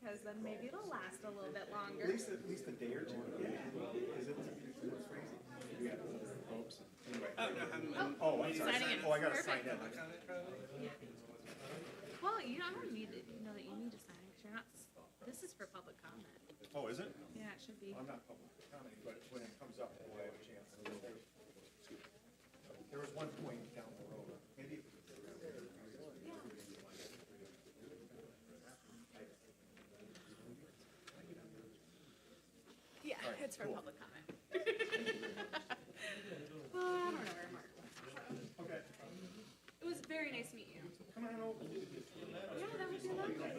because then maybe it'll last a little bit At longer. least a day or two. Yeah. Is it? It's crazy. Yeah. Oops. Anyway. I'm sorry. Signing in. Oh, I gotta Perfect. sign in. Yeah. Well, you don't need to know that you need to sign it because you're not. This is for public comment. Oh, is it? Yeah, it should be. I'm not public commenting, but when it comes up, we'll have a chance. There was one point down the road. Maybe. Yeah, Right, it's for cool. public comment. Well, I don't know where Mark went. Okay. It was very nice to meet you. Come on over. Yeah, that would be lovely.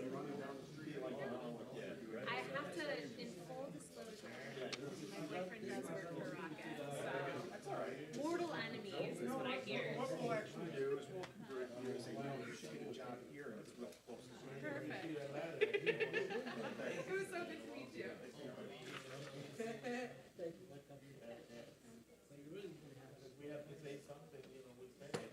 I have to, in full disclosure, my boyfriend does work for Rocket, so mortal enemies is what I hear. What we'll actually do is we'll convert you and say, you should get a job here, and it's real close. Perfect. It was so good to meet you. We have to say something, you know, we say it.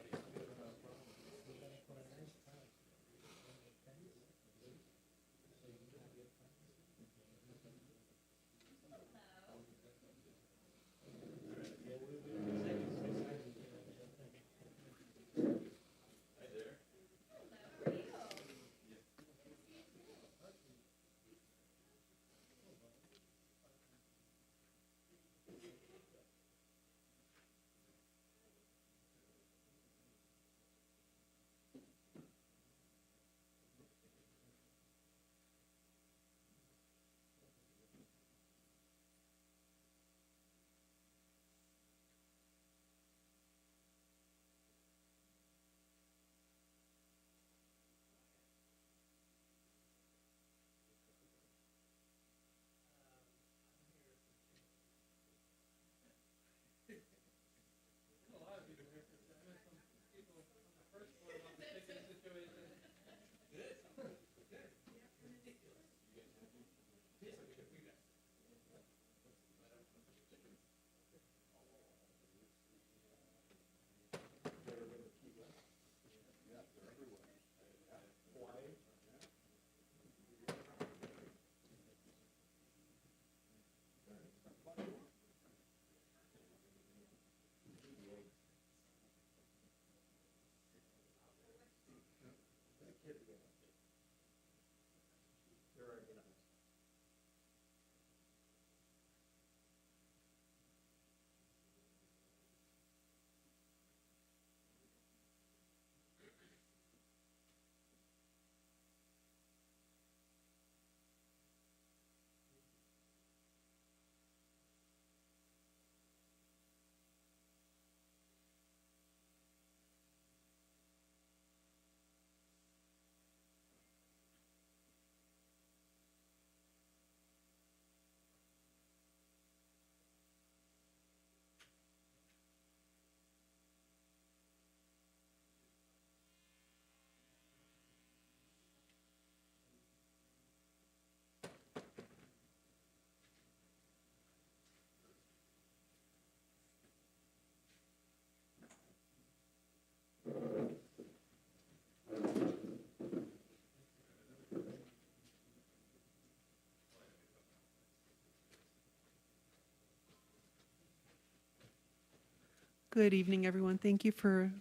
Good evening, everyone. Thank you for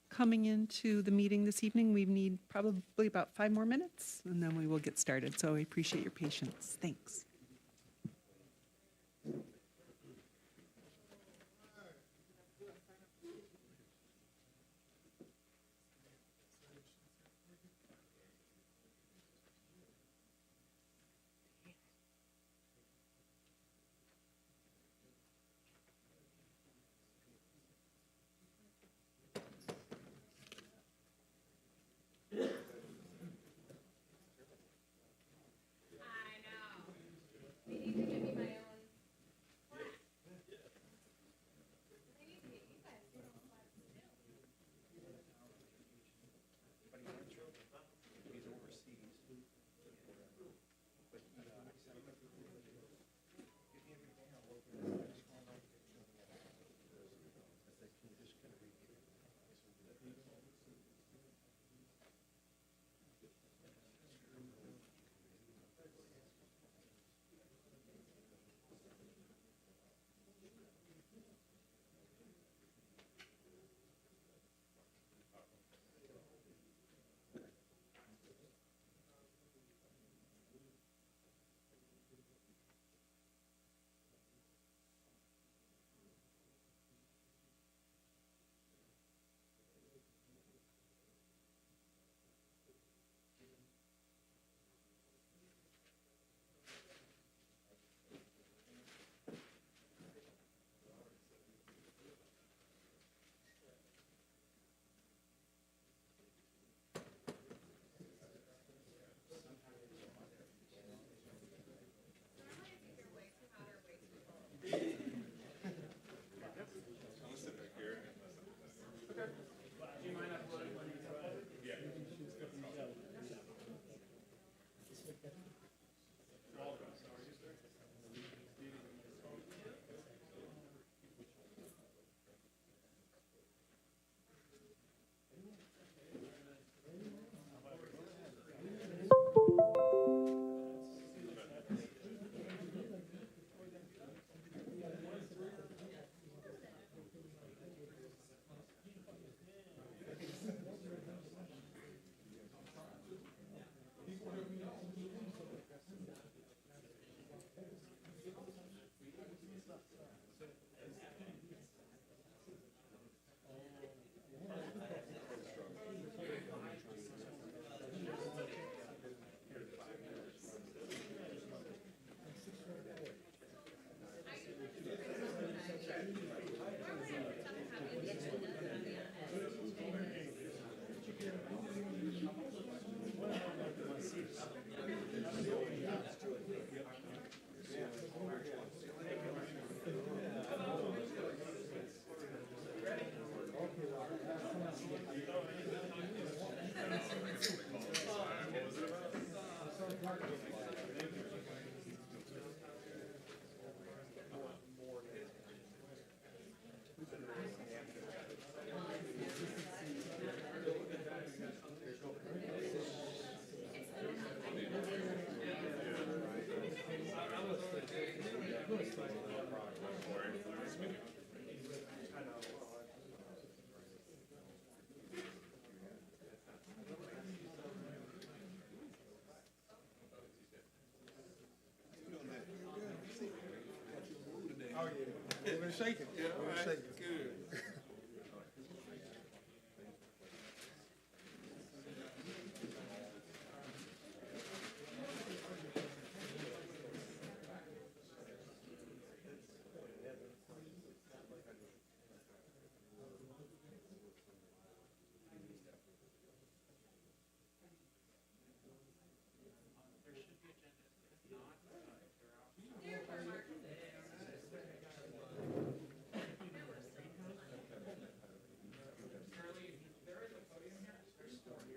coming into the meeting this evening. We need probably about 5 more minutes, and then we will get started. So I appreciate your patience. Thanks. I know. Oh, yeah. Moving and shaking. Yeah, all Moving and right, shaking. good.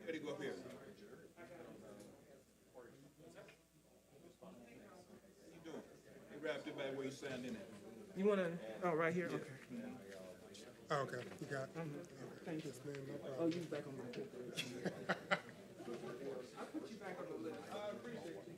Ready to go up here. What you doing? They wrapped it back where you standing at. You wanna, oh, right here, okay. Oh, okay, you got it. Thank you. Yes, ma'am, no Oh, problem. you back on my paper. I put you back on the list. I appreciate you.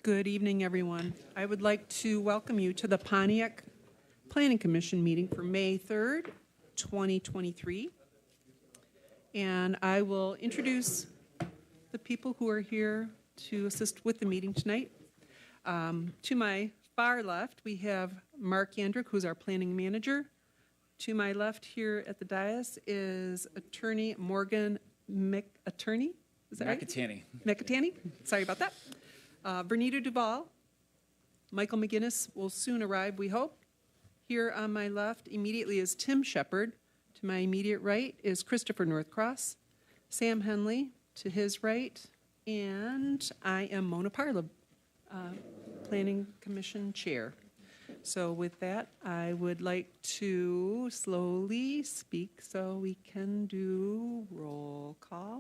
Good evening, everyone. I would like to welcome you to the Pontiac Planning Commission meeting for May 3rd, 2023. And I will introduce the people who are here to assist with the meeting tonight. To my far left, we have Mark Yandrick, who's our planning manager. To my left here at the dais is Attorney Morgan McAttorney. Is that right? McAtanney. McAtanney, sorry about that. Bernita Duval, Michael McGinnis will soon arrive, we hope. Here on my left immediately is Tim Shepard. To my immediate right is Christopher Northcross, Sam Henley to his right, and I am Mona Parla, Planning Commission Chair. So with that, I would like to slowly speak so we can do roll call.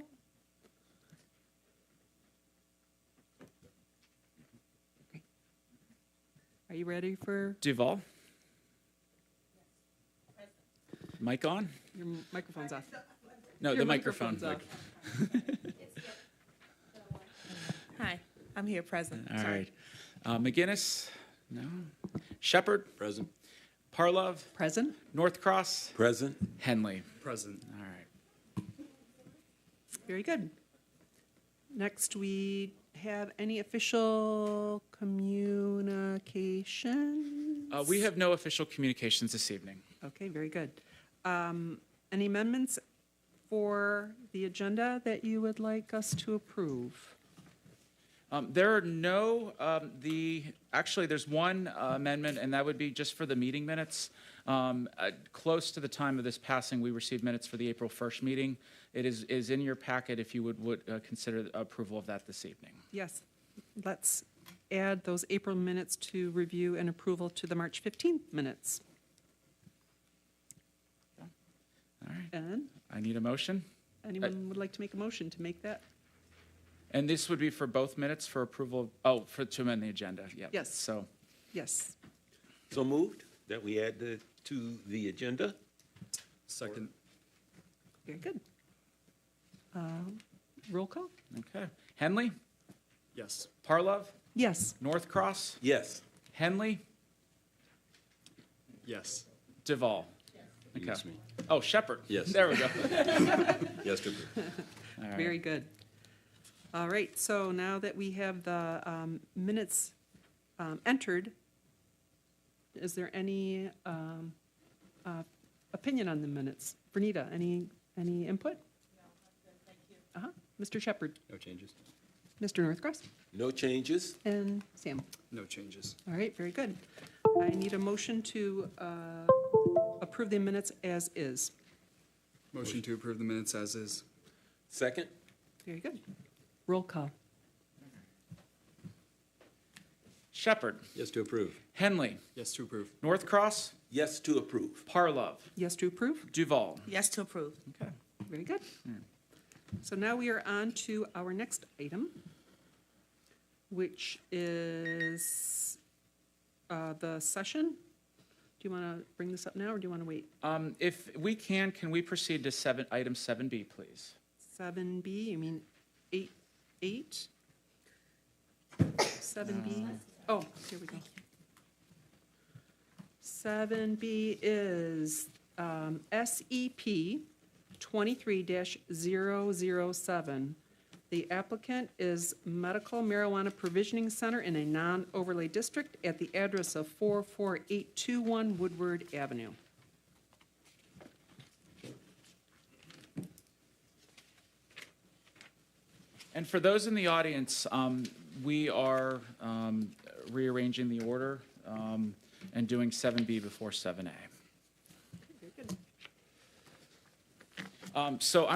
Are you ready for Duval. Mic on? your microphone's off? No, Your the microphone's off. Hi, I'm here present. All Sorry. right. McGinnis? No. Shepard? Present. Parlov? Present? Northcross? Present. Henley? Present. All right. Very good. Next, we have any official communications? We have no official communications this evening. Okay, very good. Any amendments for the agenda that you would like us to approve? There are no, actually, there's one amendment, and that would be just for the meeting minutes. Close to the time of this passing, we received minutes for the April 1st meeting. It is in your packet if you would consider approval of that this evening. Yes, let's add those April minutes to review and approval to the March 15th minutes. All right. And I need a motion. anyone would like to make a motion to make that? And this would be for both minutes for approval, to amend the agenda, yeah. Yes. So, Yes. So moved that we add to the agenda? Second. Very good. Roll call? okay. Henley, Yes. Parlov, Yes. Northcross, Yes. Henley, Yes. Duval. Okay. Yes, me. Oh, Shepherd. Yes. There we go. Yes, to approve. All right. Very good. All right, so now that we have the minutes entered, is there any opinion on the minutes? Bernita, any input? Uh-huh. Mr. Shepherd, No changes. Mr. Northcross, No changes? and Sam. No changes. All right, very good. I need a motion to approve the minutes as is. Motion to approve the minutes as is. Second? Very good. Roll call. Shepherd, Yes, to approve. Henley, Yes to approve. Northcross, Yes, to approve. Parlov, Yes to approve? Duval. Yes to approve. Okay. Very good. So now we are on to our next item, which is the session. Do you want to bring this up now, or do you want to wait? If we can we proceed to item 7B, please? 7B, you mean 8? 7B? Oh, here we go. 7B is SEP 23-007. The applicant is Medical Marijuana Provisioning Center in a non-overlay district at the address of 44821 Woodward Avenue. And for those in the audience, we are rearranging the order and doing 7B before 7A. Very good. So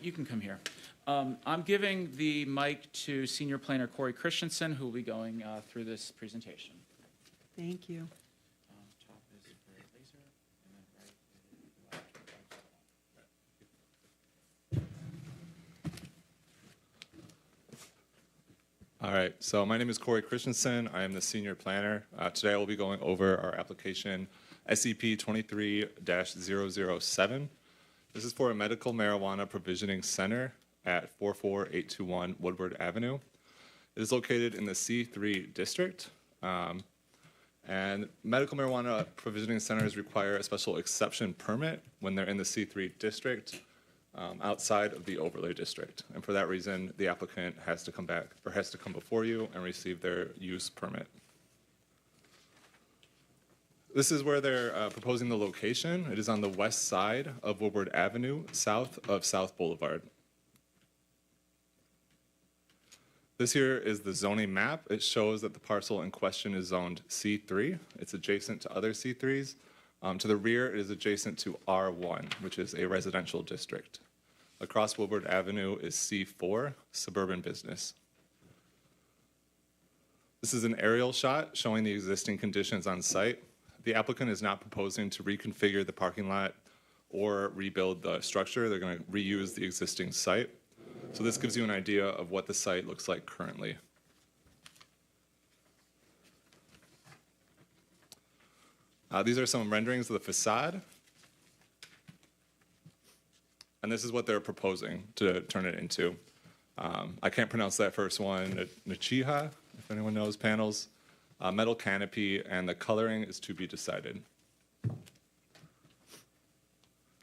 you can come here. I'm giving the mic to Senior Planner Corey Christensen, who will be going through this presentation. Thank you. Top is for laser, and then right All right, so my name is Corey Christensen. I am the senior planner. Today I will be going over our application SEP 23-007. This is for a medical marijuana provisioning center at 44821 Woodward Avenue. It is located in the C3 district. And medical marijuana provisioning centers require a special exception permit when they're in the C3 district. Outside of the overlay district. And for that reason, the applicant has to come before you and receive their use permit. This is where they're proposing the location. It is on the west side of Woodward Avenue, south of South Boulevard. This here is the zoning map. It shows that the parcel in question is zoned C3. It's adjacent to other C3s. To the rear, it is adjacent to R1, which is a residential district. Across Woodward Avenue is C4, suburban business. This is an aerial shot showing the existing conditions on site. The applicant is not proposing to reconfigure the parking lot or rebuild the structure. They're going to reuse the existing site. So this gives you an idea of what the site looks like currently. These are some renderings of the facade. And this is what they're proposing to turn it into. I can't pronounce that first one, Nachiha, if anyone knows panels. Metal canopy, and the coloring is to be decided.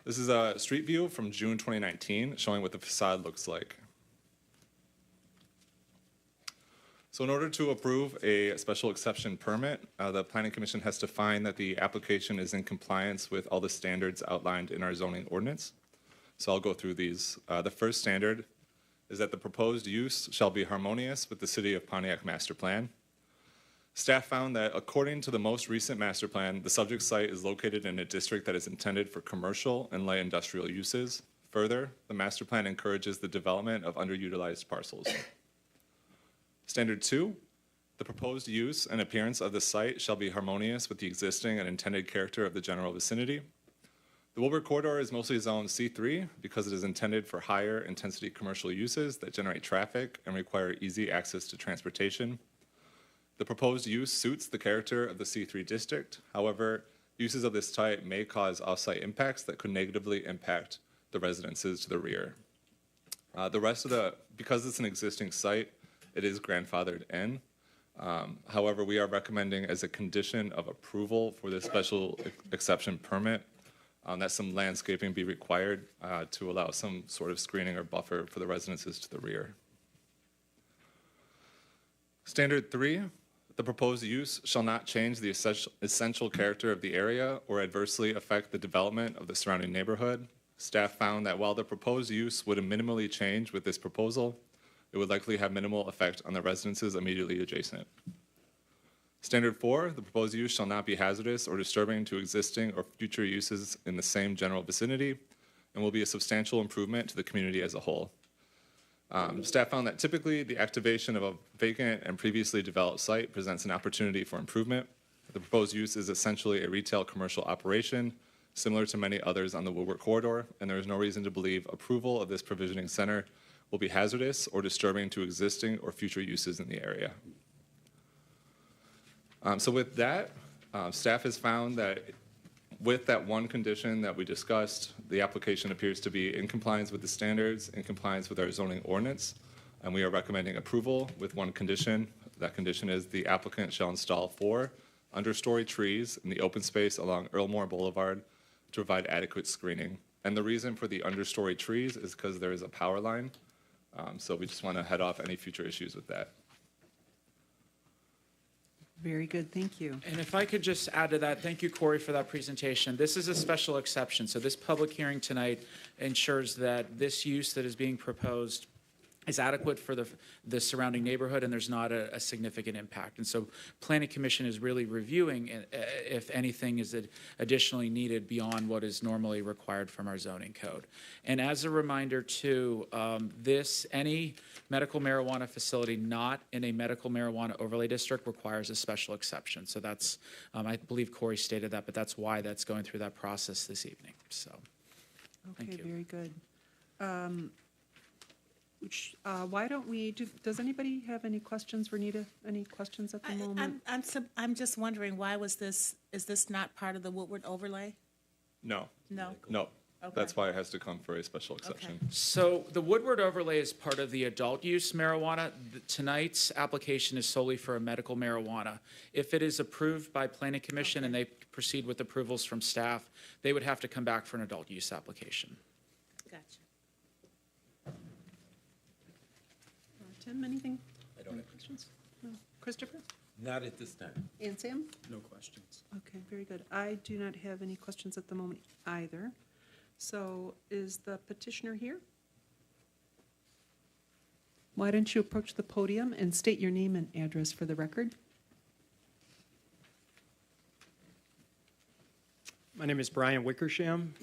This is a street view from June 2019, showing what the facade looks like. So in order to approve a special exception permit, the Planning Commission has to find that the application is in compliance with all the standards outlined in our zoning ordinance. So I'll go through these. The first standard is that the proposed use shall be harmonious with the City of Pontiac master plan. Staff found that according to the most recent master plan, the subject site is located in a district that is intended for commercial and light industrial uses. Further, the master plan encourages the development of underutilized parcels. Standard 2, The proposed use and appearance of the site shall be harmonious with the existing and intended character of the general vicinity. The Woolworth Corridor is mostly zoned C3 because it is intended for higher intensity commercial uses that generate traffic and require easy access to transportation. The proposed use suits the character of the C3 district. However, uses of this type may cause off-site impacts that could negatively impact the residences to the rear. Because it's an existing site, it is grandfathered in. However, we are recommending as a condition of approval for this special exception permit that some landscaping be required to allow some sort of screening or buffer for the residences to the rear. Standard 3, the proposed use shall not change the essential character of the area or adversely affect the development of the surrounding neighborhood. Staff found that while the proposed use would minimally change with this proposal, it would likely have minimal effect on the residences immediately adjacent. Standard 4, the proposed use shall not be hazardous or disturbing to existing or future uses in the same general vicinity and will be a substantial improvement to the community as a whole. Staff found that typically the activation of a vacant and previously developed site presents an opportunity for improvement. The proposed use is essentially a retail commercial operation similar to many others on the Woolworth Corridor, and there is no reason to believe approval of this provisioning center will be hazardous or disturbing to existing or future uses in the area. So with that, staff has found that with that one condition that we discussed, the application appears to be in compliance with the standards, in compliance with our zoning ordinance, and we are recommending approval with one condition. That condition is the applicant shall install 4 understory trees in the open space along Earlmore Boulevard to provide adequate screening. And the reason for the understory trees is because there is a power line, so we just want to head off any future issues with that. Very good, thank you. And if I could just add to that, thank you, Corey, for that presentation. This is a special exception, so this public hearing tonight ensures that this use that is being proposed is adequate for the surrounding neighborhood, and there's not a significant impact. And so Planning Commission is really reviewing if anything is additionally needed beyond what is normally required from our zoning code. And as a reminder too, any medical marijuana facility not in a medical marijuana overlay district requires a special exception. So that's, I believe Corey stated that, but that's why that's going through that process this evening. So, thank Okay, you. very good. Why don't we, does anybody have any questions, Renita? Any questions at the moment? I'm just wondering, is this not part of the Woodward overlay? No. No? No. Okay. That's why it has to come for a special exception. Okay. So the Woodward overlay is part of the adult use marijuana. Tonight's application is solely for a medical marijuana. If it is approved by Planning Commission and they proceed with approvals from staff, they would have to come back for an adult use application. Gotcha. Tim, anything? I don't have questions. No. Christopher? Not at this time. And Sam? No questions. Okay, very good. I do not have any questions at the moment either. So is the petitioner here? Why don't you approach the podium and state your name and address for the record? My name is Brian Wickersham,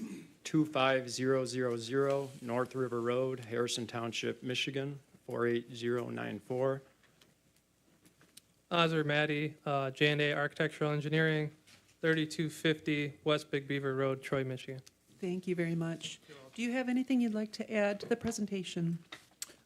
25000 North River Road, Harrison Township, Michigan, 48094. Azur Maddy, J&A Architectural Engineering, 3250 West Big Beaver Road, Troy, Michigan. Thank you very much. Do you have anything you'd like to add to the presentation?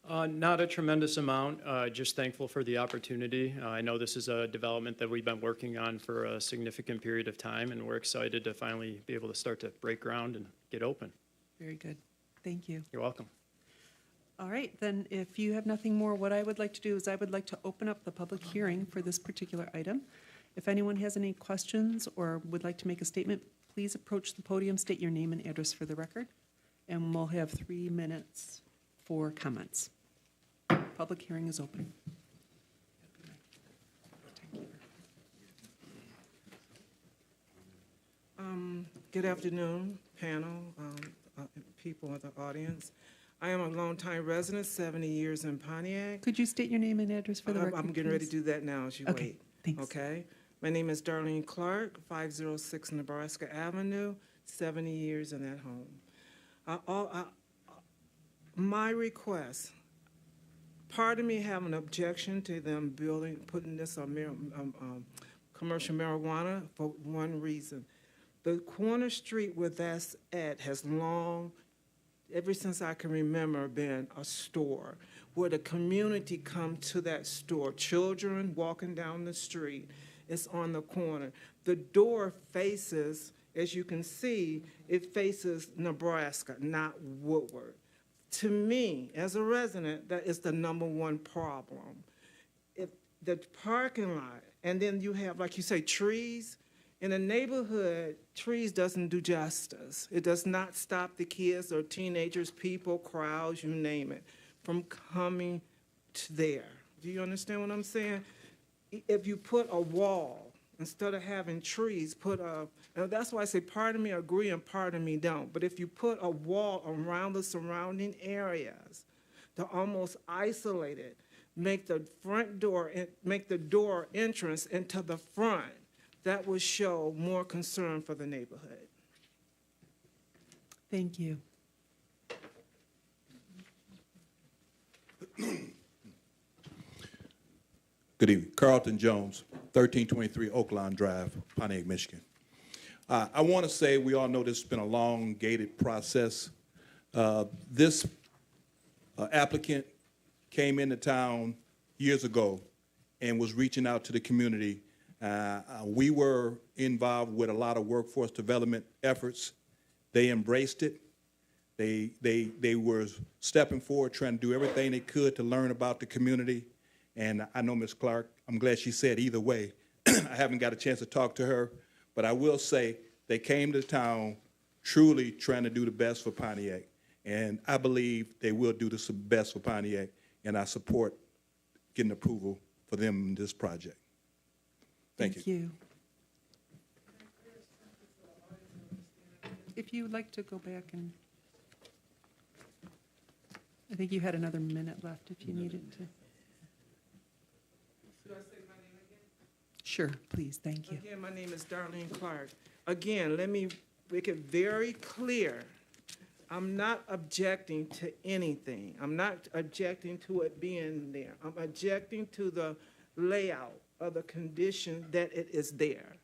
Not a tremendous amount, just thankful for the opportunity. I know this is a development that we've been working on for a significant period of time, and we're excited to finally be able to start to break ground and get open. Very good. Thank you. You're welcome. All right, then if you have nothing more, what I would like to do is I would like to open up the public hearing for this particular item. If anyone has any questions or would like to make a statement, please approach the podium, state your name and address for the record, and we'll have 3 minutes for comments. Public hearing is open. Good afternoon, panel, people in the audience. I am a longtime resident, 70 years in Pontiac. Could you state your name and address for the record, I'm getting ready to please? do that now as you Okay, wait. thanks. Okay. My name is Darlene Clark, 506 Nebraska Avenue, 70 years in that home. My request, part of me have an objection to them putting this on commercial marijuana for one reason. The corner street where that's at has long, ever since I can remember, been a store where the community come to that store. Children walking down the street, it's on the corner. The door faces, as you can see, it faces Nebraska, not Woodward. To me, as a resident, that is the #1 problem. If the parking lot, and then you have, like you say, trees. In a neighborhood, trees doesn't do justice. It does not stop the kids or teenagers, people, crowds, you name it, from coming to there. Do you understand what I'm saying? If you put a wall, instead of having trees, and that's why I say part of me agree and part of me don't, but if you put a wall around the surrounding areas to almost isolate it, make the door entrance into the front, that will show more concern for the neighborhood. Thank you. Good evening. Carlton Jones, 1323 Oaklawn Drive, Pontiac, Michigan. I want to say we all know this has been a long, gated process. This applicant came into town years ago and was reaching out to the community. We were involved with a lot of workforce development efforts. They embraced it. They were stepping forward, trying to do everything they could to learn about the community. And I know Ms. Clark, I'm glad she said either way. I haven't got a chance to talk to her, but I will say they came to town truly trying to do the best for Pontiac. And I believe they will do the best for Pontiac, and I support getting approval for them in this project. Thank you. If you would like to go back and, I think you had another minute left if you needed to. Should I say my name again? Sure, please, thank you. Again, my name is Darlene Clark. Again, let me make it very clear. I'm not objecting to anything. I'm not objecting to it being there. I'm objecting to the layout of the condition that it is there.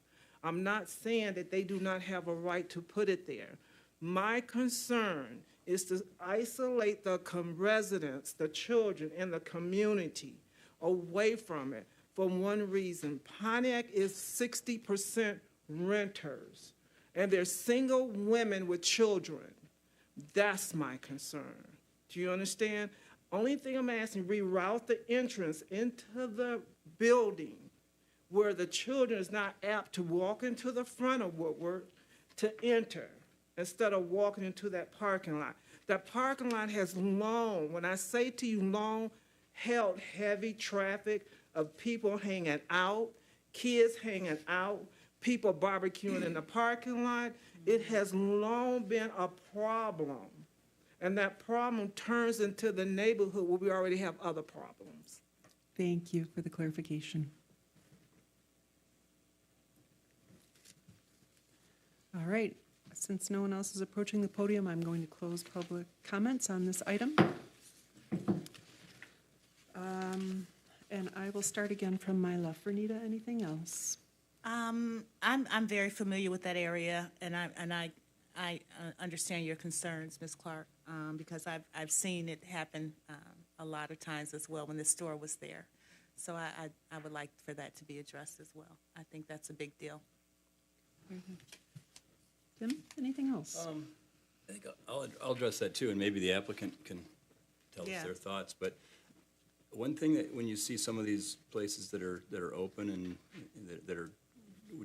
I'm not saying that they do not have a right to put it there. My concern is to isolate the residents, the children, and the community away from it for one reason. Pontiac is 60% renters, and they're single women with children. That's my concern. Do you understand? Only thing I'm asking, reroute the entrance into the building where the children is not apt to walk into the front of Woodward to enter instead of walking into that parking lot. That parking lot has long, when I say to you long, held heavy traffic of people hanging out, kids hanging out, people barbecuing in the parking lot. It has long been a problem. And that problem turns into the neighborhood where we already have other problems. Thank you for the clarification. All right, since no one else is approaching the podium, I'm going to close public comments on this item. And I will start again from my left. Vernita, anything else? I'm very familiar with that area, and I understand your concerns, Ms. Clark, because I've seen it happen a lot of times as well when the store was there. So I would like for that to be addressed as well. I think that's a big deal. Tim, anything else? I think I'll address that too, and maybe the applicant can tell us their thoughts. But one thing that when you see some of these places that are open and that are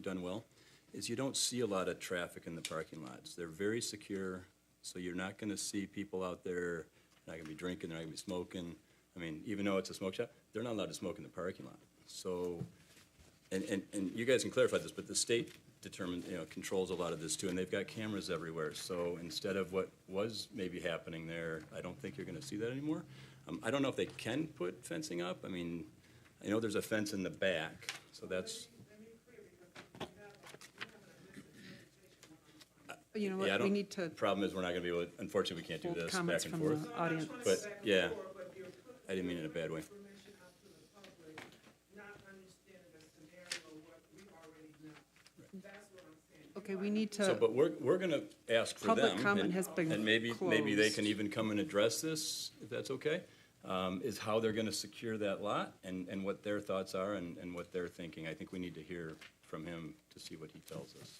done well, is you don't see a lot of traffic in the parking lots. They're very secure, so you're not going to see people out there not going to be drinking, they're not going to be smoking. I mean, even though it's a smoke shop, they're not allowed to smoke in the parking lot. So, and you guys can clarify this, but the state controls a lot of this too, and they've got cameras everywhere. So instead of what was maybe happening there, I don't think you're going to see that anymore. I don't know if they can put fencing up. I mean, I know there's a fence in the back, so that's. You know what, Yeah, we need to. The problem is we're not going to be able to, unfortunately, we can't do this back Comments and from forth. the audience. But, yeah. I didn't mean it in a bad way. information out to the public, not understanding the scenario, what we already know. That's what I'm saying. Okay, we need So, to, but we're gonna ask for them. Public comment and- has been And maybe they closed. can even come and address this, if that's okay, is how they're gonna secure that lot and what their thoughts are and what they're thinking. I think we need to hear from him to see what he tells us.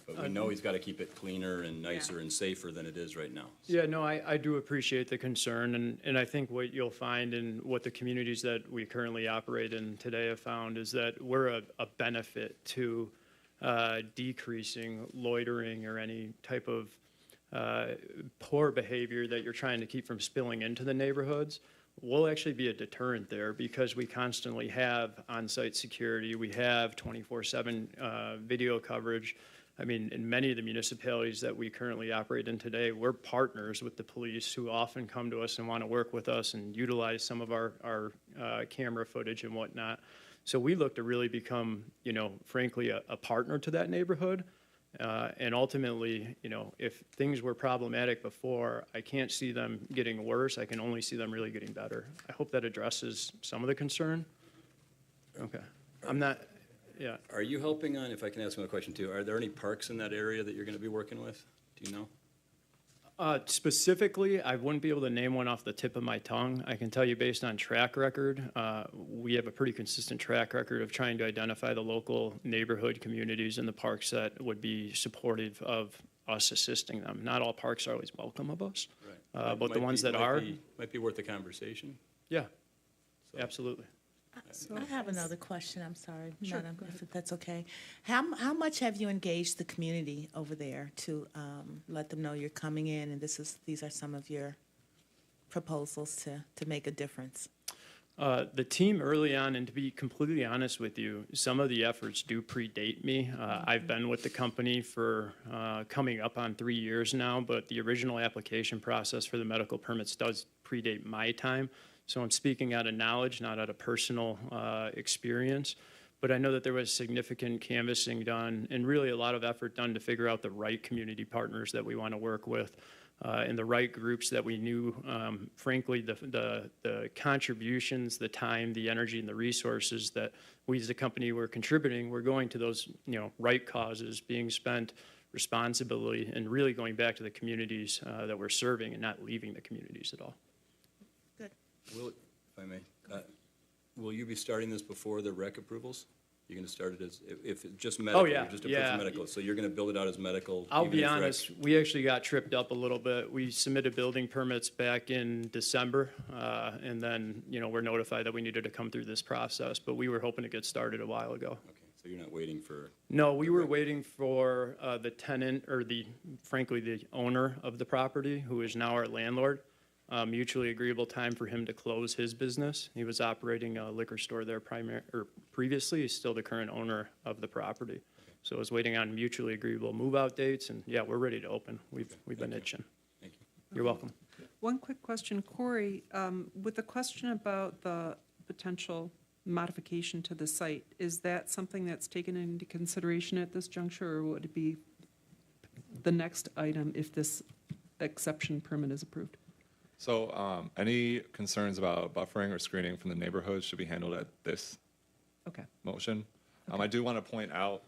But we know he's gotta keep it cleaner and nicer and safer than it is right now. Yeah, no, I do appreciate the concern, and I think what you'll find in what the communities that we currently operate in today have found is that we're a benefit to decreasing loitering or any type of poor behavior that you're trying to keep from spilling into the neighborhoods. We'll actually be a deterrent there because we constantly have on-site security. We have 24/7 video coverage. I mean, in many of the municipalities that we currently operate in today, we're partners with the police who often come to us and want to work with us and utilize some of our camera footage and whatnot. So we look to really become, you know, frankly, a partner to that neighborhood. And ultimately, you know, if things were problematic before, I can't see them getting worse. I can only see them really getting better. I hope that addresses some of the concern. Okay. I'm not, yeah. Are you helping on, if I can ask another question too, are there any parks in that area that you're gonna be working with? Do you know? Specifically, I wouldn't be able to name one off the tip of my tongue. I can tell you based on track record, we have a pretty consistent track record of trying to identify the local neighborhood communities and the parks that would be supportive of us assisting them. Not all parks are always welcome of us, Right. but the ones that are, Might be worth a conversation. yeah, absolutely. I have another question, I'm sorry, Madam, if that's okay. How much have you engaged the community over there to let them know you're coming in and these are some of your proposals to make a difference? The team early on, and to be completely honest with you, some of the efforts do predate me. I've been with the company for coming up on 3 years now, but the original application process for the medical permits does predate my time. So I'm speaking out of knowledge, not out of personal experience. But I know that there was significant canvassing done and really a lot of effort done to figure out the right community partners that we want to work with and the right groups that we knew, frankly, the contributions, the time, the energy, and the resources that we as a company were contributing were going to those, you know, right causes being spent responsibly and really going back to the communities that we're serving and not leaving the communities at all. Will, if I may, will you be starting this before the rec approvals? You're gonna start it as, if it's just medical, yeah, you're just approved for medical, so you're gonna build it out as medical? I'll even be if rec- honest, we actually got tripped up a little bit. We submitted building permits back in December, and then, you know, we're notified that we needed to come through this process, but we were hoping to get started a while ago. Okay, so you're not waiting for, No, we were waiting for the tenant, or frankly, the owner of the property, who is now our landlord. Mutually agreeable time for him to close his business. He was operating a liquor store there previously. He's still the current owner of the property. So I was waiting on mutually agreeable move-out dates, and yeah, we're ready to open. We've been itching. thank you. You're welcome. one quick question, Corey, with the question about the potential modification to the site, is that something that's taken into consideration at this juncture, or would it be the next item if this exception permit is approved? So any concerns about buffering or screening from the neighborhood should be handled at this Okay. motion. I do want to point out,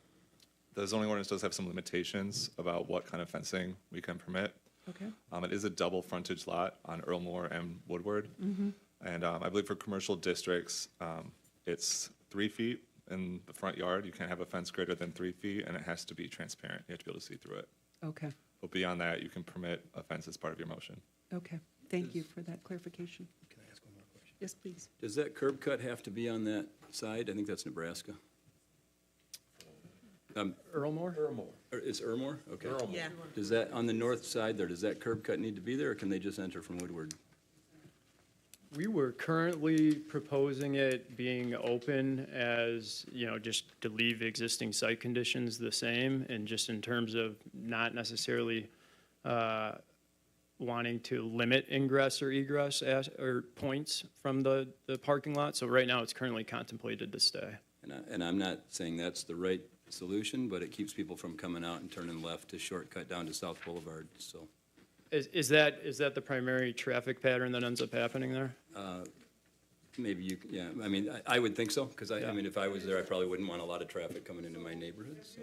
the zoning ordinance does have some limitations about what kind of fencing we can permit. Okay. It is a double frontage lot on Earlmore and Woodward. And I believe for commercial districts, it's 3 feet in the front yard. You can't have a fence greater than 3 feet, and it has to be transparent. You have to be able to see through it. Okay. But beyond that, you can permit a fence as part of your motion. Okay. Thank you for that clarification. Can I ask one more question? Yes, please. Does that curb cut have to be on that side? I think that's Nebraska. Earlmore? Or it's Ermore? Okay. Yeah. Does that, on the north side there, does that curb cut need to be there, or can they just enter from Woodward? We were currently proposing it being open as, you know, just to leave existing site conditions the same, and just in terms of not necessarily wanting to limit ingress or egress or points from the parking lot. So right now, it's currently contemplated to stay. And I'm not saying that's the right solution, but it keeps people from coming out and turning left to shortcut down to South Boulevard, so. Is that the primary traffic pattern that ends up happening there? maybe you, yeah, I mean, I would think so, because I mean, if I was there, I probably wouldn't want a lot of traffic coming into my neighborhood, so.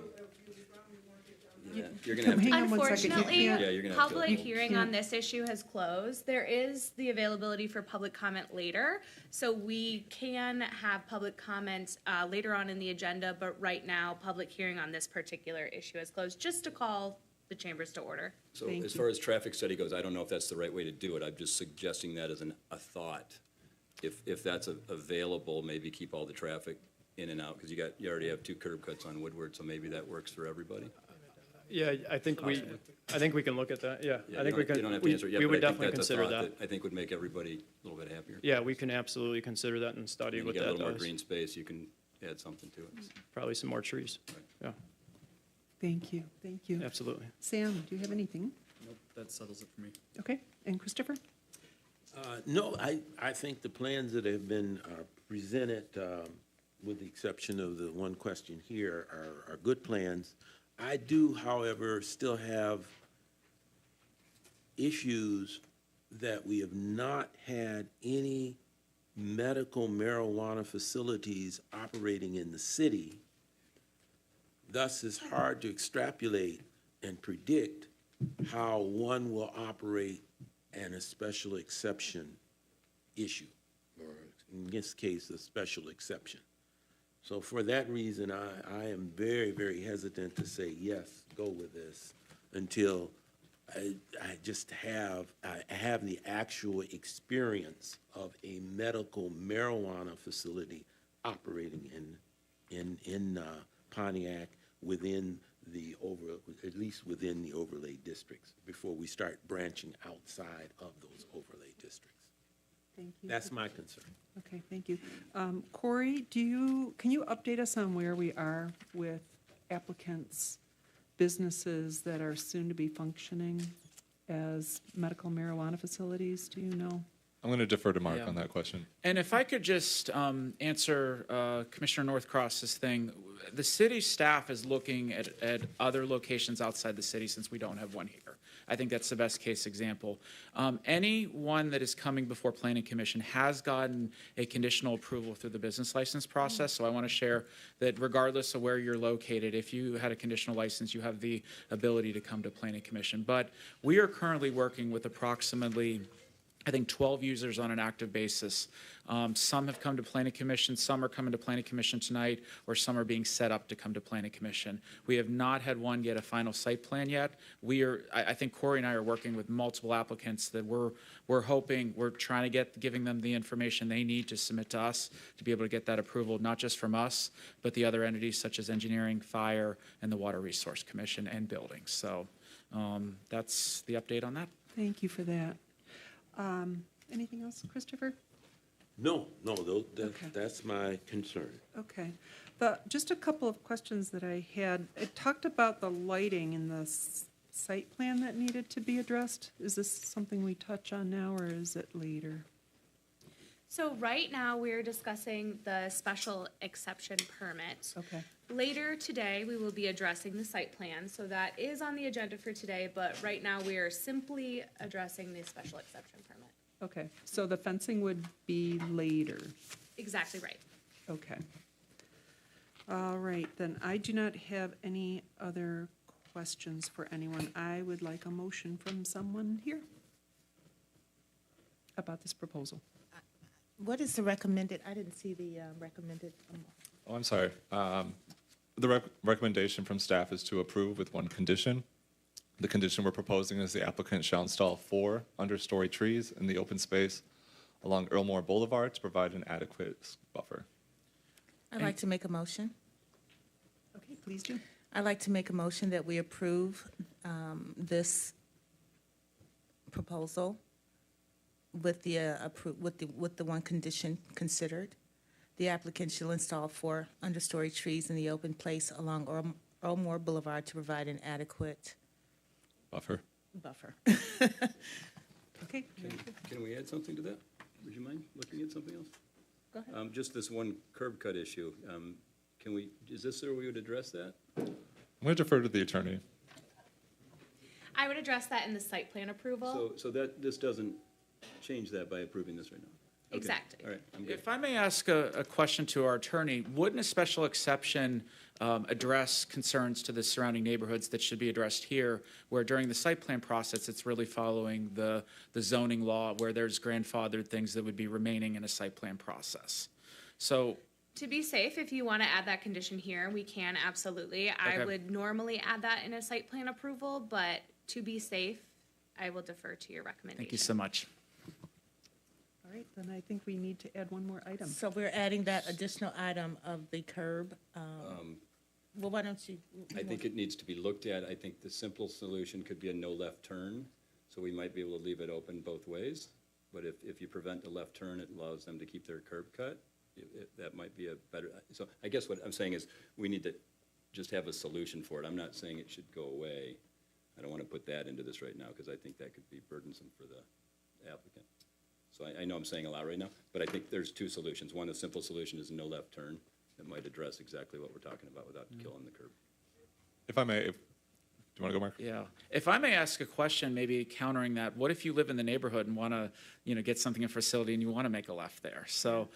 Yeah, you're gonna have to. Hang on one second. You Unfortunately, can't- Yeah, you're gonna have to. public hearing on this issue has closed. There is the availability for public comment later, so we can have public comment later on in the agenda, but right now, public hearing on this particular issue has closed, just to call the chambers to order. So Thank as you. far as traffic study goes, I don't know if that's the right way to do it. I'm just suggesting that as a thought. If that's available, maybe keep all the traffic in and out, because you already have 2 curb cuts on Woodward, so maybe that works for everybody. Yeah, I think we can look at that, yeah. Yeah, I think we can. You don't have to answer it yet, We but would I think definitely that's a consider thought that. I think would make everybody a little bit happier. Yeah, we can absolutely consider that and study And what you got a that little more does. green space, you can add something to it. Probably some more trees, yeah, Thank you, thank you. absolutely. Sam, do you have anything? Nope, that settles it for me. Okay, and Christopher? No, I think the plans that have been presented, with the exception of the one question here, are good plans. I do, however, still have issues that we have not had any medical marijuana facilities operating in the city. Thus, it's hard to extrapolate and predict how one will operate in a special exception issue, or in this case, a special exception. So for that reason, I am very, very hesitant to say, yes, go with this, until I have the actual experience of a medical marijuana facility operating in Pontiac within at least within the overlay districts, before we start branching outside of those overlay districts. Thank you. That's my concern. Okay, thank you. Corey, can you update us on where we are with applicants, businesses that are soon to be functioning as medical marijuana facilities? Do you know? I'm going to defer to Mark Yeah. on that question. And if I could just answer Commissioner Northcross's thing, the city staff is looking at other locations outside the city since we don't have one here. I think that's the best case example. Anyone that is coming before Planning Commission has gotten a conditional approval through the business license process. So I want to share that regardless of where you're located, if you had a conditional license, you have the ability to come to Planning Commission. But we are currently working with approximately, I think, 12 users on an active basis. Some have come to Planning Commission, some are coming to Planning Commission tonight, or some are being set up to come to Planning Commission. We have not had one get a final site plan yet. I think Corey and I are working with multiple applicants that we're hoping, we're trying to giving them the information they need to submit to us to be able to get that approval, not just from us, but the other entities such as engineering, fire, and the Water Resource Commission and buildings. So that's the update on that. Thank you for that. Anything else, Christopher? No, Okay. that's my concern. Okay. Just a couple of questions that I had. It talked about the lighting in the site plan that needed to be addressed. Is this something we touch on now, or is it later? So right now, we're discussing the special exception permit. Okay. Later today, we will be addressing the site plan, so that is on the agenda for today, but right now, we are simply addressing the special exception permit. Okay, so the fencing would be later. Exactly right. Okay. All right, then I do not have any other questions for anyone. I would like a motion from someone here about this proposal. What is the recommended, I didn't see the recommended. Oh, I'm sorry. The recommendation from staff is to approve with one condition. The condition we're proposing is the applicant shall install 4 understory trees in the open space along Earlmore Boulevard to provide an adequate buffer. I'd like to make a motion. Okay, please do. I'd like to make a motion that we approve this proposal with the one condition considered. The applicant shall install 4 understory trees in the open place along Earlmore Boulevard to provide an adequate Buffer. Okay. Can we add something to that? Would you mind looking at something else? Go ahead. Just this one curb cut issue. Is this where we would address that? I'm going to defer to the attorney. I would address that in the site plan approval. So this doesn't change that by approving this right now? Exactly. All right, I'm good. If I may ask a question to our attorney, wouldn't a special exception address concerns to the surrounding neighborhoods that should be addressed here, where during the site plan process, it's really following the zoning law, where there's grandfathered things that would be remaining in a site plan process? So, To be safe, if you want to add that condition here, we can absolutely. I Okay. would normally add that in a site plan approval, but to be safe, I will defer to your recommendation. thank you so much. All right, then I think we need to add one more item. So we're adding that additional item of the curb. Well, why don't you? I think it needs to be looked at. I think the simple solution could be a no left turn, so we might be able to leave it open both ways. But if you prevent the left turn, it allows them to keep their curb cut. That might be a better, so I guess what I'm saying is, we need to just have a solution for it. I'm not saying it should go away. I don't want to put that into this right now, because I think that could be burdensome for the applicant. So I know I'm saying a lot right now, but I think there's two solutions. One, the simple solution is no left turn. That might address exactly what we're talking about without killing the curb. If I may, do you want to go, Mark? Yeah. If I may ask a question, maybe countering that, what if you live in the neighborhood and want to, get something in facility and you want to make a left there? So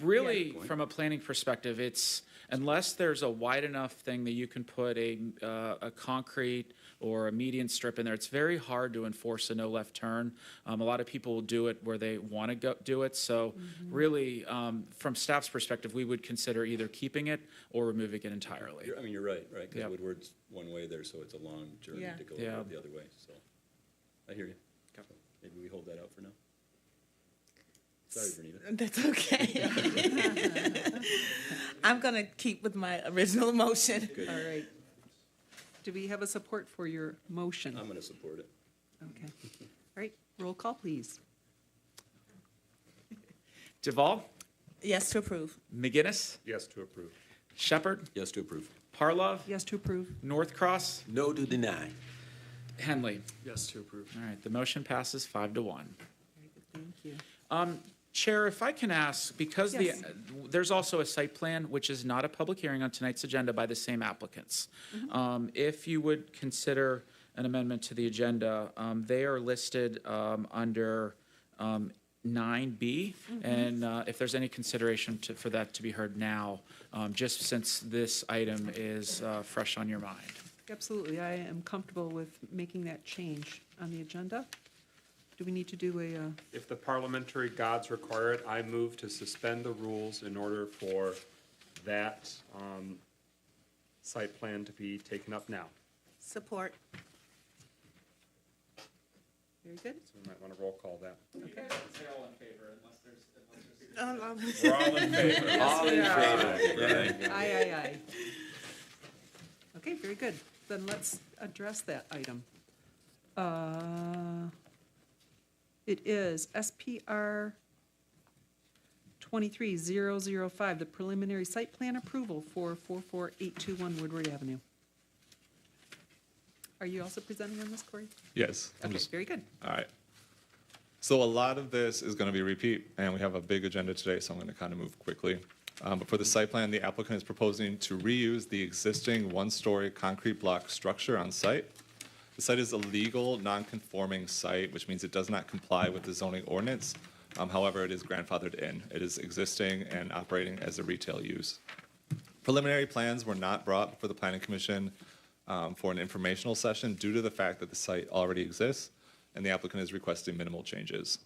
really, from a planning perspective, it's, unless there's a wide enough thing that you can put a concrete or a median strip in there, it's very hard to enforce a no left turn. A lot of people will do it where they want to go do it. So really, from staff's perspective, we would consider either keeping it or removing it entirely. You're right, because Yep. Woodward's one way there, so it's a long journey Yeah. to go Yeah. the other way, so. I hear you. Maybe we hold that out for now. Sorry, Vernita. That's okay. I'm going to keep with my original motion. Good. All right. Do we have a support for your motion? I'm gonna support it. Okay. All right, roll call, please. Duval, Yes to approve. McGinnis, Yes, to approve. Shepherd, Yes to approve. Parlov, Yes to approve. Northcross, No to deny. Henley. Yes, to approve. All right, the motion passes 5-1. Very good, thank you. Chair, if I can ask, because Yes. there's also a site plan, which is not a public hearing on tonight's agenda by the same applicants. If you would consider an amendment to the agenda, they are listed under 9B, and if there's any consideration for that to be heard now, just since this item is fresh on your mind. Absolutely, I am comfortable with making that change on the agenda. Do we need to do a, If the parliamentary gods require it, I move to suspend the rules in order for that site plan to be taken up now. Support. very good? So we might want to roll call that. You guys can say all in favor unless there's. We're all in favor. All in favor. Aye. Okay, very good. Then let's address that item. It is SPR 23005, the preliminary site plan approval for 44821 Woodward Avenue. Are you also presenting on this, Corey? Yes. I'm Okay, just- very good. All right. So a lot of this is going to be repeat, and we have a big agenda today, so I'm going to kind of move quickly. But for the site plan, the applicant is proposing to reuse the existing one-story concrete block structure on site. The site is a legal, non-conforming site, which means it does not comply with the zoning ordinance. However, it is grandfathered in. It is existing and operating as a retail use. Preliminary plans were not brought before the Planning Commission for an informational session due to the fact that the site already exists, and the applicant is requesting minimal changes.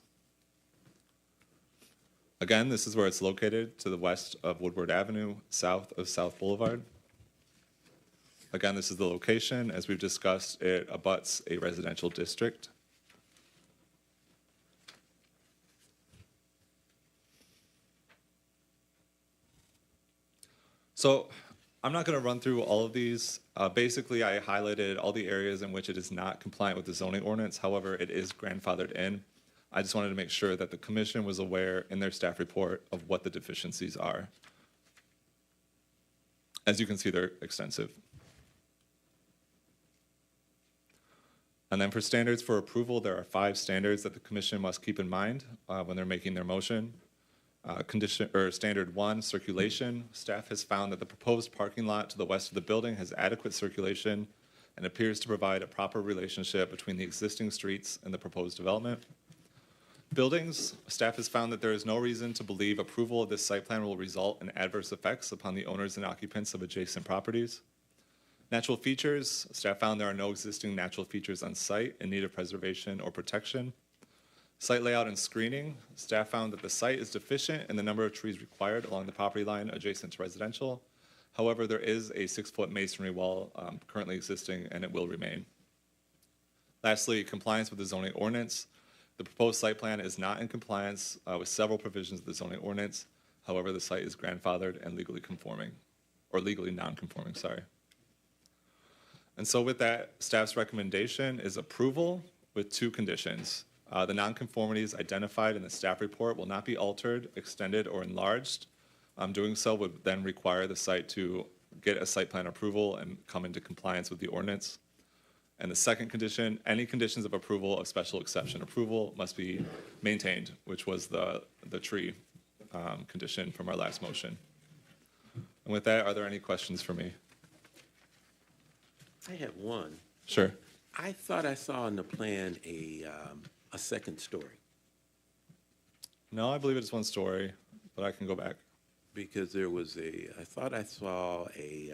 Again, this is where it's located, to the west of Woodward Avenue, south of South Boulevard. Again, this is the location. As we've discussed, it abuts a residential district. So I'm not going to run through all of these. Basically, I highlighted all the areas in which it is not compliant with the zoning ordinance. However, it is grandfathered in. I just wanted to make sure that the commission was aware in their staff report of what the deficiencies are. As you can see, they're extensive. And then for standards for approval, there are 5 standards that the commission must keep in mind when they're making their motion. Standard 1, circulation. Staff has found that the proposed parking lot to the west of the building has adequate circulation and appears to provide a proper relationship between the existing streets and the proposed development. Buildings, staff has found that there is no reason to believe approval of this site plan will result in adverse effects upon the owners and occupants of adjacent properties. Natural features, staff found there are no existing natural features on site in need of preservation or protection. Site layout and screening, staff found that the site is deficient in the number of trees required along the property line adjacent to residential. However, there is a 6-foot masonry wall currently existing, and it will remain. Lastly, compliance with the zoning ordinance. The proposed site plan is not in compliance with several provisions of the zoning ordinance. However, the site is grandfathered and legally conforming, or legally non-conforming, sorry. And so with that, staff's recommendation is approval with 2 conditions. The nonconformities identified in the staff report will not be altered, extended, or enlarged. Doing so would then require the site to get a site plan approval and come into compliance with the ordinance. And the second condition, any conditions of approval of special exception approval must be maintained, which was the tree condition from our last motion. And with that, are there any questions for me? I have one. Sure. I thought I saw in the plan a second story. No, I believe it's 1 story, but I can go back. Because there was I thought I saw a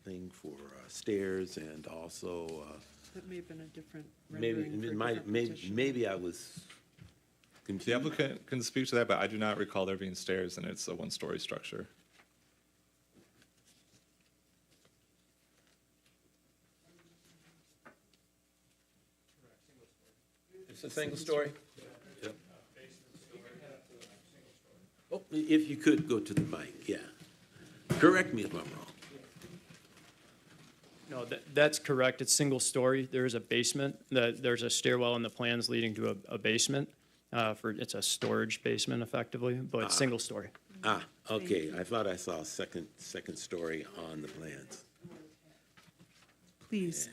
thing for stairs and also, That may have been a different maybe, rendering for a it might, different maybe, petition. maybe I was The confused. applicant can speak to that, but I do not recall there being stairs, and it's a 1-story structure. It's a single story? Yep. Oh, if you could go to the mic, yeah. Correct me if I'm wrong. No, that's correct. It's single story. There is a basement. There's a stairwell in the plans leading to a basement. It's a storage basement effectively, but it's single story. Ah, okay, I thought I saw a second story on the plans. Please.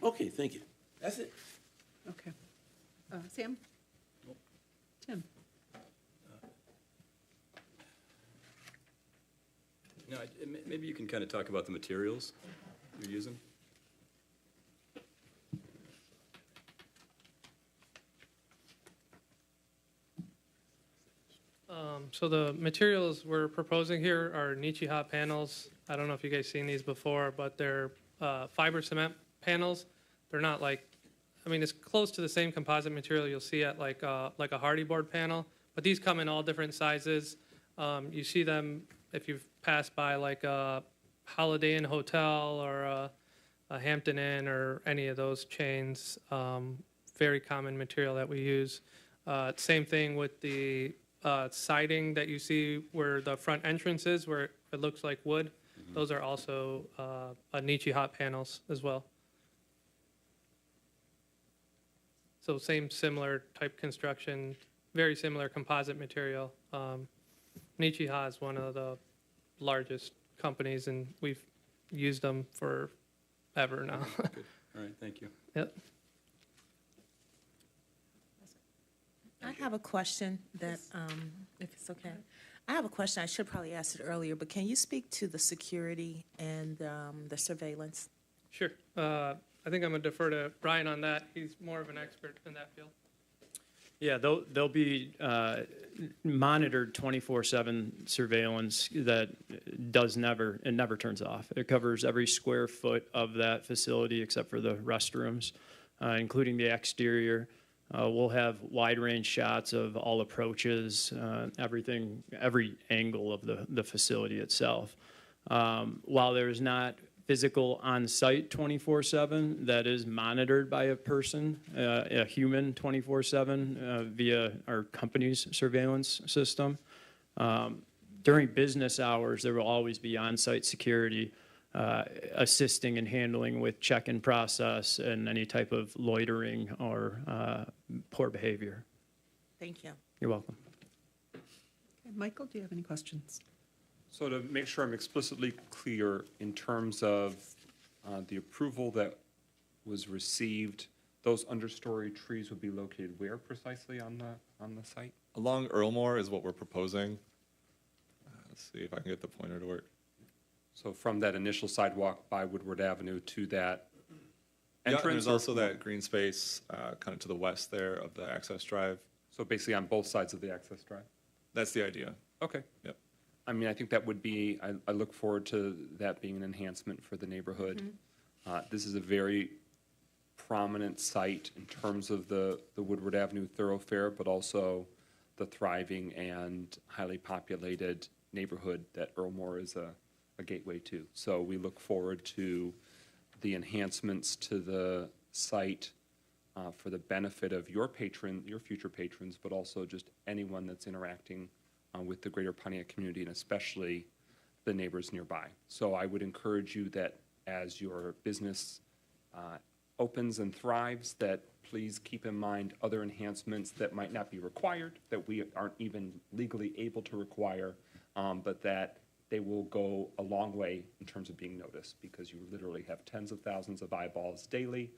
Okay, thank you. That's it. Okay. Sam? Tim? No, maybe you can kind of talk about the materials you're using. So the materials we're proposing here are Nichiha panels. I don't know if you guys seen these before, but they're fiber cement panels. They're not like, I mean, it's close to the same composite material you'll see at like a hardy board panel, but these come in all different sizes. You see them if you've passed by like a Holiday Inn hotel or a Hampton Inn or any of those chains. Very common material that we use. Same thing with the siding that you see where the front entrance is, where it looks like wood. Mm-hmm. Those are also Nichiha panels as well. So similar type construction, very similar composite material. Nichiha is one of the largest companies, and we've used them forever now. Good. All right, thank you. Yep. I have a question that, if it's okay. I have a question. I should probably ask it earlier, but can you speak to the security and the surveillance? Sure. I think I'm going to defer to Brian on that. He's more of an expert in that field. Yeah, they'll be monitored 24/7 surveillance that never turns off. It covers every square foot of that facility except for the restrooms, including the exterior. We'll have wide range shots of all approaches, everything, every angle of the facility itself. While there's not physical on-site 24/7 that is monitored by a person, a human 24/7 via our company's surveillance system. During business hours, there will always be on-site security assisting and handling with check-in process and any type of loitering or poor behavior. Thank you. You're welcome. Okay, Michael, do you have any questions? So to make sure I'm explicitly clear in terms of the approval that was received, those understory trees would be located where precisely on the site? Along Earlmore is what we're proposing. Let's see if I can get the pointer to work. So from that initial sidewalk by Woodward Avenue to that Yeah, and entrance? there's or- also that green space kind of to the west there of the access drive. So basically on both sides of the access drive? That's the idea. Okay. Yep. I mean, I think that would be, I look forward to that being an enhancement for the neighborhood. This is a very prominent site in terms of the Woodward Avenue thoroughfare, but also the thriving and highly populated neighborhood that Earlmore is a gateway to. So we look forward to the enhancements to the site for the benefit of your future patrons, but also just anyone that's interacting with the greater Pontiac community and especially the neighbors nearby. So I would encourage you that as your business opens and thrives, that please keep in mind other enhancements that might not be required, that we aren't even legally able to require, but that they will go a long way in terms of being noticed, because you literally have tens of thousands of eyeballs daily.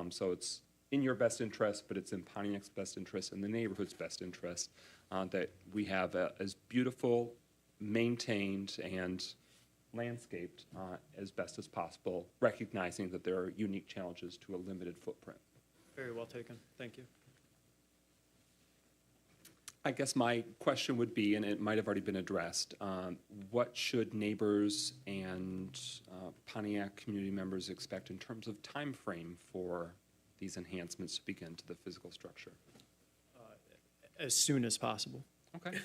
So it's in your best interest, but it's in Pontiac's best interest and the neighborhood's best interest that we have as beautiful, maintained, and landscaped as best as possible, recognizing that there are unique challenges to a limited footprint. Very well taken. Thank you. I guess my question would be, and it might have already been addressed, what should neighbors and Pontiac community members expect in terms of time frame for these enhancements to begin to the physical structure? As soon as possible. Okay.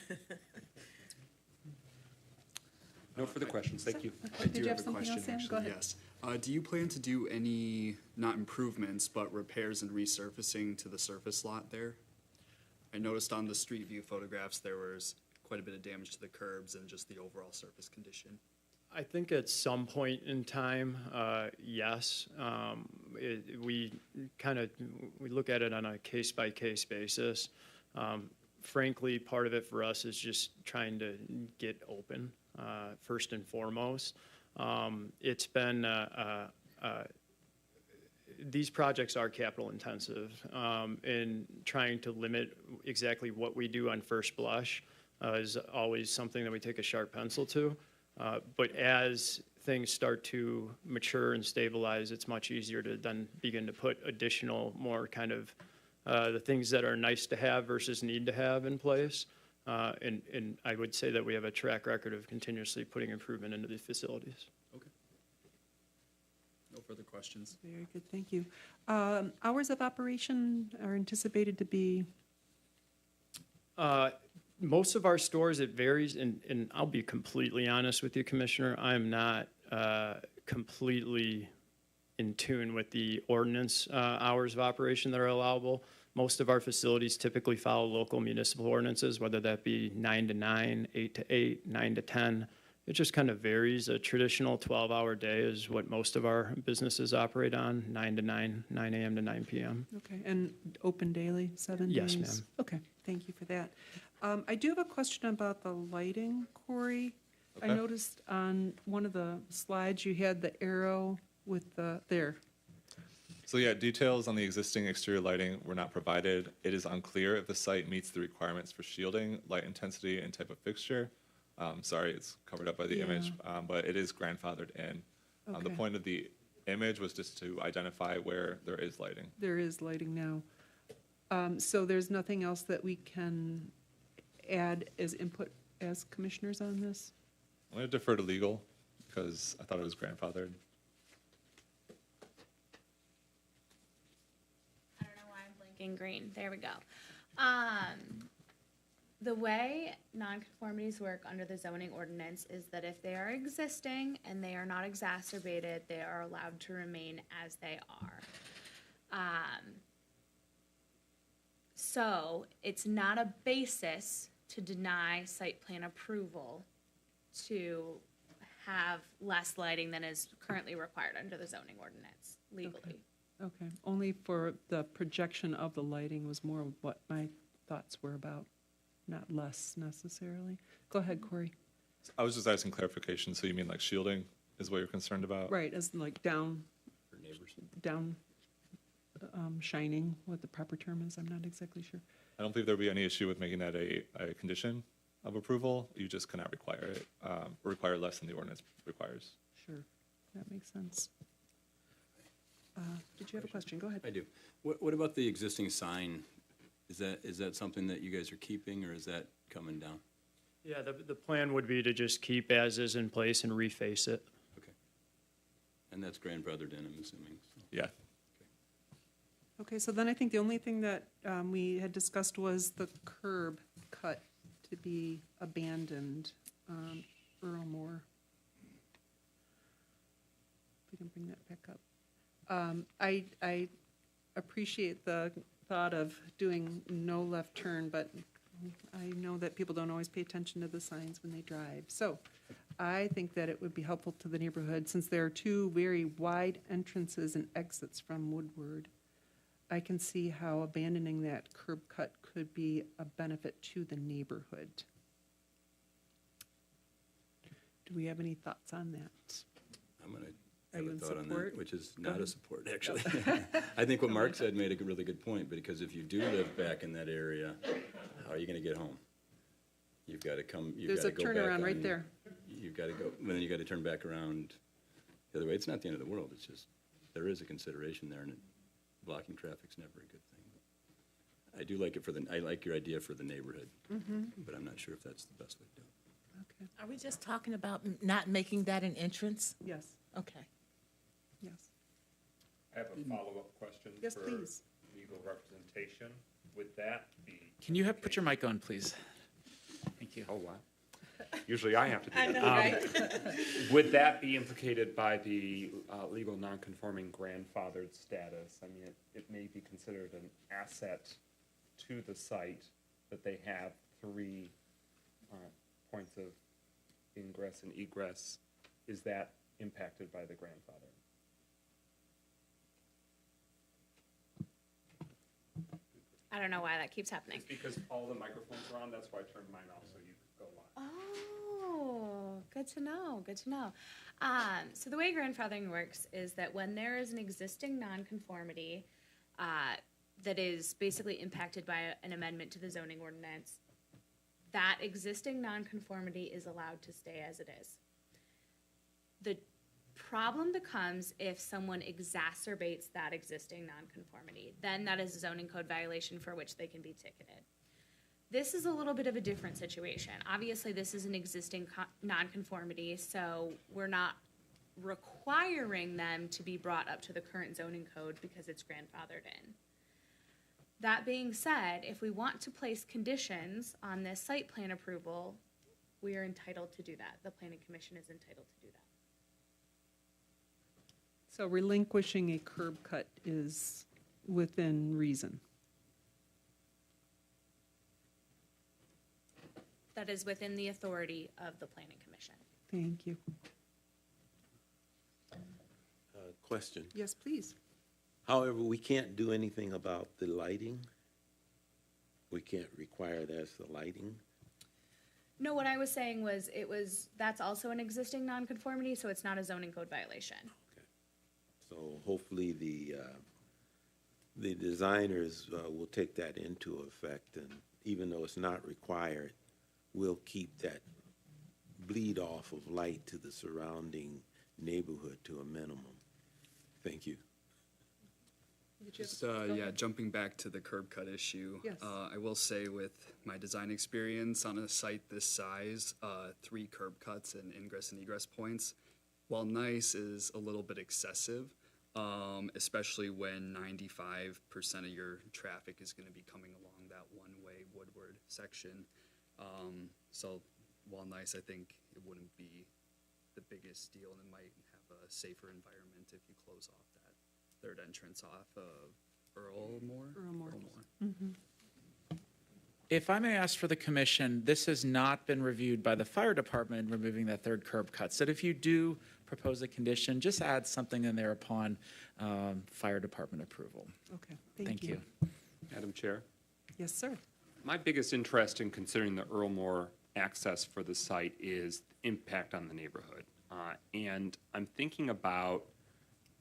No further questions. Thank you. Did you have something else, Sam? Go ahead. Yes. Do you plan to do any, not improvements, but repairs and resurfacing to the surface lot there? I noticed on the street view photographs there was quite a bit of damage to the curbs and just the overall surface condition. I think at some point in time, yes. We look at it on a case-by-case basis. Frankly, part of it for us is just trying to get open, first and foremost. It's been, these projects are capital intensive, and trying to limit exactly what we do on first blush is always something that we take a sharp pencil to. But as things start to mature and stabilize, it's much easier to then begin to put additional, more kind of the things that are nice to have versus need to have in place. And I would say that we have a track record of continuously putting improvement into the facilities. Okay. No further questions. Very good, thank you. Hours of operation are anticipated to be? Most of our stores, it varies, and I'll be completely honest with you, Commissioner, I'm not completely in tune with the ordinance hours of operation that are allowable. Most of our facilities typically follow local municipal ordinances, whether that be 9 to 9, 8 to 8, 9 to 10. It just kind of varies. A traditional 12-hour day is what most of our businesses operate on, 9 to 9, 9 a.m. to 9 p.m. Okay, and open daily, 7 days? Yes, ma'am. Okay, thank you for that. I do have a question about the lighting, Corey. I Okay. noticed on one of the slides you had the arrow with the, there. So yeah, details on the existing exterior lighting were not provided. It is unclear if the site meets the requirements for shielding, light intensity, and type of fixture. Sorry, it's covered up by the image, but it is grandfathered in. The Okay. point of the image was just to identify where there is lighting. There is lighting now. So there's nothing else that we can add as input as commissioners on this? I'm going to defer to legal because I thought it was grandfathered. I don't know why I'm blinking green. There we go. The way nonconformities work under the zoning ordinance is that if they are existing and they are not exacerbated, they are allowed to remain as they are. So it's not a basis to deny site plan approval to have less lighting than is currently required under the zoning ordinance legally. Okay, only for the projection of the lighting was more of what my thoughts were about, not less necessarily. Go ahead, Corey. I was just asking clarification. So you mean like shielding is what you're concerned about? Right, as like down, For neighbors. down shining, what the proper term is, I'm not exactly sure. I don't believe there'd be any issue with making that a condition of approval. You just cannot require it, require less than the ordinance requires. Sure, that makes sense. Did you have a question? Go ahead. I do. What about the existing sign? Is that something that you guys are keeping, or is that coming down? Yeah, the plan would be to just keep as is in place and reface it. Okay. And that's grandfathered in, I'm assuming. So. Yeah. Okay, so then I think the only thing that we had discussed was the curb cut to be abandoned, Earl Moore. We can bring that back up. I appreciate the thought of doing no left turn, but I know that people don't always pay attention to the signs when they drive. So I think that it would be helpful to the neighborhood, since there are two very wide entrances and exits from Woodward. I can see how abandoning that curb cut could be a benefit to the neighborhood. Do we have any thoughts on that? I'm going to Are have you a in thought on support? that, which is Go not a ahead. support, actually. I think what Mark said made a really good point, because if you do live back in that area, how are you going to get home? You've got to come, you've There's got a to go back turnaround right on- there. You've got to go, then you got to turn back around the other way. It's not the end of the world, it's just, there is a consideration there, and blocking traffic's never a good thing. I do like it I like your idea for the neighborhood, but I'm not sure if that's the best way to do it. Okay, Are we just talking about not making that an entrance? yes, Okay. yes. I have a follow-up question. Yes, for please. legal representation. Would that be? Can you put your mic on, please? Thank you. Oh, wow. Usually I have to do I that. know, right? Would that be implicated by the legal nonconforming grandfathered status? I mean, it may be considered an asset to the site that they have 3 points of ingress and egress. Is that impacted by the grandfather? I don't know why that keeps happening. It's because all the microphones are on, that's why I turned mine off, so you could go live. Oh, good to know, good to know. So the way grandfathering works is that when there is an existing nonconformity that is basically impacted by an amendment to the zoning ordinance, that existing nonconformity is allowed to stay as it is. The problem becomes if someone exacerbates that existing nonconformity. Then that is a zoning code violation for which they can be ticketed. This is a little bit of a different situation. Obviously, this is an existing nonconformity, so we're not requiring them to be brought up to the current zoning code because it's grandfathered in. That being said, if we want to place conditions on this site plan approval, we are entitled to do that. The Planning Commission is entitled to do that. So relinquishing a curb cut is within reason. That is within the authority of the Planning Commission. Thank you. Question. Yes, please. However, we can't do anything about the lighting. We can't require that as the lighting. No, what I was saying was that's also an existing nonconformity, so it's not a zoning code violation. So hopefully the designers will take that into effect, and even though it's not required, we'll keep that bleed off of light to the surrounding neighborhood to a minimum. Thank you. Just, jumping back to the curb cut issue. Yes. I will say with my design experience on a site this size, 3 curb cuts and ingress and egress points, while nice, is a little bit excessive, especially when 95% of your traffic is going to be coming along that one-way Woodward section. So while nice, I think it wouldn't be the biggest deal, and it might have a safer environment if you close off that third entrance off of Earl Moore. If I may ask for the commission, this has not been reviewed by the fire department, removing that third curb cut. So if you do propose a condition, just add something in there upon fire department approval. Okay, Thank you. Madam Chair? Yes, sir. My biggest interest in considering the Earl Moore access for the site is impact on the neighborhood. And I'm thinking about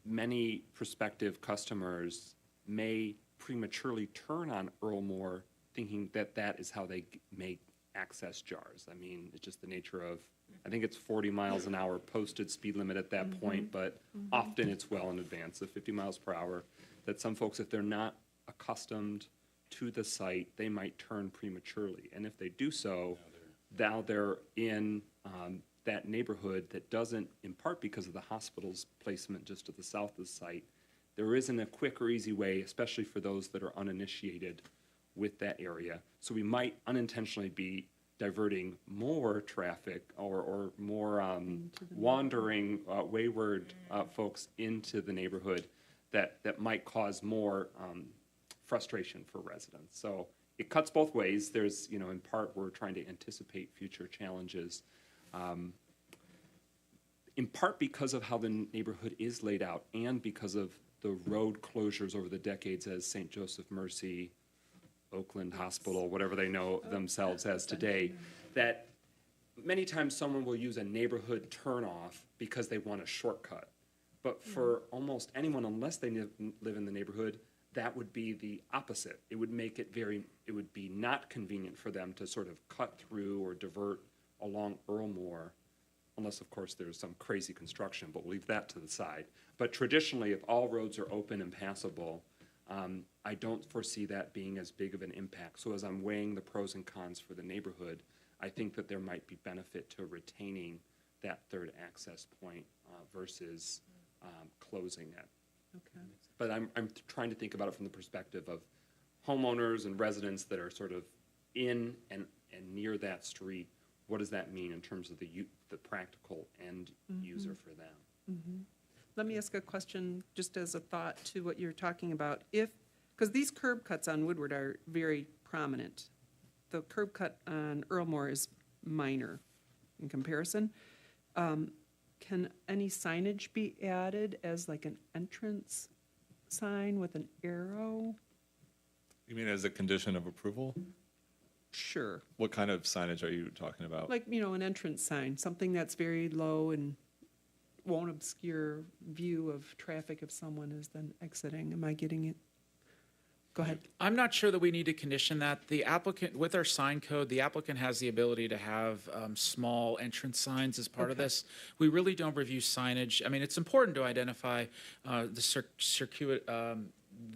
many prospective customers may prematurely turn on Earl Moore thinking that that is how they may access jars. I mean, it's just the nature of I think it's 40 miles an hour posted speed limit at that point, but often it's well in advance of 50 miles per hour. That some folks, if they're not accustomed to the site, they might turn prematurely. And if they do so, now they're in that neighborhood that doesn't, in part because of the hospital's placement just to the south of the site, there isn't a quick or easy way, especially for those that are uninitiated with that area. So we might unintentionally be diverting more traffic or more wandering, wayward folks into the neighborhood that might cause more frustration for residents. So it cuts both ways. There's, in part, we're trying to anticipate future challenges. In part because of how the neighborhood is laid out and because of the road closures over the decades as St. Joseph Mercy, Oakland Hospital, whatever they know themselves as today, that many times someone will use a neighborhood turnoff because they want a shortcut. But for almost anyone, unless they live in the neighborhood, that would be the opposite. It would make it it would be not convenient for them to sort of cut through or divert along Earlmore, unless, of course, there's some crazy construction, but we'll leave that to the side. But traditionally, if all roads are open and passable, I don't foresee that being as big of an impact. So as I'm weighing the pros and cons for the neighborhood, I think that there might be benefit to retaining that third access point versus closing it. Okay. But I'm trying to think about it from the perspective of homeowners and residents that are sort of in and near that street. What does that mean in terms of the practical end user for them? Let me ask a question just as a thought to what you're talking about. Because these curb cuts on Woodward are very prominent. The curb cut on Earlmore is minor in comparison. Can any signage be added as like an entrance sign with an arrow? You mean as a condition of approval? Sure. What kind of signage are you talking about? Like, an entrance sign, something that's very low and won't obscure view of traffic if someone is then exiting. Am I getting it? Go ahead. I'm not sure that we need to condition that. The applicant, with our sign code, the applicant has the ability to have small entrance signs as part of this. We really don't review signage. I mean, it's important to identify the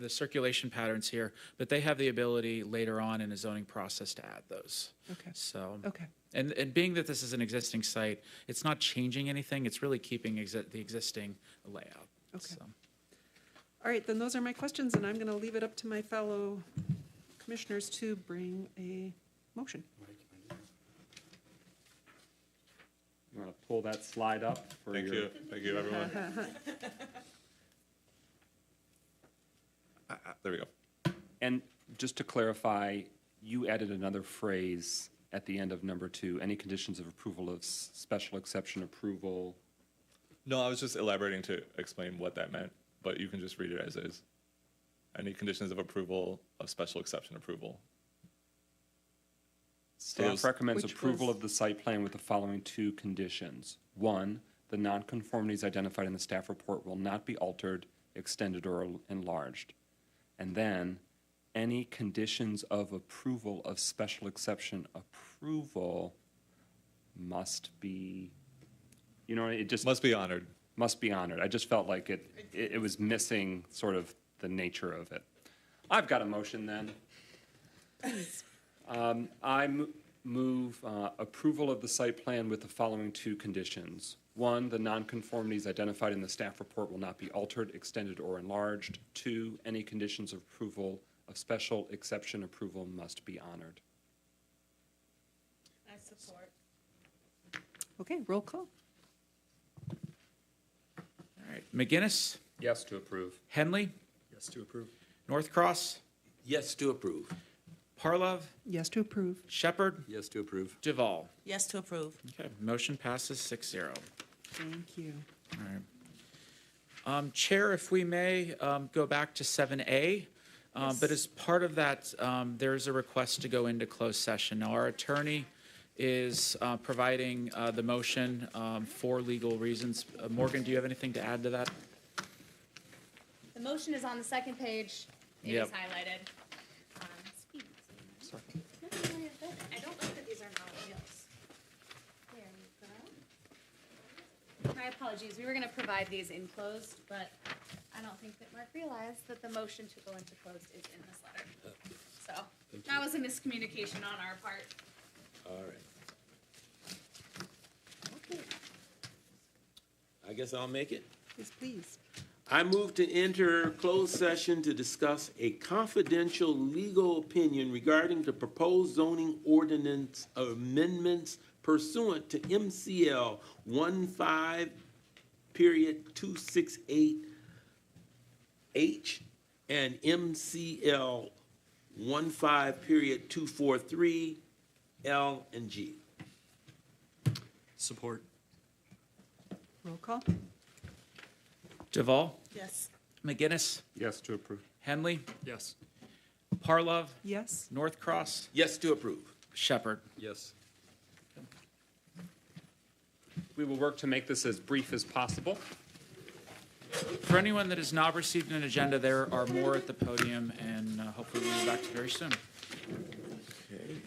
circulation patterns here, but they have the ability later on in a zoning process to add those. Okay. So, Okay. and being that this is an existing site, it's not changing anything. It's really keeping the existing layout. Okay. So. All right, then those are my questions, and I'm going to leave it up to my fellow commissioners to bring a motion. You want to pull that slide up for Thank you. Thank you, everyone. There we go. And just to clarify, you added another phrase at the end of number 2, any conditions of approval of special exception approval. No, I was just elaborating to explain what that meant, but you can just read it as is. Any conditions of approval of special exception approval. Staff recommends approval of the site plan with the following 2 conditions. 1, the nonconformities identified in the staff report will not be altered, extended, or enlarged. And then, any conditions of approval of special exception approval must be, it just... Must be honored. Must be honored. I just felt like it was missing sort of the nature of it. I've got a motion then. I move approval of the site plan with the following 2 conditions. 1, the nonconformities identified in the staff report will not be altered, extended, or enlarged. 2, any conditions of approval of special exception approval must be honored. I support. Okay, roll call. All right, McGinnis, Yes to approve. Henley, Yes to approve. Northcross, Yes to approve. Parlov, Yes to approve. Shepherd, Yes to approve. Duval. Yes to approve. Okay, motion passes 6-0. Thank you. All right. Chair, if we may, go back to 7A. But as part of that, there's a request to go into closed session. Now, our attorney is providing the motion for legal reasons. Morgan, do you have anything to add to that? The motion is on the second page. It is Yep. highlighted. Sorry. No, you're good. I don't like that these are not wheels. There you go. apologies. We were gonna provide these in closed, but I don't think that Mark realized that the motion to go into closed is in this letter. So that was a miscommunication on our part. All right. I guess I'll make it. Yes, please. I move to enter closed session to discuss a confidential legal opinion regarding the proposed zoning ordinance amendments pursuant to MCL 15:268H and MCL 15:243L and G. Support. Roll call. Duval, Yes. McGinnis, Yes to approve. Henley, Yes. Parlov, Yes. Northcross, Yes to approve. Shepherd. Yes. We will work to make this as brief as possible. For anyone that has not received an agenda, there are more at the podium, and hopefully we'll be back to you very soon. Okay.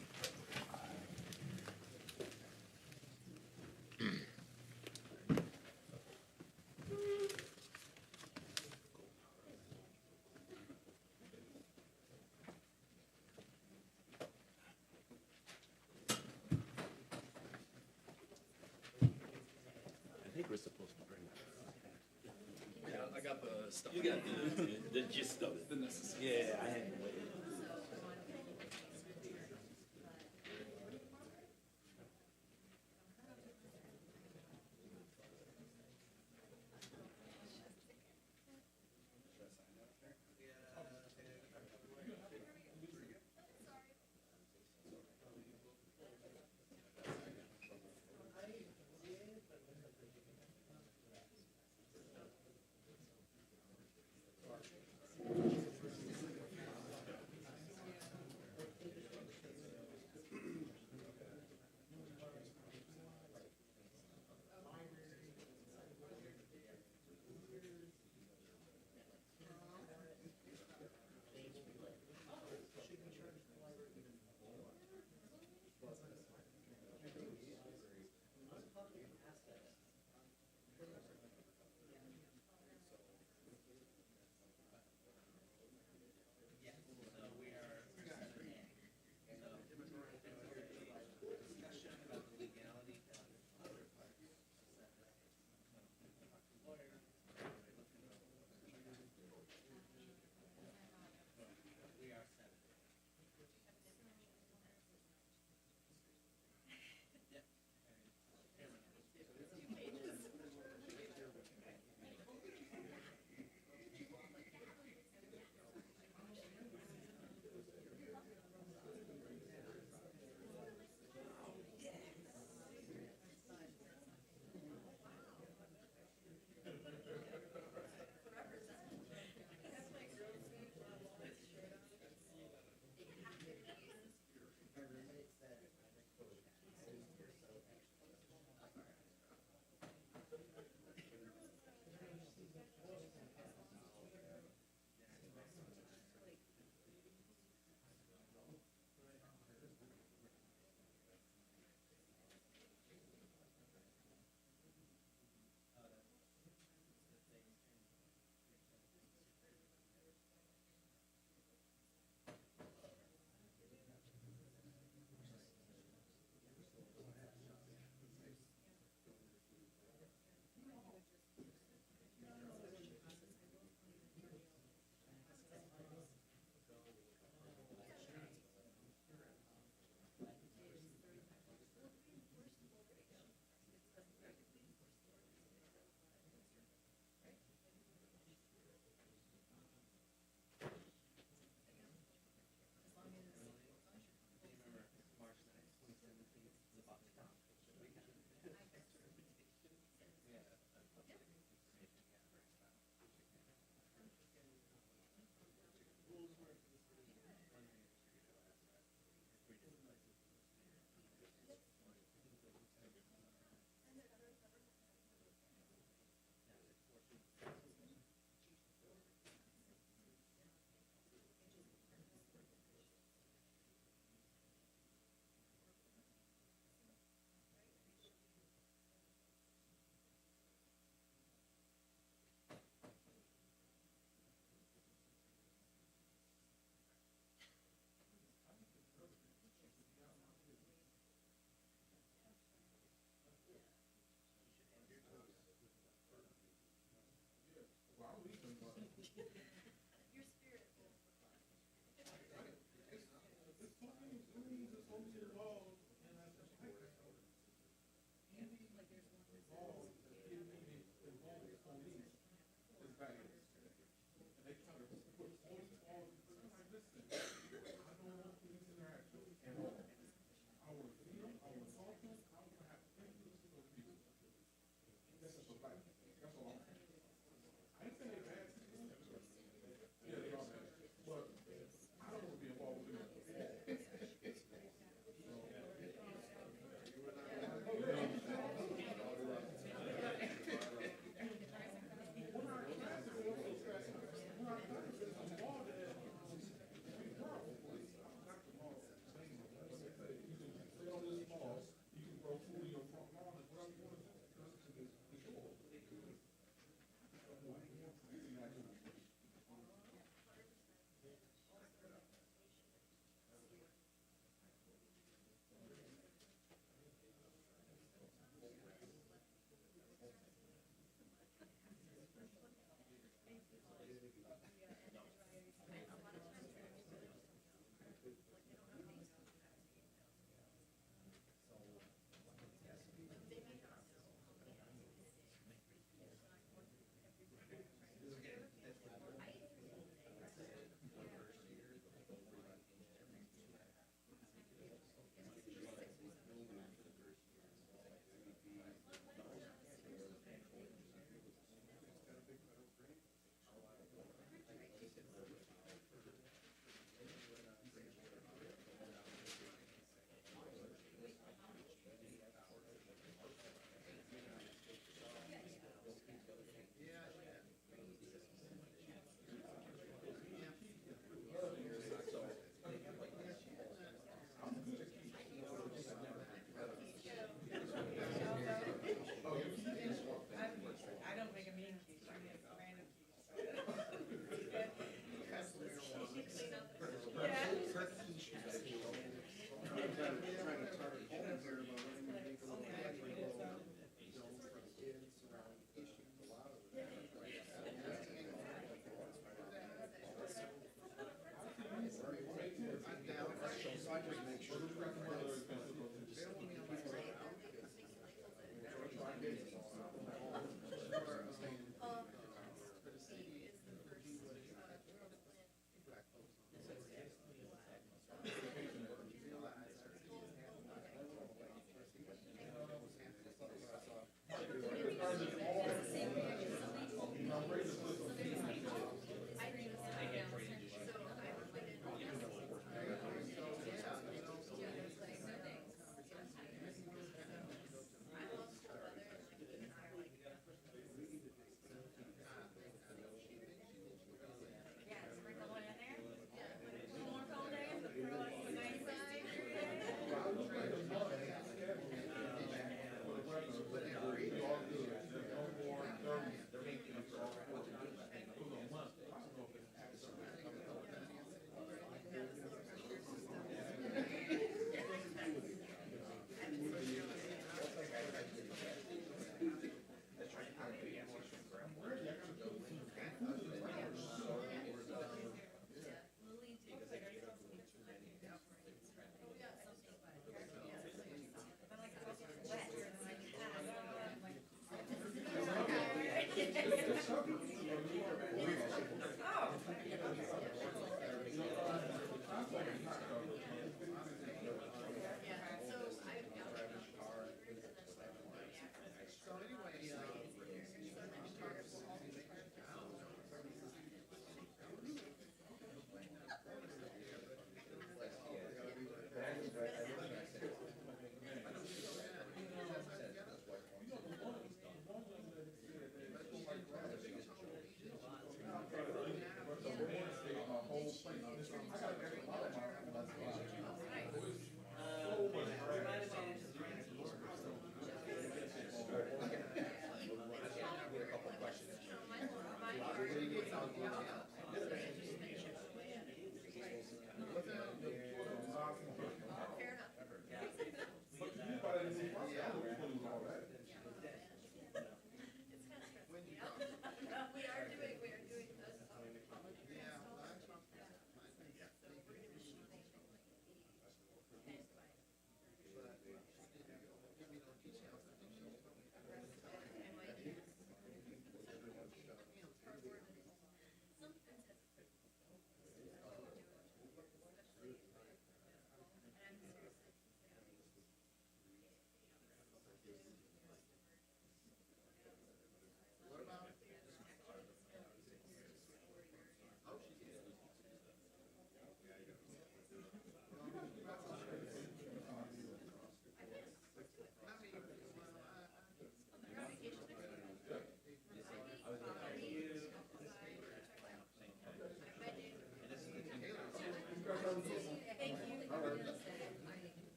I think we're supposed to bring I got the stuff. You got the gist of it. The necessary. Yeah, I had.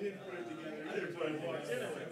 didn't put it together. I didn't put it together.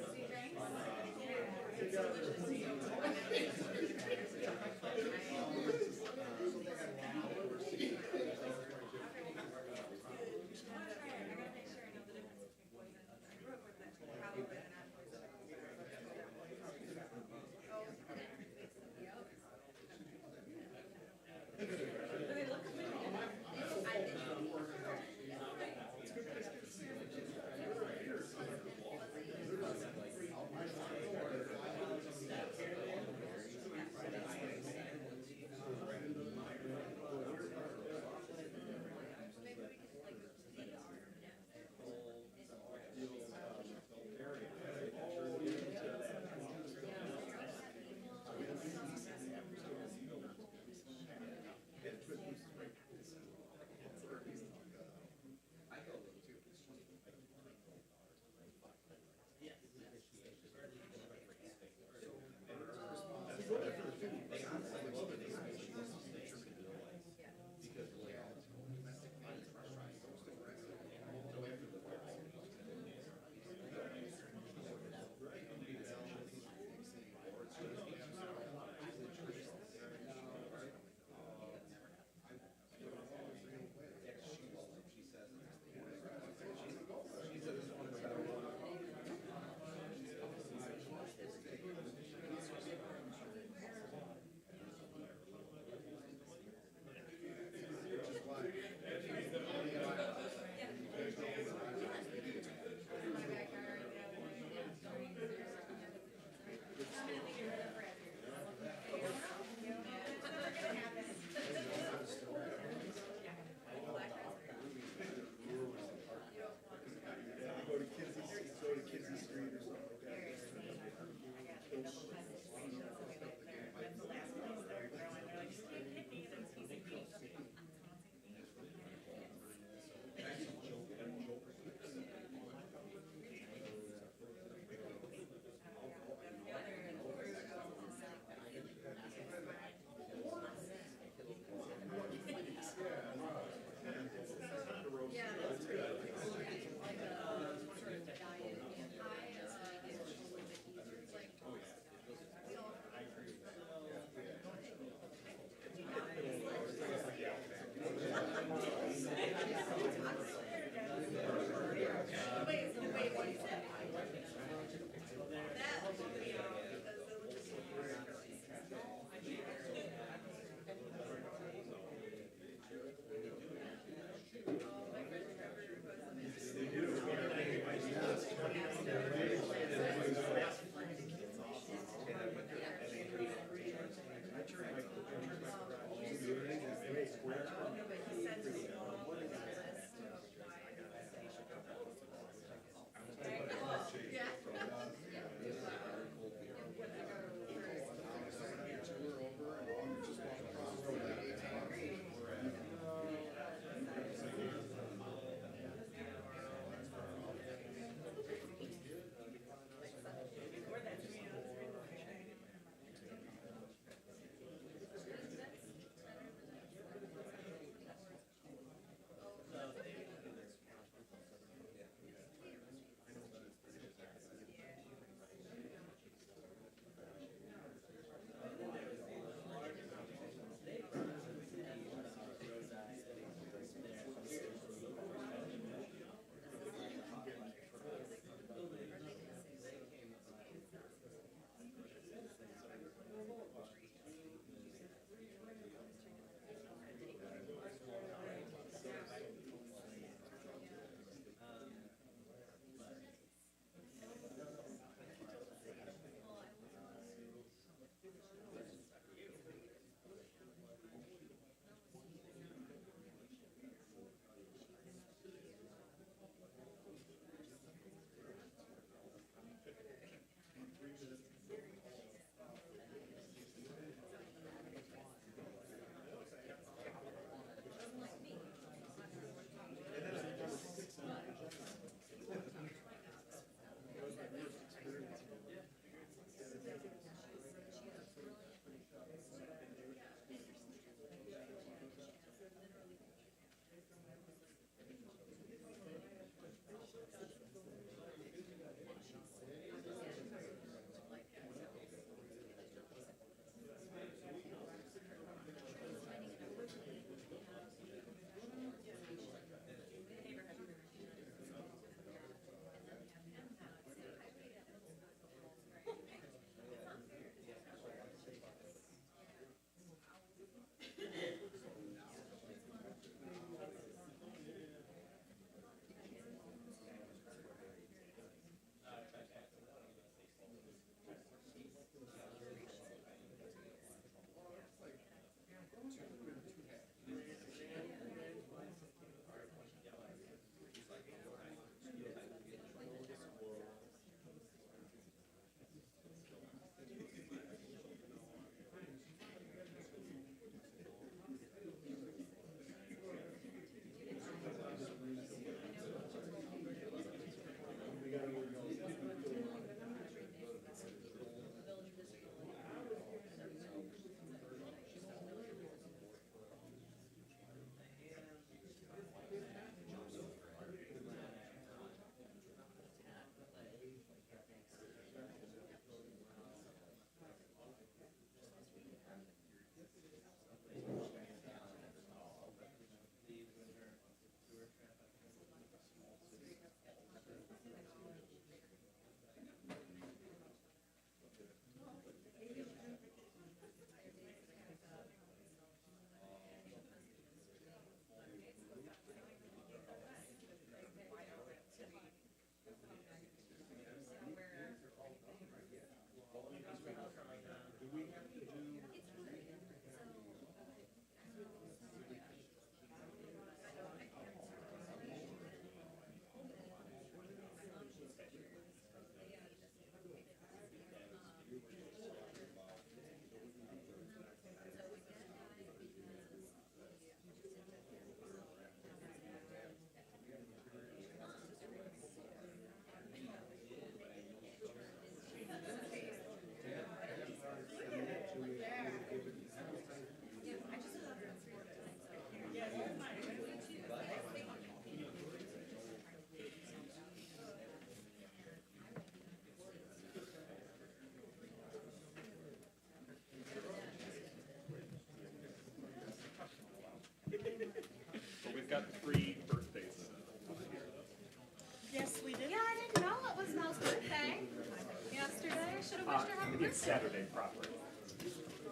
It's Saturday proper.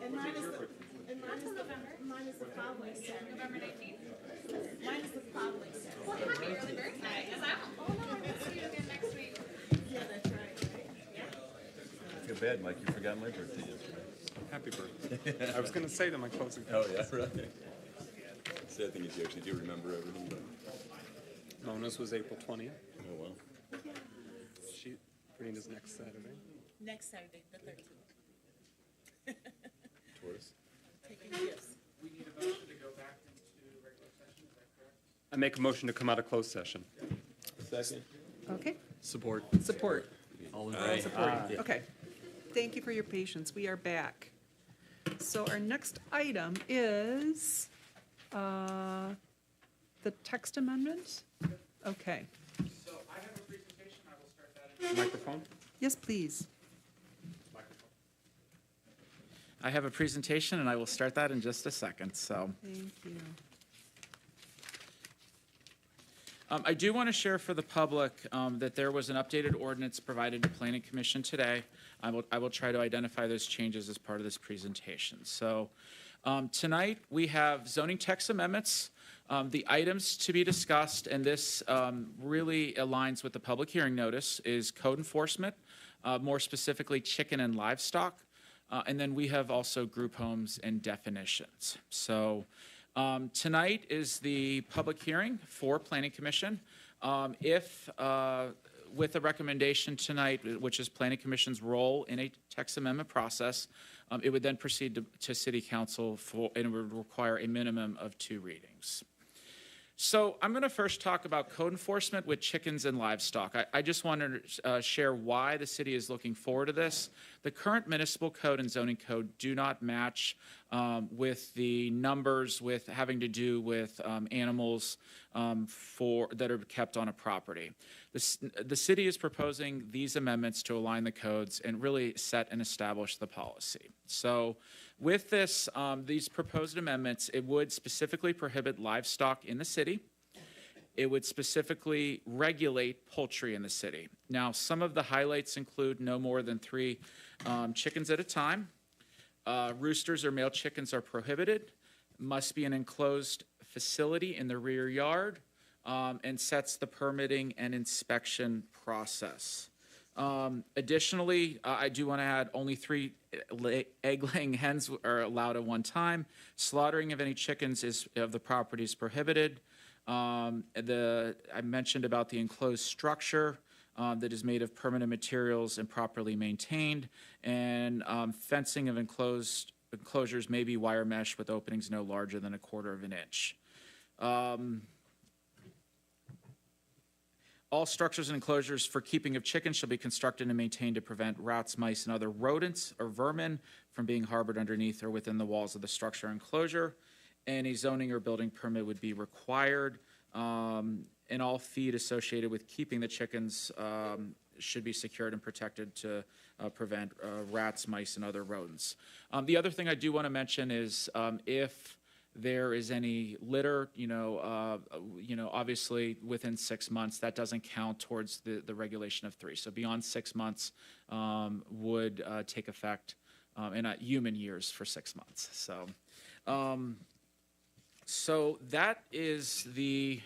And mine is mine is the following Saturday. November 19th? Mine is the following Saturday. Well, happy early birthday, because oh no, I will see you again next week. Yeah, that's right. I feel bad, Mike, you forgot my birthday yesterday. Happy birthday. I was gonna say that my closing. Oh, yeah, right. Sad thing is you actually do remember everything, but, Mona's was April 20th. oh, well. She, Bernina's next Saturday. Next Saturday, the 13th. Taurus. Taking gifts. We need a motion to go back into regular session, is that correct? I make a motion to come out of closed session. Second. Okay, Support. support. All in Aye. Support. Aye. Okay. Thank you for your patience. We are back. So our next item is the text amendment? Okay. So I have a presentation, I will start that in. Microphone? Yes, please. I have a presentation, and I will start that in just a second, so. Thank you. I do want to share for the public that there was an updated ordinance provided to Planning Commission today. I will try to identify those changes as part of this presentation. So tonight, we have zoning text amendments, the items to be discussed, and this really aligns with the public hearing notice, is code enforcement, more specifically chicken and livestock, and then we have also group homes and definitions. So tonight is the public hearing for Planning Commission. If, with a recommendation tonight, which is Planning Commission's role in a text amendment process, it would then proceed to City Council and it would require a minimum of 2 readings. So I'm going to first talk about code enforcement with chickens and livestock. I just wanted to share why the city is looking forward to this. The current municipal code and zoning code do not match with the numbers with having to do with animals that are kept on a property. The city is proposing these amendments to align the codes and really set and establish the policy. So with this, these proposed amendments, it would specifically prohibit livestock in the city. It would specifically regulate poultry in the city. Now, some of the highlights include no more than 3 chickens at a time. Roosters or male chickens are prohibited, must be an enclosed facility in the rear yard, and sets the permitting and inspection process. Additionally, I do want to add only 3 egg-laying hens are allowed at one time. Slaughtering of any chickens of the property is prohibited. I mentioned about the enclosed structure that is made of permanent materials and properly maintained, and fencing of enclosures may be wire mesh with openings no larger than 1/4 inch. All structures and enclosures for keeping of chickens shall be constructed and maintained to prevent rats, mice, and other rodents or vermin from being harbored underneath or within the walls of the structure or enclosure. Any zoning or building permit would be required, and all feed associated with keeping the chickens should be secured and protected to prevent rats, mice, and other rodents. The other thing I do want to mention is if there is any litter, obviously within 6 months, that doesn't count towards the regulation of 3. So beyond 6 months would take effect in human years for 6 months. So that is the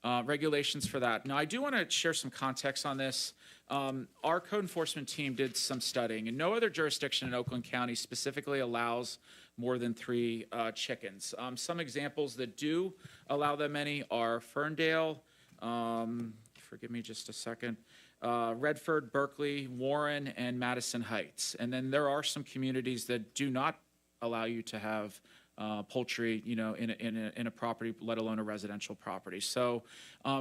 regulations for that. Now, I do want to share some context on this. Our code enforcement team did some studying, and no other jurisdiction in Oakland County specifically allows more than 3 chickens. Some examples that do allow that many are Ferndale, forgive me just a second, Redford, Berkeley, Warren, and Madison Heights. And then there are some communities that do not allow you to have poultry, in a property, let alone a residential property. So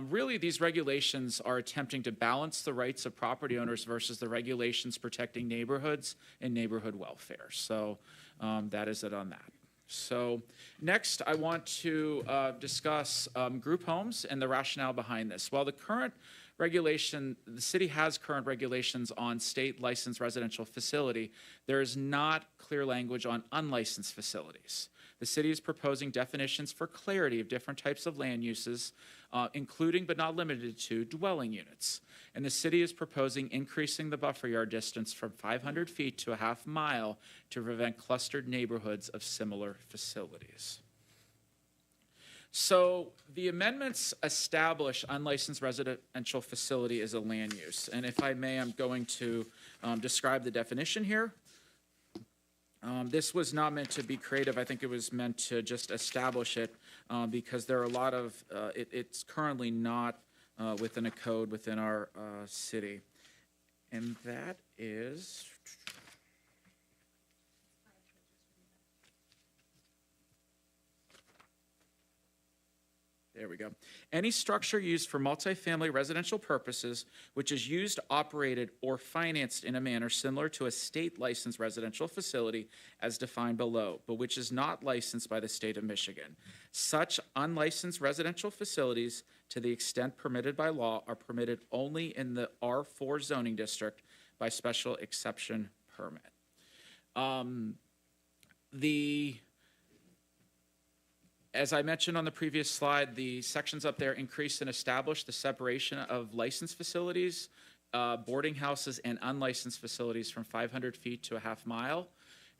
really these regulations are attempting to balance the rights of property owners versus the regulations protecting neighborhoods and neighborhood welfare. So that is it on that. So next I want to discuss group homes and the rationale behind this. While the city has current regulations on state licensed residential facility, there is not clear language on unlicensed facilities. The city is proposing definitions for clarity of different types of land uses, including but not limited to dwelling units. And the city is proposing increasing the buffer yard distance from 500 feet to a half mile to prevent clustered neighborhoods of similar facilities. So the amendments establish unlicensed residential facility as a land use. And if I may, I'm going to describe the definition here. This was not meant to be creative. I think it was meant to just establish it because there are a lot of, it's currently not within a code within our city. And that is, there we go. Any structure used for multifamily residential purposes, which is used, operated, or financed in a manner similar to a state-licensed residential facility as defined below, but which is not licensed by the state of Michigan. Such unlicensed residential facilities, to the extent permitted by law, are permitted only in the R4 zoning district by special exception permit. As I mentioned on the previous slide, the sections up there increase and establish the separation of licensed facilities, boarding houses, and unlicensed facilities from 500 feet to a half mile.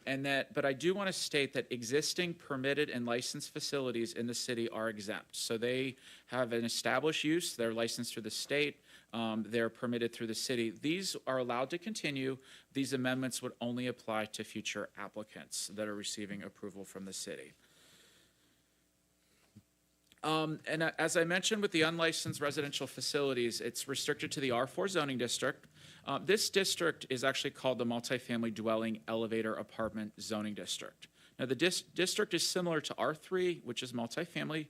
But I do want to state that existing permitted and licensed facilities in the city are exempt. So they have an established use, they're licensed through the state, they're permitted through the city. These are allowed to continue. These amendments would only apply to future applicants that are receiving approval from the city. And as I mentioned with the unlicensed residential facilities, it's restricted to the R4 zoning district. This district is actually called the multifamily dwelling elevator apartment zoning district. Now the district is similar to R3, which is multifamily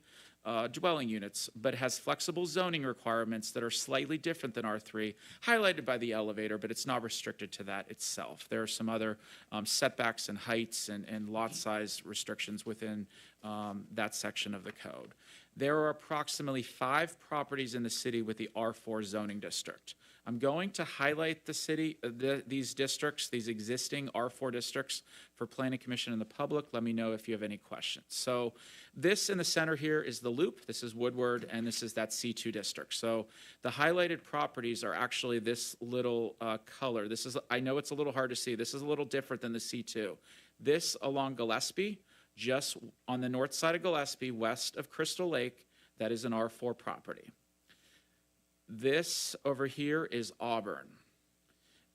dwelling units, but has flexible zoning requirements that are slightly different than R3, highlighted by the elevator, but it's not restricted to that itself. There are some other setbacks and heights and lot size restrictions within that section of the code. There are approximately 5 properties in the city with the R4 zoning district. I'm going to highlight the city, these districts, these existing R4 districts for Planning Commission and the public. Let me know if you have any questions. So this in the center here is the Loop. This is Woodward, and this is that C2 district. So the highlighted properties are actually this little color. This is, I know it's a little hard to see. This is a little different than the C2. This along Gillespie, just on the north side of Gillespie, west of Crystal Lake, that is an R4 property. This over here is Auburn.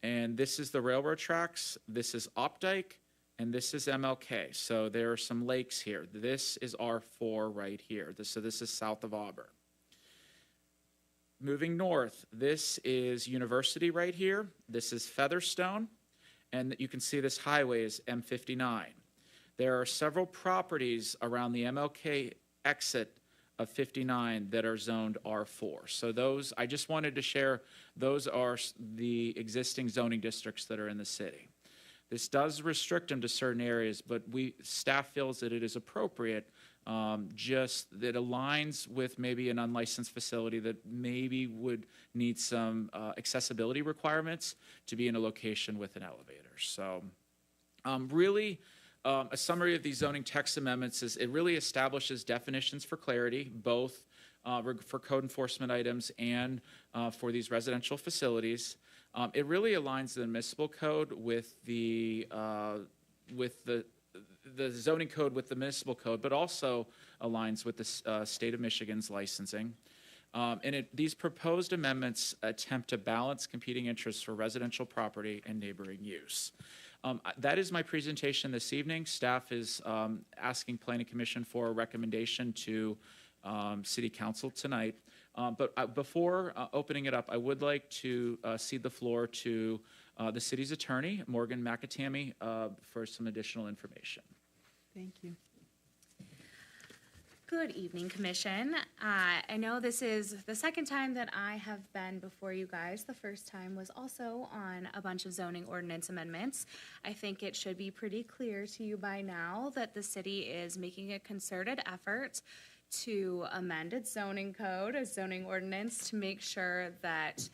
And this is the railroad tracks, this is Opdyke, and this is MLK. So there are some lakes here. This is R4 right here. So this is south of Auburn. Moving north, this is University right here. This is Featherstone. And you can see this highway is M59. There are several properties around the MLK exit of 59 that are zoned R4. So those, I just wanted to share, those are the existing zoning districts that are in the city. This does restrict them to certain areas, but staff feels that it is appropriate, just that aligns with maybe an unlicensed facility that maybe would need some accessibility requirements to be in a location with an elevator. So really, a summary of these zoning text amendments is it really establishes definitions for clarity, both for code enforcement items and for these residential facilities. It really aligns the municipal code with the zoning code with the municipal code, but also aligns with the state of Michigan's licensing. These proposed amendments attempt to balance competing interests for residential property and neighboring use. That is my presentation this evening. Staff is asking Planning Commission for a recommendation to City Council tonight. But before opening it up, I would like to cede the floor to the city's attorney, Morgan McAtamey, for some additional information. Thank you. Good evening, Commission. I know this is the second time that I have been before you guys. The first time was also on a bunch of zoning ordinance amendments. I think it should be pretty clear to you by now that the city is making a concerted effort to amend its zoning code, its zoning ordinance, to make sure that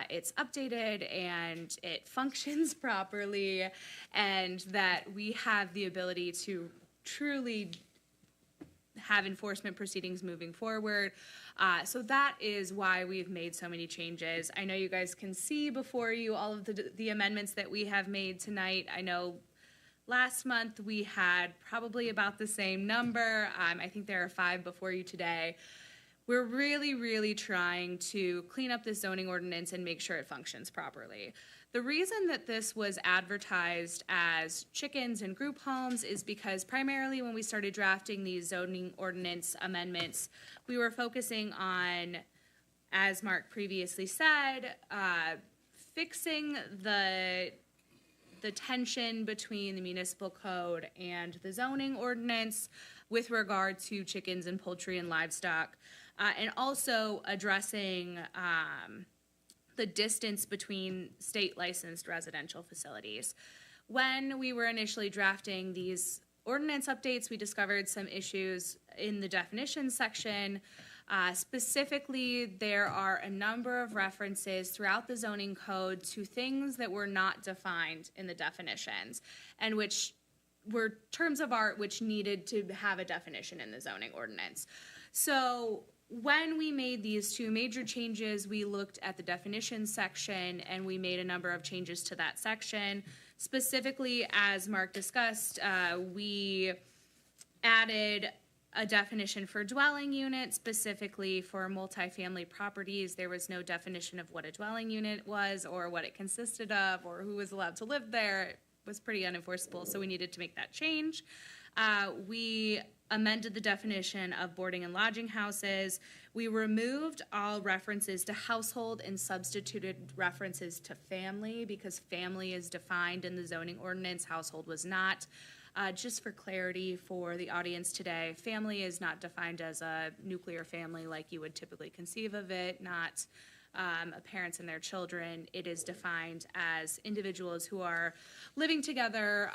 it's updated and it functions properly, and that we have the ability to truly have enforcement proceedings moving forward. So that is why we've made so many changes. I know you guys can see before you all of the amendments that we have made tonight. I know last month we had probably about the same number. I think there are 5 before you today. We're really, really trying to clean up this zoning ordinance and make sure it functions properly. The reason that this was advertised as chickens and group homes is because primarily when we started drafting these zoning ordinance amendments, we were focusing on, as Mark previously said, fixing the tension between the municipal code and the zoning ordinance with regard to chickens and poultry and livestock, and also addressing the distance between state licensed residential facilities. When we were initially drafting these ordinance updates, we discovered some issues in the definitions section. Specifically, there are a number of references throughout the zoning code to things that were not defined in the definitions, and which were terms of art which needed to have a definition in the zoning ordinance. So when we made these 2 major changes, we looked at the definitions section and we made a number of changes to that section. Specifically, as Mark discussed, we added a definition for dwelling unit, specifically for multifamily properties. There was no definition of what a dwelling unit was or what it consisted of or who was allowed to live there. It was pretty unenforceable, so we needed to make that change. We amended the definition of boarding and lodging houses. We removed all references to household and substituted references to family because family is defined in the zoning ordinance, household was not. Just for clarity for the audience today, family is not defined as a nuclear family like you would typically conceive of it, not parents and their children. It is defined as individuals who are living together,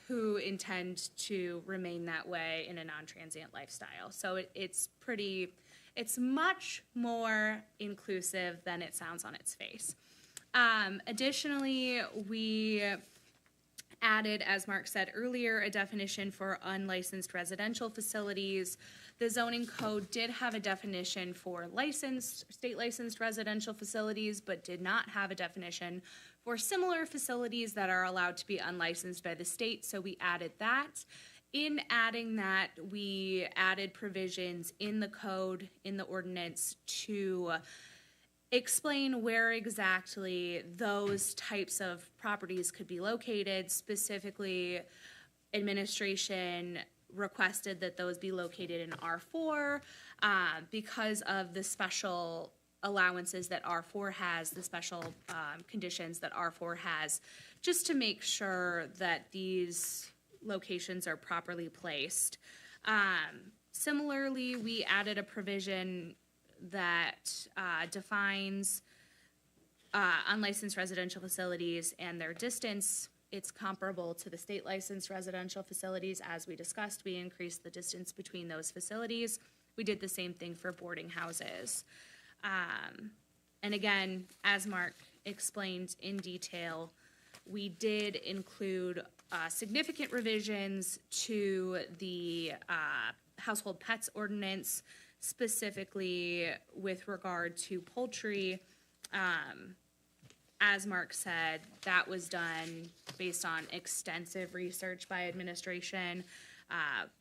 who intend to remain that way in a non-transient lifestyle. So it's much more inclusive than it sounds on its face. Additionally, we added, as Mark said earlier, a definition for unlicensed residential facilities. The zoning code did have a definition for state licensed residential facilities, but did not have a definition for similar facilities that are allowed to be unlicensed by the state, so we added that. In adding that, we added provisions in the code, in the ordinance, to explain where exactly those types of properties could be located. Specifically, administration requested that those be located in R4 because of the special allowances that R4 has, the special conditions that R4 has, just to make sure that these locations are properly placed. Similarly, we added a provision that defines unlicensed residential facilities and their distance. It's comparable to the state licensed residential facilities. As we discussed, we increased the distance between those facilities. We did the same thing for boarding houses. And again, as Mark explained in detail, we did include significant revisions to the household pets ordinance, specifically with regard to poultry. As Mark said, that was done based on extensive research by administration,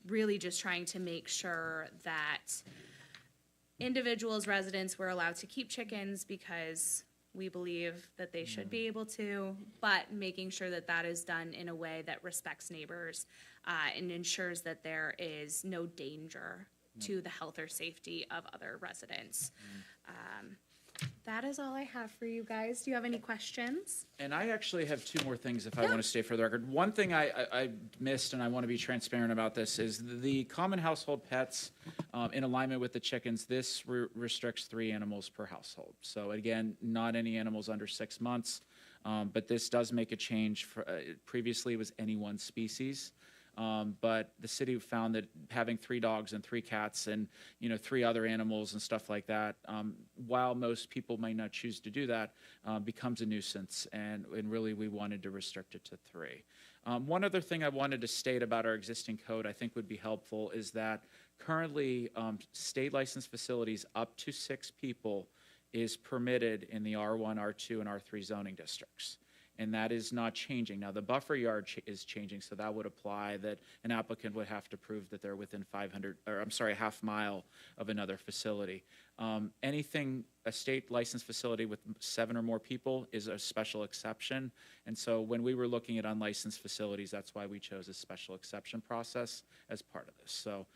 really just trying to make sure that individuals, residents were allowed to keep chickens because we believe that they should be able to, but making sure that that is done in a way that respects neighbors and ensures that there is no danger to the health or safety of other residents. That is all I have for you guys. Do you have any questions? And I actually have 2 more things if I want to stay for the record. One thing I missed, and I want to be transparent about this, is the common household pets, in alignment with the chickens, this restricts 3 animals per household. So again, not any animals under 6 months, but this does make a change. Previously, it was any one species. But the city found that having 3 dogs and 3 cats and 3 other animals and stuff like that, while most people might not choose to do that, becomes a nuisance, and really we wanted to restrict it to 3. One other thing I wanted to state about our existing code I think would be helpful is that currently state licensed facilities up to 6 people is permitted in the R1, R2, and R3 zoning districts. And that is not changing. Now, the buffer yard is changing, so that would apply that an applicant would have to prove that they're within 500, or I'm sorry, a half mile of another facility. Anything, a state licensed facility with 7 or more people is a special exception. And so when we were looking at unlicensed facilities, that's why we chose a special exception process as part of this. So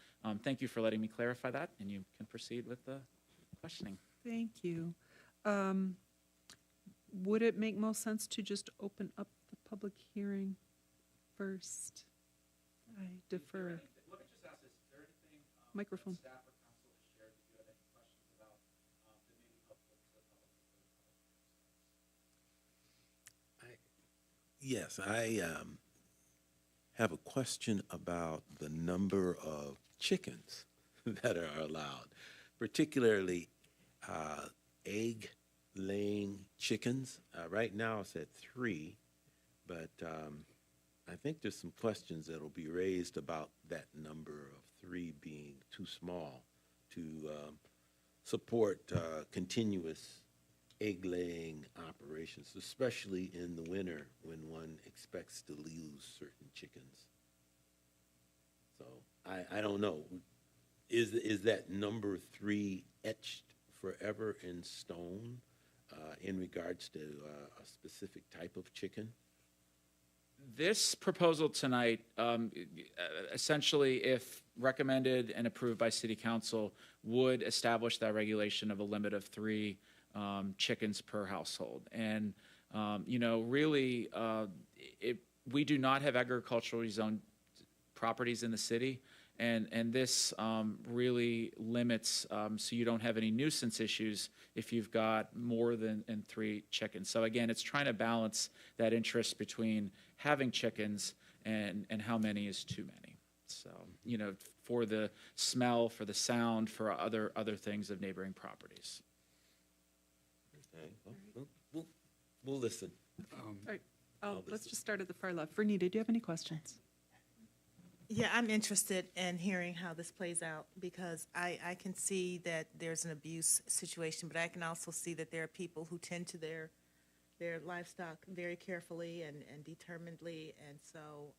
thank you for letting me clarify that, and you can proceed with the questioning. Thank you. Would it make most sense to just open up the public hearing first? I defer. Let me just ask this, is there anything Microphone. staff or council has shared that you have any questions about that may be helpful to the public? Yes, I have a question about the number of chickens that are allowed, particularly egg-laying chickens. Right now it's at 3, but I think there's some questions that will be raised about that number of 3 being too small to support continuous egg-laying operations, especially in the winter when one expects to lose certain chickens. So I don't know. Is that number 3 etched forever in stone in regards to a specific type of chicken? This proposal tonight, essentially, if recommended and approved by City Council, would establish that regulation of a limit of 3 chickens per household. And, you know, really, we do not have agriculturally zoned properties in the city. And this really limits, so you don't have any nuisance issues if you've got more than 3 chickens. So again, it's trying to balance that interest between having chickens and how many is too many. So, you know, for the smell, for the sound, for other things of neighboring properties. Okay. We'll listen. All right, let's just start at the far left. Vernita, do you have any questions? Yeah, I'm interested in hearing how this plays out because I can see that there's an abuse situation, but I can also see that there are people who tend to their livestock very carefully and determinedly, and so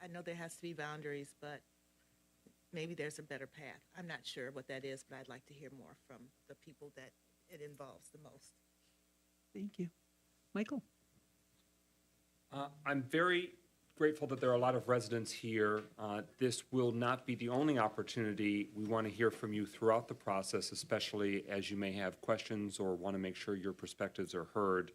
I know there has to be boundaries, but maybe there's a better path. I'm not sure what that is, but I'd like to hear more from the people that it involves the most. Thank you. Michael? I'm very grateful that there are a lot of residents here. This will not be the only opportunity. We want to hear from you throughout the process, especially as you may have questions or want to make sure your perspectives are heard.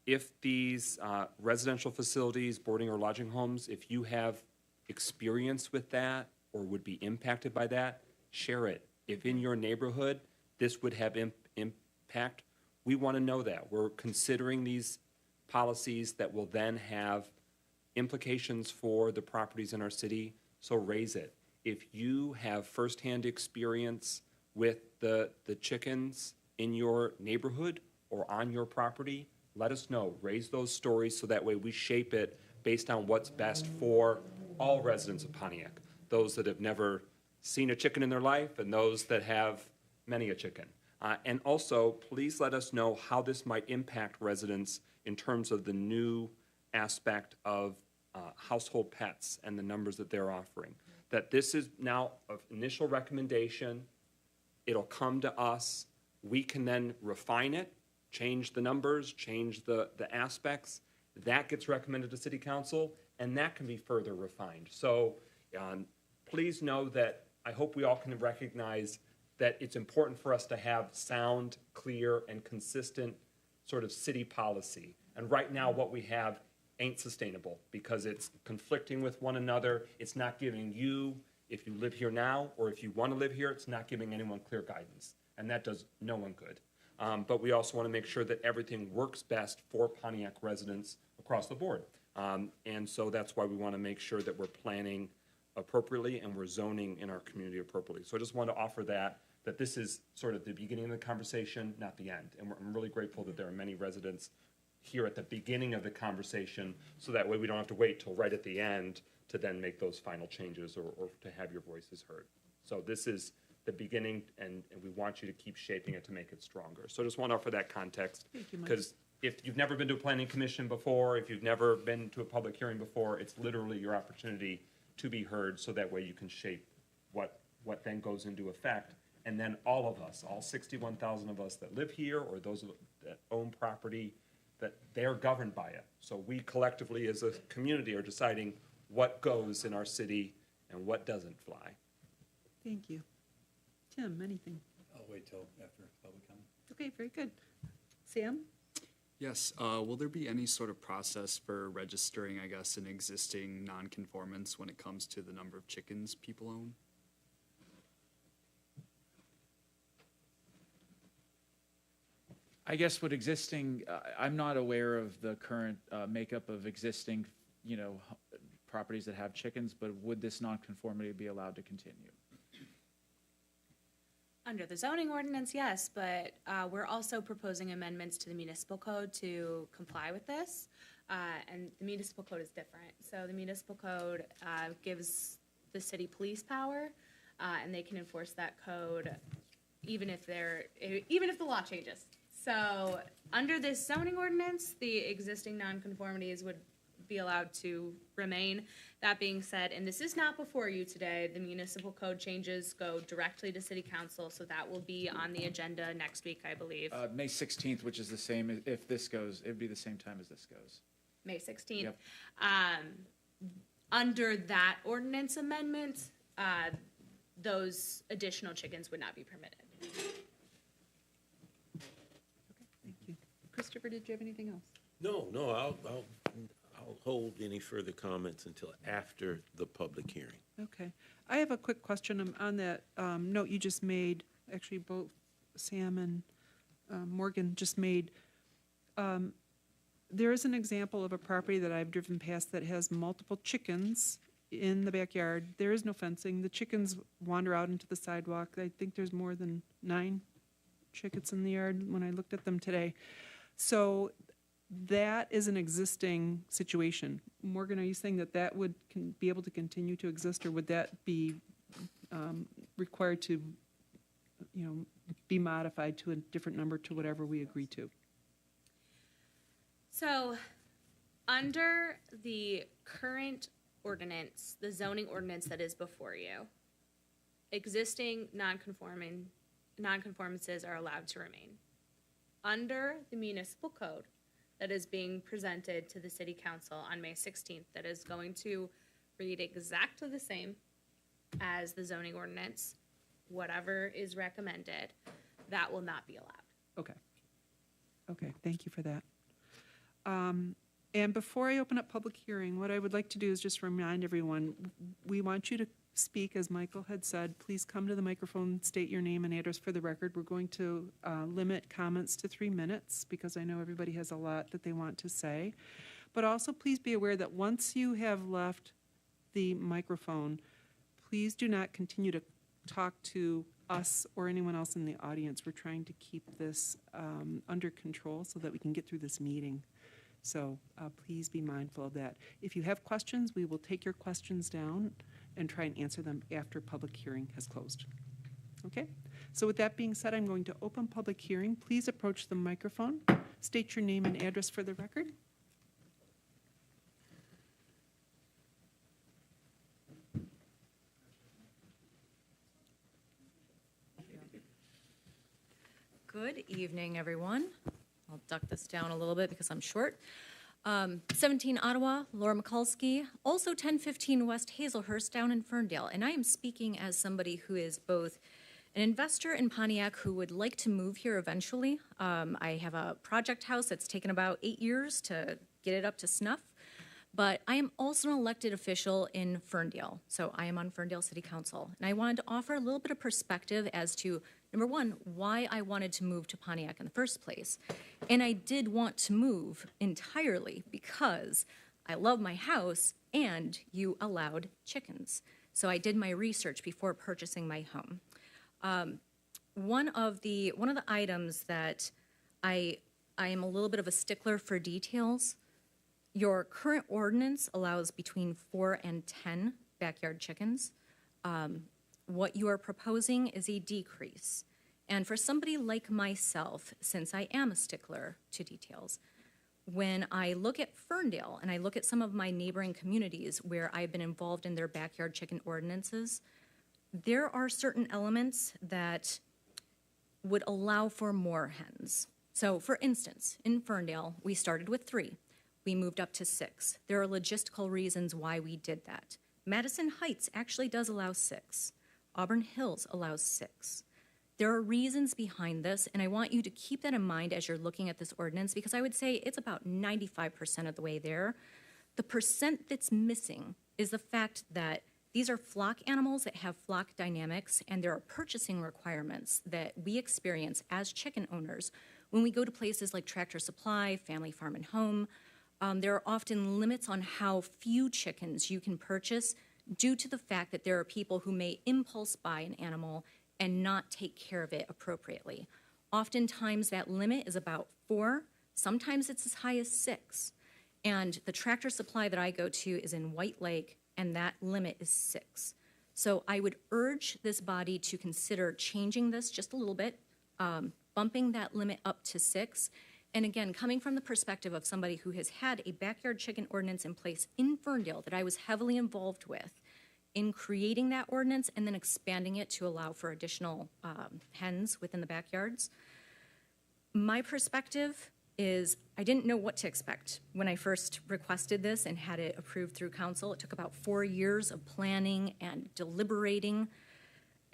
If these residential facilities, boarding or lodging homes, if you have experience with that or would be impacted by that, share it. If in your neighborhood this would have impact, we want to know that. We're considering these policies that will then have implications for the properties in our city, so raise it. If you have firsthand experience with the chickens in your neighborhood or on your property, let us know. Raise those stories so that way we shape it based on what's best for all residents of Pontiac, those that have never seen a chicken in their life and those that have many a chicken. And also, please let us know how this might impact residents in terms of the new aspect of household pets and the numbers that they're offering. That this is now an initial recommendation. It'll come to us. We can then refine it, change the numbers, change the aspects. That gets recommended to City Council, and that can be further refined. So please know that I hope we all can recognize that it's important for us to have sound, clear, and consistent sort of city policy. And right now, what we have ain't sustainable because it's conflicting with one another. It's not giving you, if you live here now, or if you want to live here, it's not giving anyone clear guidance. And that does no one good. But we also want to make sure that everything works best for Pontiac residents across the board. And so that's why we want to make sure that we're planning appropriately and we're zoning in our community appropriately. So I just want to offer that this is sort of the beginning of the conversation, not the end. And I'm really grateful that there are many residents here at the beginning of the conversation, so that way we don't have to wait till right at the end to then make those final changes or to have your voices heard. So this is the beginning, and we want you to keep shaping it to make it stronger. So I just want to offer that context. Thank you, Mike. Because if you've never been to a planning commission before, if you've never been to a public hearing before, it's literally your opportunity to be heard, so that way you can shape what then goes into effect. And then all of us, all 61,000 of us that live here, or those that own property, that they're governed by it. So we collectively as a community are deciding what goes in our city and what doesn't fly. Thank you. Tim, anything? I'll wait till after public comment. Okay, very good. Sam? Yes, will there be any sort of process for registering, I guess, an existing non-conformance when it comes to the number of chickens people own? I guess what existing, I'm not aware of the current makeup of existing, properties that have chickens, but would this nonconformity be allowed to continue? Under the zoning ordinance, yes, but we're also proposing amendments to the municipal code to comply with this. And the municipal code is different. So the municipal code gives the city police power, and they can enforce that code even if the law changes. So under this zoning ordinance, the existing nonconformities would be allowed to remain. That being said, and this is not before you today, the municipal code changes go directly to city council, so that will be on the agenda next week, I believe. May 16th, which is the same, if this goes, it'd be the same time as this goes. May 16th. Yep. Under that ordinance amendment, those additional chickens would not be permitted. Thank you. Christopher, did you have anything else? No, I'll hold any further comments until after the public hearing. Okay. I have a quick question on that note you just made. Actually, both Sam and Morgan just made. There is an example of a property that I've driven past that has multiple chickens in the backyard. There is no fencing. The chickens wander out into the sidewalk. I think there's more than 9 chickens in the yard when I looked at them today. So that is an existing situation. Morgan, are you saying that would be able to continue to exist, or would that be required to, be modified to a different number to whatever we agree to? So, under the current ordinance, the zoning ordinance that is before you, existing nonconformances are allowed to remain. Under the municipal code that is being presented to the city council on May 16th, that is going to read exactly the same as the zoning ordinance, whatever is recommended, that will not be allowed. Okay. Okay, thank you for that. And before I open up public hearing, what I would like to do is just remind everyone, we want you to speak, as Michael had said. Please come to the microphone, state your name and address for the record. We're going to limit comments to 3 minutes because I know everybody has a lot that they want to say. But also please be aware that once you have left the microphone, please do not continue to talk to us or anyone else in the audience. We're trying to keep this under control so that we can get through this meeting. So please be mindful of that. If you have questions, we will take your questions down and try and answer them after public hearing has closed. Okay? So with that being said, I'm going to open public hearing. Please approach the microphone. State your name and address for the record. Good evening, everyone. I'll duck this down a little bit because I'm short. 17 Ottawa, Laura Mikulski, also 1015 West Hazelhurst down in Ferndale. And I am speaking as somebody who is both an investor in Pontiac who would like to move here eventually. I have a project house that's taken about 8 years to get it up to snuff. But I am also an elected official in Ferndale. So I am on Ferndale City Council. And I wanted to offer a little bit of perspective as to, number one, why I wanted to move to Pontiac in the first place. And I did want to move entirely because I love my house and you allowed chickens. So I did my research before purchasing my home. One of the items that I I am a little bit of a stickler for details. Your current ordinance allows between 4 and 10 backyard chickens. What you are proposing is a decrease. And for somebody like myself, since I am a stickler to details, when I look at Ferndale and I look at some of my neighboring communities where I've been involved in their backyard chicken ordinances, there are certain elements that would allow for more hens. So for instance, in Ferndale, we started with 3. We moved up to 6. There are logistical reasons why we did that. Madison Heights actually does allow 6. Auburn Hills allows 6. There are reasons behind this, and I want you to keep that in mind as you're looking at this ordinance, because I would say it's about 95% of the way there. The percent that's missing is the fact that these are flock animals that have flock dynamics, and there are purchasing requirements that we experience as chicken owners when we go to places like Tractor Supply, Family Farm and Home. There are often limits on how few chickens you can purchase due to the fact that there are people who may impulse buy an animal and not take care of it appropriately. Oftentimes that limit is about 4, sometimes it's as high as 6. And the Tractor Supply that I go to is in White Lake, and that limit is 6. So I would urge this body to consider changing this just a little bit, bumping that limit up to 6. And again, coming from the perspective of somebody who has had a backyard chicken ordinance in place in Ferndale that I was heavily involved with in creating that ordinance and then expanding it to allow for additional hens within the backyards. My perspective is I didn't know what to expect when I first requested this and had it approved through council. It took about 4 years of planning and deliberating.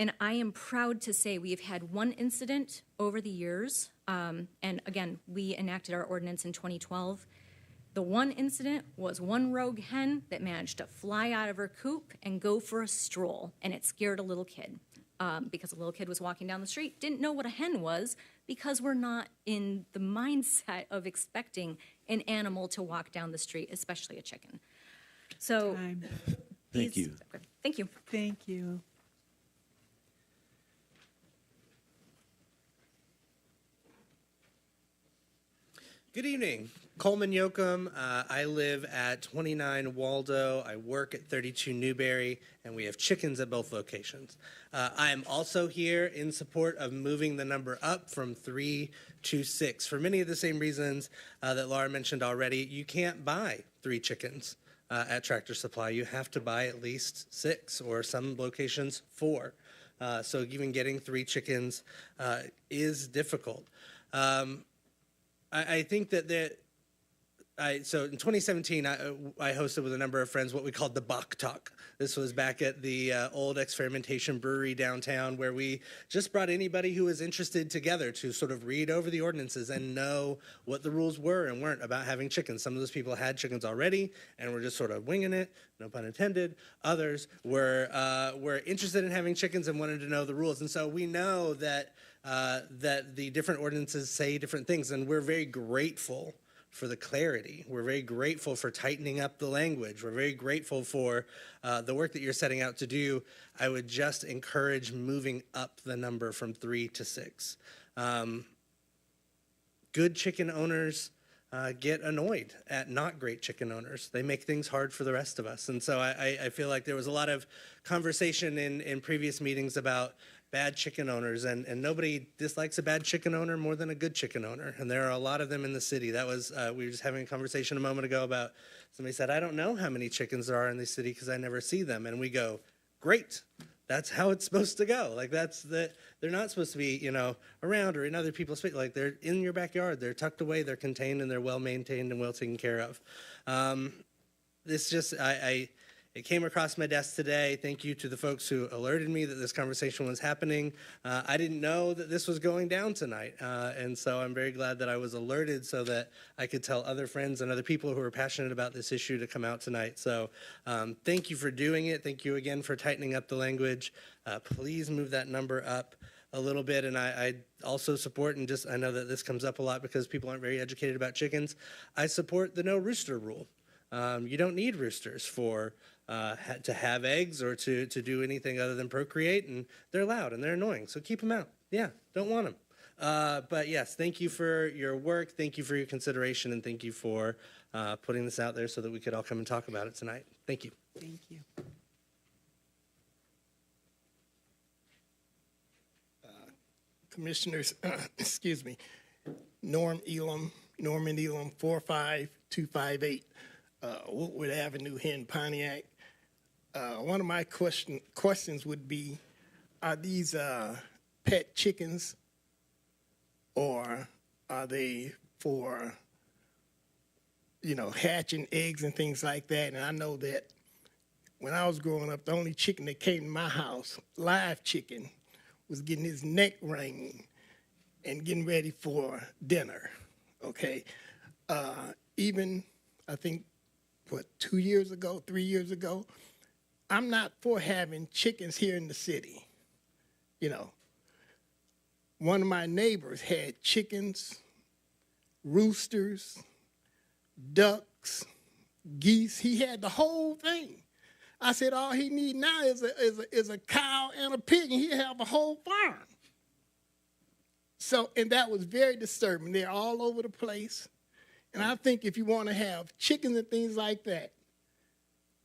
And I am proud to say we have had one incident over the years. And again, we enacted our ordinance in 2012. The one incident was one rogue hen that managed to fly out of her coop and go for a stroll, and it scared a little kid because a little kid was walking down the street, didn't know what a hen was because we're not in the mindset of expecting an animal to walk down the street, especially a chicken. So, Thank you. Thank you. Thank you. Good evening. Coleman Yoakum. I live at 29 Waldo. I work at 32 Newberry, and we have chickens at both locations. I am also here in support of moving the number up from 3 to 6 for many of the same reasons that Laura mentioned already. You can't buy 3 chickens at Tractor Supply. You have to buy at least 6, or some locations 4. So even getting 3 chickens is difficult. I think so in 2017, I hosted with a number of friends what we called the Bach Talk. This was back at the old experimentation brewery downtown, where we just brought anybody who was interested together to sort of read over the ordinances and know what the rules were and weren't about having chickens. Some of those people had chickens already and were just sort of winging it, no pun intended. Others were interested in having chickens and wanted to know the rules. And so we know that the different ordinances say different things, and we're very grateful for the clarity. We're very grateful for tightening up the language. We're very grateful for the work that you're setting out to do. I would just encourage moving up the number from 3 to 6. Good chicken owners get annoyed at not great chicken owners. They make things hard for the rest of us. And so I feel like there was a lot of conversation in previous meetings about bad chicken owners, and nobody dislikes a bad chicken owner more than a good chicken owner, and there are a lot of them in the city. That was we were just having a conversation a moment ago about somebody said, I don't know how many chickens there are in the city because I never see them, and we go, great, that's how it's supposed to go. Like they're not supposed to be around or in other people's space. Like they're in your backyard, they're tucked away, they're contained, and they're well maintained and well taken care of. This just It came across my desk today. Thank you to the folks who alerted me that this conversation was happening. I didn't know that this was going down tonight, and so I'm very glad that I was alerted so that I could tell other friends and other people who are passionate about this issue to come out tonight. So thank you for doing it. Thank you again for tightening up the language. Please move that number up a little bit, and I also support, and I know that this comes up a lot because people aren't very educated about chickens, I support the no rooster rule. You don't need roosters to have eggs or to do anything other than procreate, and they're loud and they're annoying, so keep them out. Yeah, don't want them. But yes, thank you for your work. Thank you for your consideration, and thank you for putting this out there so that we could all come and talk about it tonight. Thank you. Thank you. Commissioners, excuse me, Norman Elam, 45258, Woodward Avenue here in Pontiac. One of my questions would be, are these pet chickens, or are they for, hatching eggs and things like that? And I know that when I was growing up, the only chicken that came to my house, live chicken, was getting his neck wrung and getting ready for dinner, okay? Even, I think, 2 years ago, 3 years ago, I'm not for having chickens here in the city. One of my neighbors had chickens, roosters, ducks, geese. He had the whole thing. I said, all he need now is a cow and a pig, and he'll have a whole farm. So, and that was very disturbing. They're all over the place. And I think if you want to have chickens and things like that,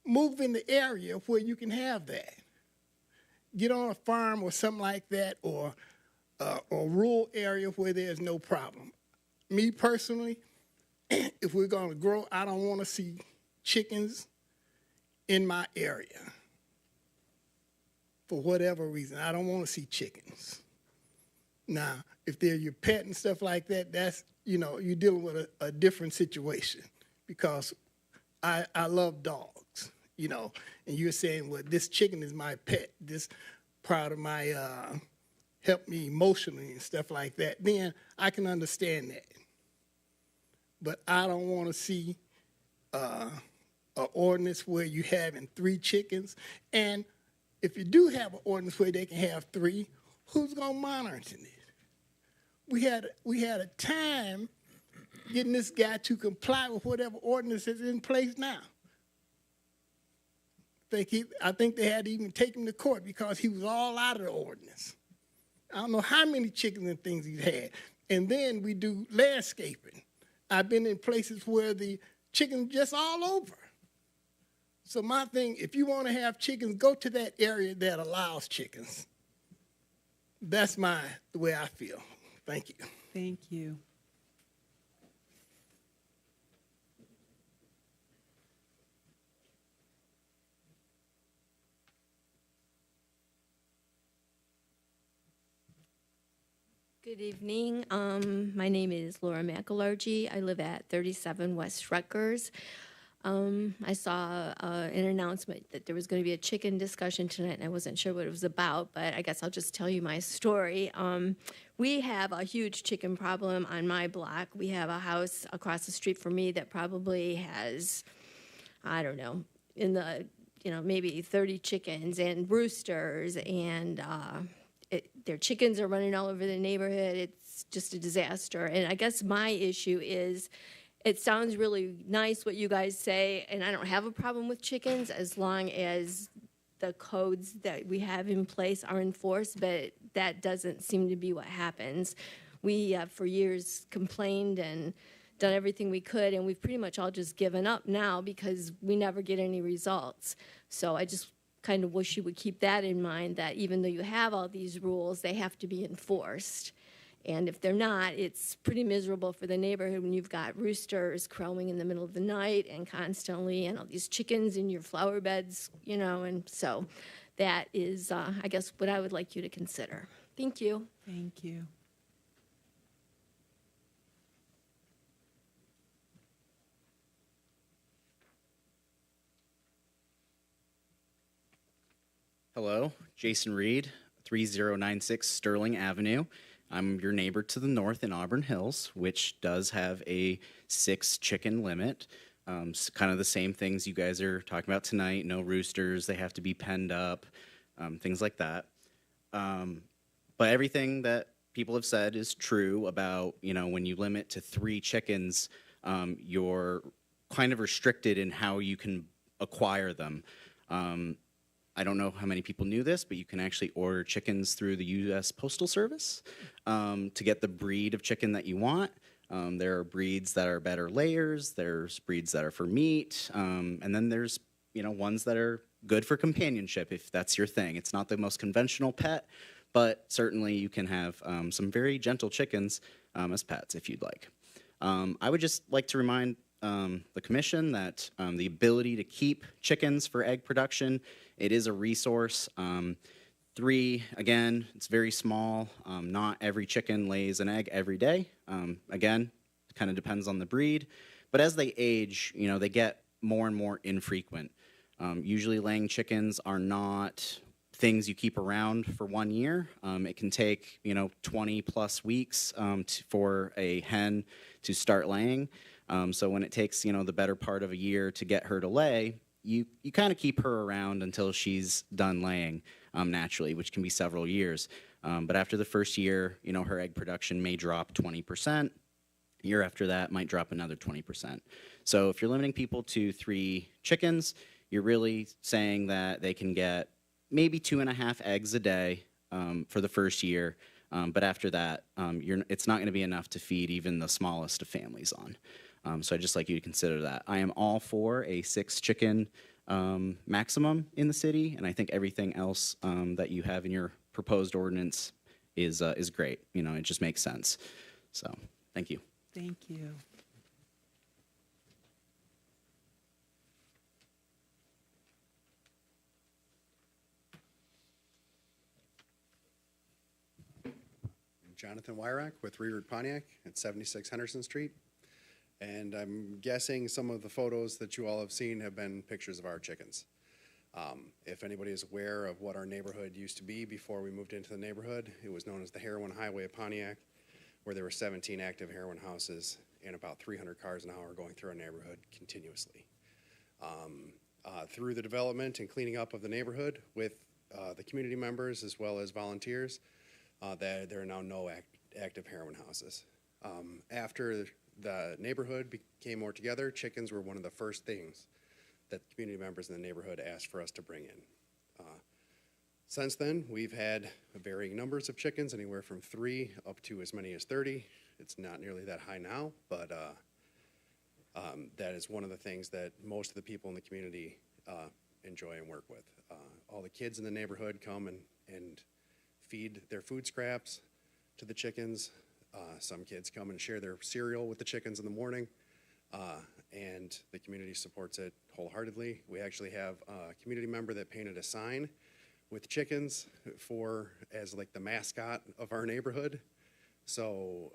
move in the area where you can have that. Get on a farm or something like that, or a rural area where there's no problem. Me personally, if we're going to grow, I don't want to see chickens in my area. For whatever reason, I don't want to see chickens. Now, if they're your pet and stuff like that, that's, you're dealing with a different situation, because I love dogs, and you're saying, well, this chicken is my pet, this part of my, help me emotionally and stuff like that, then I can understand that. But I don't want to see an ordinance where you having 3 chickens. And if you do have an ordinance where they can have 3, who's going to monitor it? We had a time getting this guy to comply with whatever ordinance is in place now. I think they had to even take him to court because he was all out of the ordinance. I don't know how many chickens and things he's had. And then we do landscaping. I've been in places where the chickens just all over. So my thing, if you want to have chickens, go to that area that allows chickens. That's the way I feel. Thank you. Thank you. Good evening. My name is Laura McAlargy. I live at 37 West Rutgers. I saw an announcement that there was going to be a chicken discussion tonight, and I wasn't sure what it was about, but I guess I'll just tell you my story. We have a huge chicken problem on my block. We have a house across the street from me that probably has, I don't know, in the, maybe 30 chickens and roosters, and their chickens are running all over the neighborhood. It's just a disaster. And I guess my issue is, it sounds really nice what you guys say, and I don't have a problem with chickens as long as the codes that we have in place are enforced, but that doesn't seem to be what happens. We have for years complained and done everything we could, and we've pretty much all just given up now because we never get any results. So I just kind of wish you would keep that in mind, that even though you have all these rules, they have to be enforced. And if they're not, it's pretty miserable for the neighborhood when you've got roosters crowing in the middle of the night and constantly, and all these chickens in your flower beds, and so that is, I guess, what I would like you to consider. Thank you. Thank you. Hello, Jason Reed, 3096 Sterling Avenue. I'm your neighbor to the north in Auburn Hills, which does have a 6 chicken limit. Kind of the same things you guys are talking about tonight. No roosters, they have to be penned up, things like that. But everything that people have said is true about, when you limit to 3 chickens, you're kind of restricted in how you can acquire them. I don't know how many people knew this, but you can actually order chickens through the U.S. Postal Service to get the breed of chicken that you want. There are breeds that are better layers. There's breeds that are for meat, and then there's ones that are good for companionship if that's your thing. It's not the most conventional pet, but certainly you can have some very gentle chickens as pets if you'd like. I would just like to remind the commission that the ability to keep chickens for egg production, it is a resource. 3, again, it's very small. Not every chicken lays an egg every day. Again, it kind of depends on the breed. But as they age, they get more and more infrequent. Usually laying chickens are not things you keep around for 1 year. It can take, 20 plus weeks for a hen to start laying. So when it takes, the better part of a year to get her to lay, you kind of keep her around until she's done laying naturally, which can be several years. But after the first year, her egg production may drop 20%. Year after that might drop another 20%. So if you're limiting people to 3 chickens, you're really saying that they can get maybe 2.5 eggs a day for the first year. But after that, it's not going to be enough to feed even the smallest of families on. So I'd just like you to consider that. I am all for a 6 chicken maximum in the city, and I think everything else that you have in your proposed ordinance is great. It just makes sense. So thank you. Thank you. Jonathan Wyrack with Rearward Pontiac at 76 Henderson Street. And I'm guessing some of the photos that you all have seen have been pictures of our chickens. If anybody is aware of what our neighborhood used to be before we moved into the neighborhood, it was known as the Heroin Highway of Pontiac, where there were 17 active heroin houses and about 300 cars an hour going through our neighborhood continuously. Through the development and cleaning up of the neighborhood with the community members as well as volunteers, there are now no active heroin houses. After the neighborhood became more together, chickens were one of the first things that community members in the neighborhood asked for us to bring in. Since then, we've had varying numbers of chickens, anywhere from 3 up to as many as 30. It's not nearly that high now, but that is one of the things that most of the people in the community enjoy and work with. All the kids in the neighborhood come and feed their food scraps to the chickens. Some kids come and share their cereal with the chickens in the morning, and the community supports it wholeheartedly. We actually have a community member that painted a sign with chickens as like the mascot of our neighborhood. So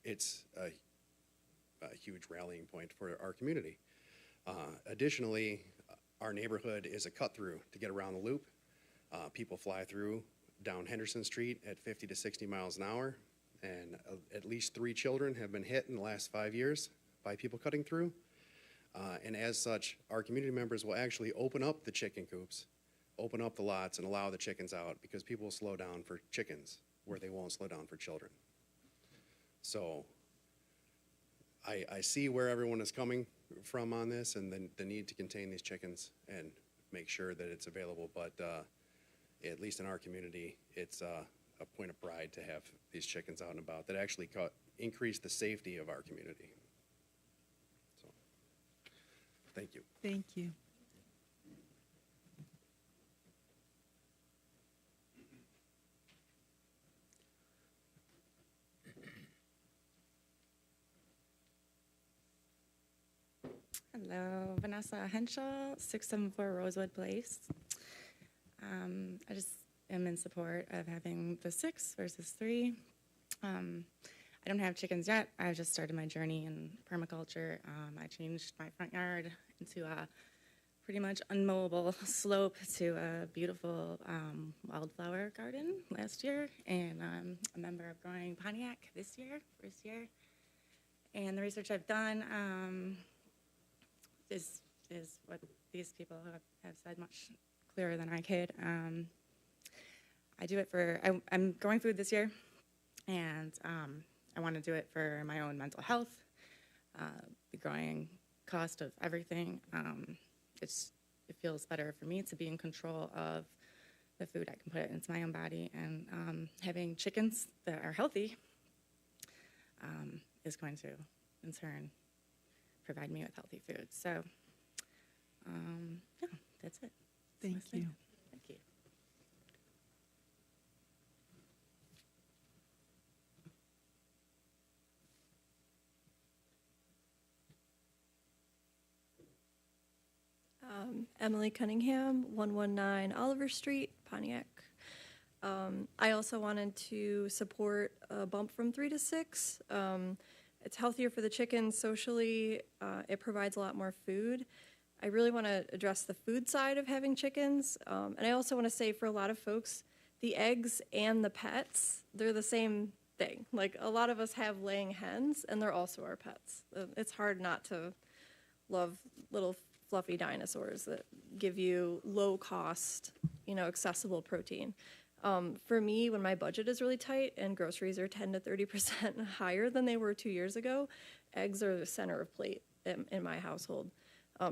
it's a huge rallying point for our community. Additionally, our neighborhood is a cut through to get around the loop. People fly through down Henderson Street at 50 to 60 miles an hour, and at least 3 children have been hit in the last 5 years by people cutting through. And as such, our community members will actually open up the chicken coops, open up the lots, and allow the chickens out, because people will slow down for chickens where they won't slow down for children. So I see where everyone is coming from on this, and the need to contain these chickens and make sure that it's available, but at least in our community, it's a point of pride to have these chickens out and about that actually increase the safety of our community. So, thank you. Thank you. Hello, Vanessa Henschel, 674 Rosewood Place. I just am in support of having the 6 versus 3. I don't have chickens yet. I've just started my journey in permaculture. I changed my front yard into a pretty much unmowable slope to a beautiful wildflower garden last year, and I'm a member of Growing Pontiac this year, first year. And the research I've done is what these people have said much clearer than I could. I do it I'm growing food this year, and I want to do it for my own mental health, the growing cost of everything. It's it feels better for me to be in control of the food I can put into my own body. And having chickens that are healthy is going to, in turn, provide me with healthy food. So, yeah, that's it. Thank you. Thank you. Emily Cunningham, 119 Oliver Street, Pontiac. I also wanted to support a bump from 3 to 6. It's healthier for the chickens socially. It provides a lot more food. I really want to address the food side of having chickens. And I also want to say for a lot of folks, the eggs and the pets, they're the same thing. Like a lot of us have laying hens and they're also our pets. It's hard not to love little fluffy dinosaurs that give you low cost, accessible protein. For me, when my budget is really tight and groceries are 10 to 30% higher than they were 2 years ago, eggs are the center of plate in my household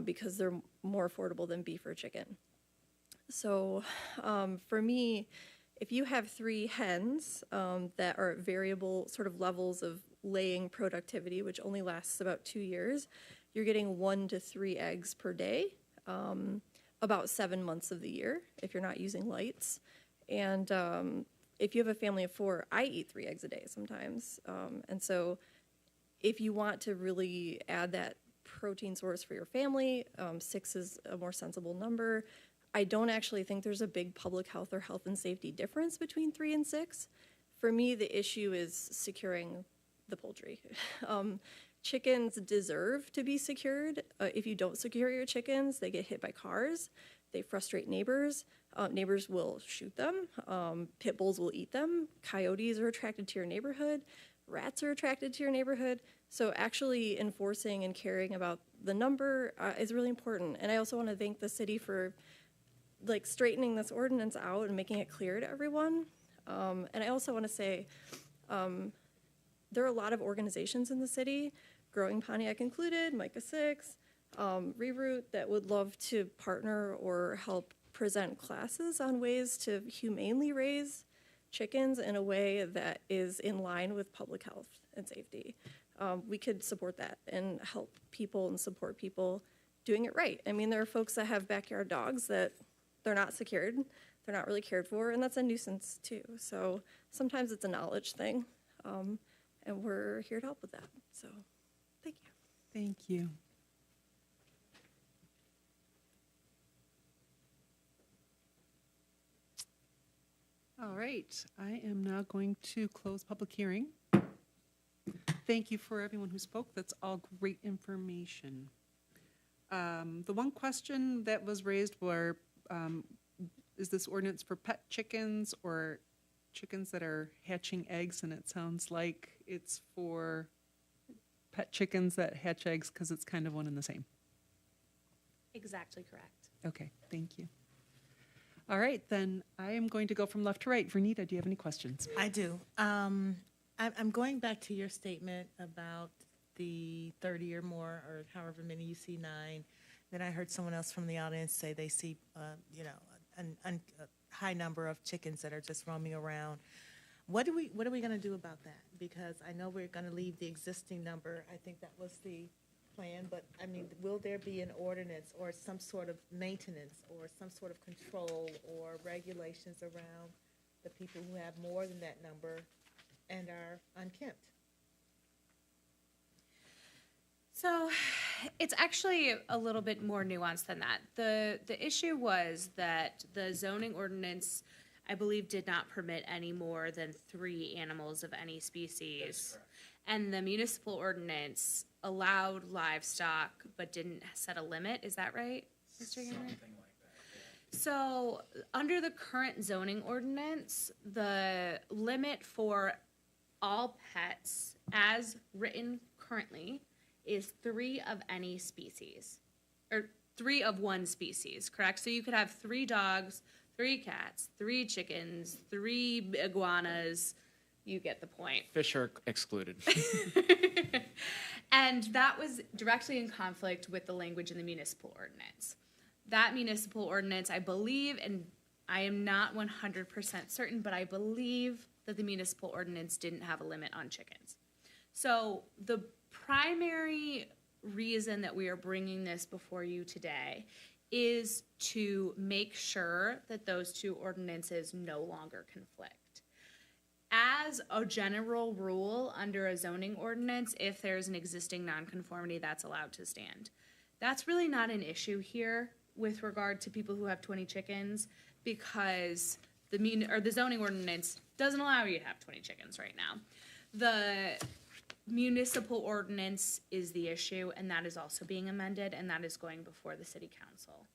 because they're more affordable than beef or chicken. So for me, if you have 3 hens that are at variable sort of levels of laying productivity, which only lasts about 2 years, you're getting 1 to 3 eggs per day, about 7 months of the year if you're not using lights. And if you have a family of 4, I eat 3 eggs a day sometimes. And so if you want to really add that protein source for your family, 6 is a more sensible number. I don't actually think there's a big public health or health and safety difference between 3 and 6. For me, the issue is securing the poultry. Chickens deserve to be secured. If you don't secure your chickens, they get hit by cars. They frustrate neighbors. Neighbors will shoot them. Pit bulls will eat them. Coyotes are attracted to your neighborhood. Rats are attracted to your neighborhood. So actually enforcing and caring about the number is really important. And I also want to thank the city for straightening this ordinance out and making it clear to everyone. And I also want to say there are a lot of organizations in the city, Growing Pontiac included, Micah 6, Reroute, that would love to partner or help present classes on ways to humanely raise chickens in a way that is in line with public health and safety. We could support that and help people and support people doing it right. I mean, there are folks that have backyard dogs that they're not secured, they're not really cared for, and that's a nuisance too. So sometimes it's a knowledge thing, and we're here to help with that. So thank you. Thank you. All right, I am now going to close public hearing. Thank you for everyone who spoke. That's all great information. The one question that was raised were, is this ordinance for pet chickens or chickens that are hatching eggs? And it sounds like it's for pet chickens that hatch eggs because it's kind of one and the same. Exactly correct. Okay, thank you. All right, then I am going to go from left to right. Vernita, do you have any questions? I do. I'm going back to your statement about the 30 or more, or however many you see 9. Then I heard someone else from the audience say they see, a high number of chickens that are just roaming around. What are we going to do about that? Because I know we're going to leave the existing number. I think that was the plan, but I mean, will there be an ordinance or some sort of maintenance or some sort of control or regulations around the people who have more than that number and are unkempt? So it's actually a little bit more nuanced than that. The issue was that the zoning ordinance, I believe, did not permit any more than 3 animals of any species. And the municipal ordinance allowed livestock but didn't set a limit. Is that right, Mr. Gainer? Something like that. So under the current zoning ordinance, the limit for all pets as written currently is 3 of any species, or 3 of one species, correct? So you could have 3 dogs, 3 cats, 3 chickens, 3 iguanas. You get the point. Fish are excluded. And that was directly in conflict with the language in the municipal ordinance. that municipal ordinance, I believe, and I am not 100% certain, but I believe that the municipal ordinance didn't have a limit on chickens. So the primary reason that we are bringing this before you today is to make sure that those two ordinances no longer conflict. As a general rule under a zoning ordinance, if there's an existing nonconformity, that's allowed to stand. That's really not an issue here with regard to people who have 20 chickens, because the zoning ordinance doesn't allow you to have 20 chickens right now. The municipal ordinance is the issue, and that is also being amended, and that is going before the city council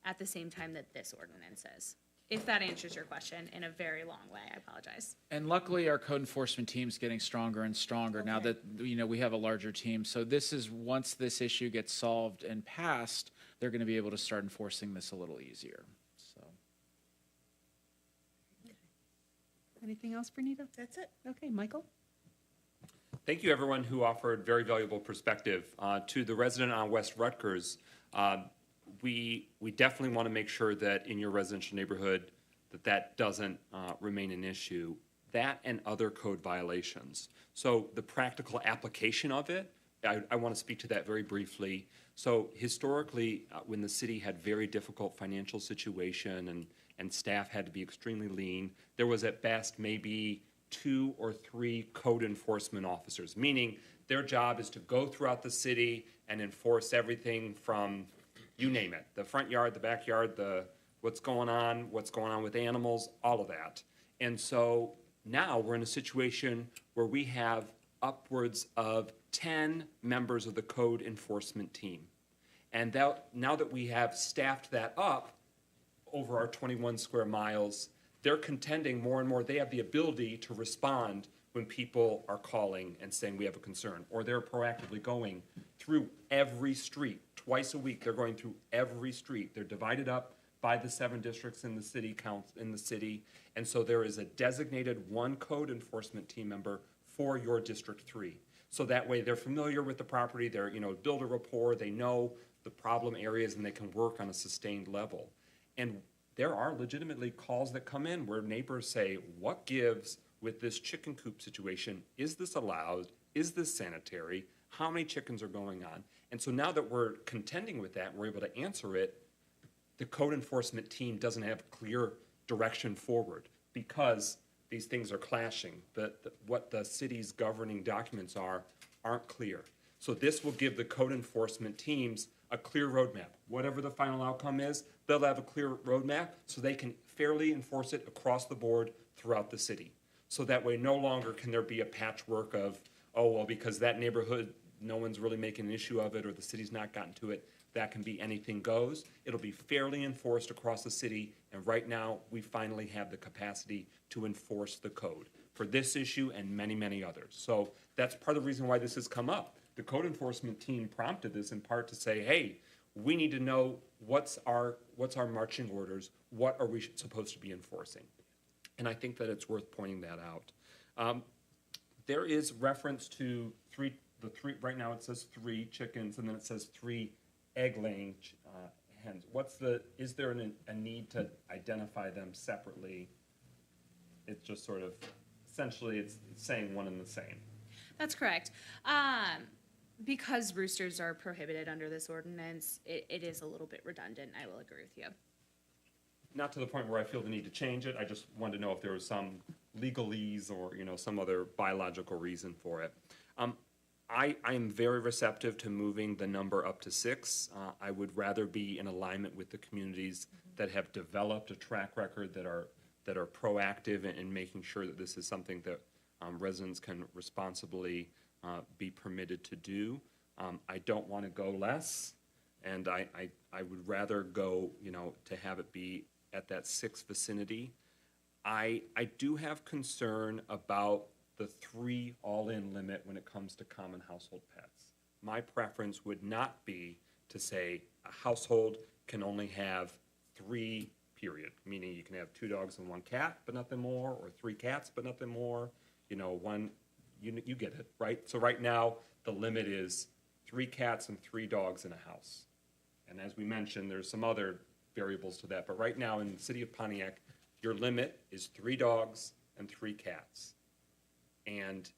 at the same time that this ordinance is. If that answers your question in a very long way, I apologize. And luckily, our code enforcement team's getting stronger and stronger now that, we have a larger team. So this is, once this issue gets solved and passed, they're going to be able to start enforcing this a little easier. So. Anything else for Nita? That's it. Okay, Michael? Thank you, everyone who offered very valuable perspective. To the resident on West Rutgers, we definitely want to make sure that in your residential neighborhood that doesn't remain an issue. That and other code violations. So the practical application of it, I want to speak to that very briefly. So historically, when the city had very difficult financial situation and staff had to be extremely lean, there was at best maybe 2 or 3 code enforcement officers, meaning their job is to go throughout the city and enforce everything from, you name it, the front yard, the backyard, what's going on with animals, all of that. And so now we're in a situation where we have upwards of 10 members of the code enforcement team. And now that we have staffed that up over our 21 square miles, they're contending more and more. They have the ability to respond when people are calling and saying we have a concern, or they're proactively going through every street. Twice a week, they're going through every street. They're divided up by the 7 districts in the city, and so there is a designated 1 code enforcement team member for your District 3. So that way they're familiar with the property, they're, build a rapport, they know the problem areas, and they can work on a sustained level. And there are legitimately calls that come in where neighbors say, what gives with this chicken coop situation? Is this allowed? Is this sanitary? How many chickens are going on? And so now that we're contending with that and we're able to answer it, the code enforcement team doesn't have clear direction forward because these things are clashing. What the city's governing documents aren't clear. So this will give the code enforcement teams a clear roadmap. Whatever the final outcome is, they'll have a clear roadmap so they can fairly enforce it across the board throughout the city. So that way no longer can there be a patchwork of, oh, well, because that neighborhood, no one's really making an issue of it or the city's not gotten to it, that can be anything goes. It'll be fairly enforced across the city, and right now we finally have the capacity to enforce the code for this issue and many, many others. So that's part of the reason why this has come up. The code enforcement team prompted this in part to say, hey, we need to know what's our marching orders, what are we supposed to be enforcing? And I think that it's worth pointing that out. There is reference to the three, right now it says 3 chickens, and then it says 3 egg-laying hens. Is there a need to identify them separately? It's just sort of, essentially it's saying one and the same. That's correct. Because roosters are prohibited under this ordinance, it is a little bit redundant, I will agree with you. Not to the point where I feel the need to change it. I just wanted to know if there was some legalese or some other biological reason for it. I am very receptive to moving the number up to 6. I would rather be in alignment with the communities that have developed a track record that are proactive in making sure that this is something that residents can responsibly be permitted to do. I don't want to go less, and I would rather go, to have it be at that 6 vicinity. I do have concern about the 3 all-in limit when it comes to common household pets. My preference would not be to say a household can only have 3, period, meaning you can have 2 dogs and 1 cat, but nothing more, or 3 cats, but nothing more. You get it, right? So right now, the limit is 3 cats and 3 dogs in a house. And as we mentioned, there's some other variables to that. But right now in the city of Pontiac, your limit is 3 dogs and 3 cats. And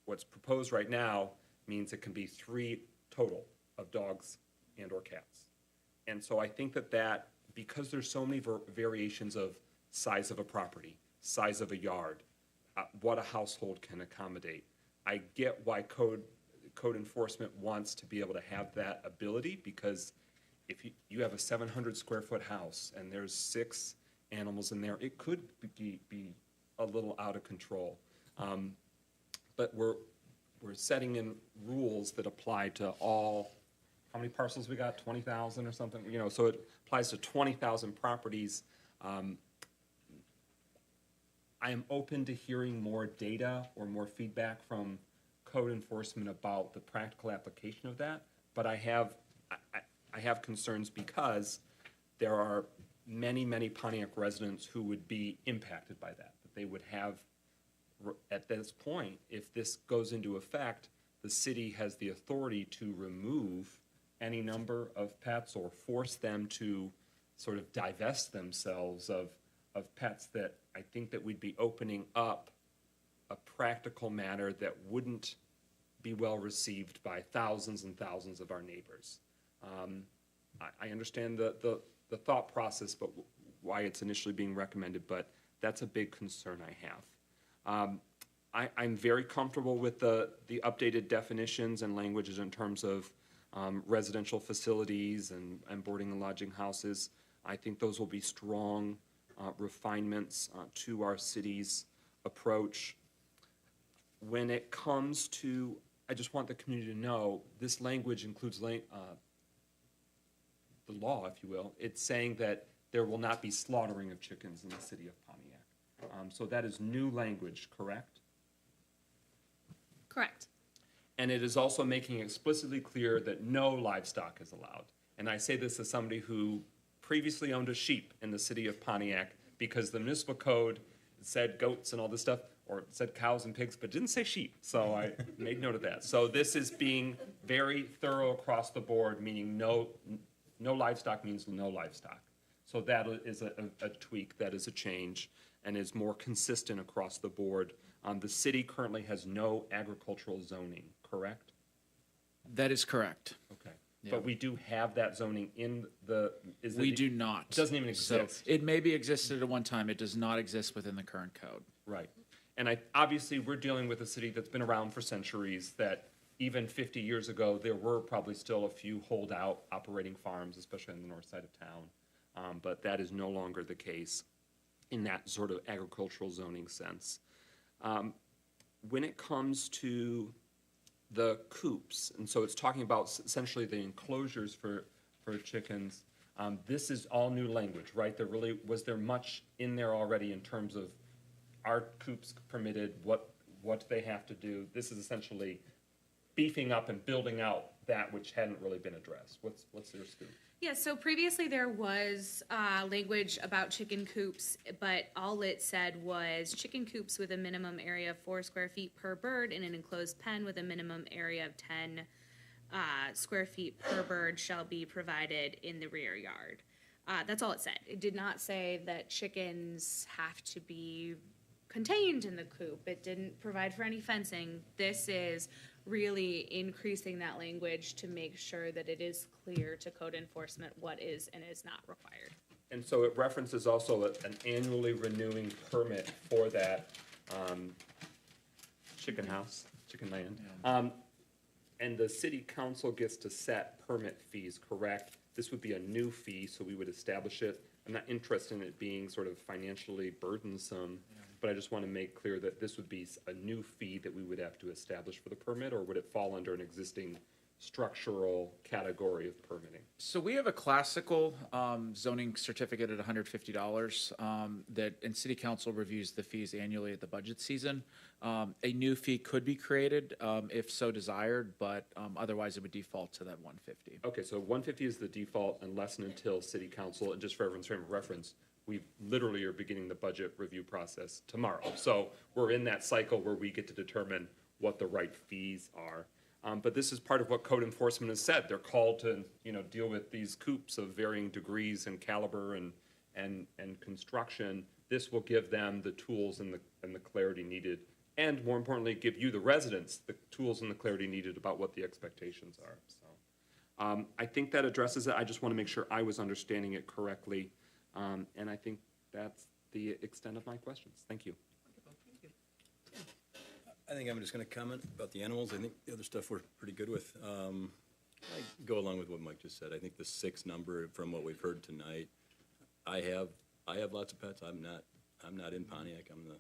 what's proposed right now means it can be 3 total of dogs and or cats. And so I think that because there's so many variations of size of a property, size of a yard, what a household can accommodate, I get why code enforcement wants to be able to have that ability, because if you have a 700 square foot house and there's 6 animals in there, it could be a little out of control. But we're setting in rules that apply to all, how many parcels we got? 20,000 or something, you know, so it applies to 20,000 properties. I am open to hearing more data or more feedback from code enforcement about the practical application of that, but I have concerns because there are many Pontiac residents who would be impacted by that they would have, at this point, if this goes into effect, the city has the authority to remove any number of pets or force them to sort of divest themselves of pets, that I think that we'd be opening up a practical matter that wouldn't be well received by thousands and thousands of our neighbors. I understand the thought process, but why it's initially being recommended, but that's a big concern I have. I'm very comfortable with the updated definitions and languages in terms of residential facilities and boarding and lodging houses. I think those will be strong refinements to our city's approach. When it comes to, I just want the community to know, this language includes the law, if you will. It's saying that there will not be slaughtering of chickens in the city of Pontiac. So that is new language, correct? Correct. And it is also making explicitly clear that no livestock is allowed. And I say this as somebody who previously owned a sheep in the city of Pontiac, because the municipal code said goats and all this stuff, or it said cows and pigs, but didn't say sheep. So I made note of that. So this is being very thorough across the board, meaning no livestock means no livestock. So that is a tweak, that is a change, and is more consistent across the board. The city currently has no agricultural zoning, correct? That is correct. Okay. Yeah. But we do have that zoning in the, We do not. It doesn't even exist. So it maybe existed at one time. It does not exist within the current code. Right. And obviously, we're dealing with a city that's been around for centuries, that even 50 years ago, there were probably still a few holdout operating farms, especially on the north side of town. But that is no longer the case in that sort of agricultural zoning sense. When it comes to the coops, and so it's talking about essentially the enclosures for chickens, this is all new language, right? Was there much in there already in terms of are coops permitted, what they have to do? This is essentially beefing up and building out that which hadn't really been addressed. What's their scoop? Yeah, so previously there was language about chicken coops, but all it said was chicken coops with a minimum area of 4 square feet per bird in an enclosed pen with a minimum area of 10 square feet per bird shall be provided in the rear yard. That's all it said. It did not say that chickens have to be contained in the coop. It didn't provide for any fencing. This is really increasing that language to make sure that it is clear to code enforcement what is and is not required. And so it references also an annually renewing permit for that chicken house, chicken land. Yeah. And the city council gets to set permit fees, correct? This would be a new fee, so we would establish it. I'm not interested in it being sort of financially burdensome, but I just want to make clear that this would be a new fee that we would have to establish for the permit, or would it fall under an existing structural category of permitting? So we have a classical zoning certificate at $150 and city council reviews the fees annually at the budget season. A new fee could be created if so desired, but otherwise it would default to that $150. Okay, so $150 is the default unless and until city council, and just for everyone's frame of reference, we literally are beginning the budget review process tomorrow. So we're in that cycle where we get to determine what the right fees are. But this is part of what code enforcement has said. They're called to, deal with these coops of varying degrees and caliber and construction. This will give them the tools and the clarity needed, and more importantly, give you, the residents, the tools and the clarity needed about what the expectations are. So I think that addresses it. I just want to make sure I was understanding it correctly. And I think that's the extent of my questions. Thank you. I think I'm just going to comment about the animals. I think the other stuff we're pretty good with. I go along with what Mike just said. I think the 6 number, from what we've heard tonight, I have lots of pets. I'm not in Pontiac. I'm the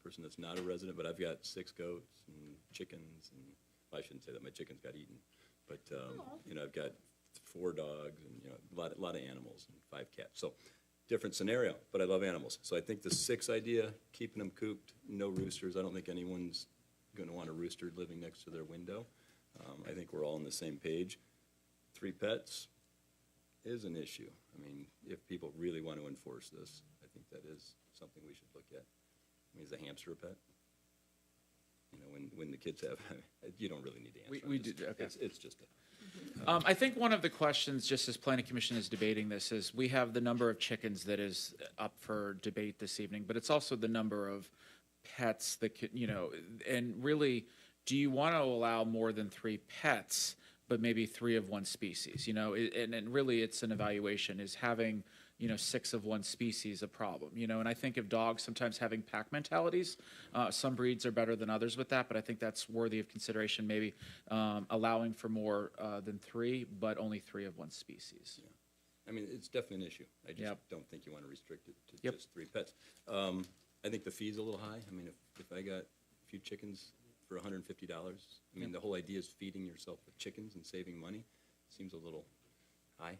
person that's not a resident, but I've got 6 goats and chickens, and well, I shouldn't say that. My chickens got eaten, but I've got 4 dogs and a lot of animals and 5 cats. So different scenario, but I love animals. So I think the 6 idea, keeping them cooped, no roosters. I don't think anyone's going to want a rooster living next to their window. I think we're all on the same page. 3 pets is an issue. I mean, if people really want to enforce this, I think that is something we should look at. I mean, is a hamster a pet? When the kids have, you don't really need to answer. We do, okay. It's just I think one of the questions, just as Planning Commission is debating this, is we have the number of chickens that is up for debate this evening, but it's also the number of pets that could, and really, do you want to allow more than 3 pets, but maybe 3 of one species? And really, it's an evaluation. Is having 6 of one species a problem? And I think of dogs sometimes having pack mentalities. Some breeds are better than others with that, but I think that's worthy of consideration. Maybe allowing for more than 3, but only 3 of one species. Yeah. I mean, it's definitely an issue. I just don't think you want to restrict it to just 3 pets. I think the fee's a little high. I mean, if I got a few chickens for $150, I mean, the whole idea is feeding yourself with chickens and saving money. Seems a little high.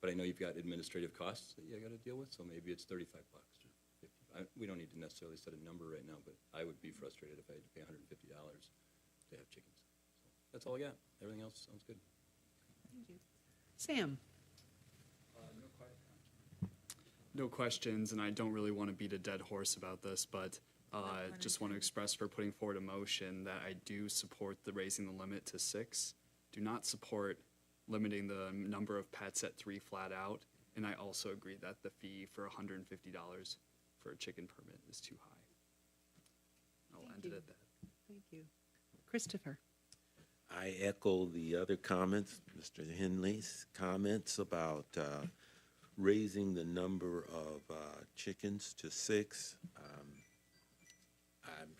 But I know you've got administrative costs that you got to deal with, so maybe it's $35 or $50. We don't need to necessarily set a number right now, but I would be frustrated if I had to pay $150 to have chickens. So that's all I got. Everything else sounds good. Thank you. Sam? No questions, and I don't really want to beat a dead horse about this, but just want to express for putting forward a motion that I do support the raising the limit to 6. Do not support limiting the number of pets at 3 flat out, and I also agree that the fee for $150 for a chicken permit is too high. I'll end it at that. Thank you. Christopher? I echo the other comments, Mr. Henley's comments about raising the number of chickens to 6.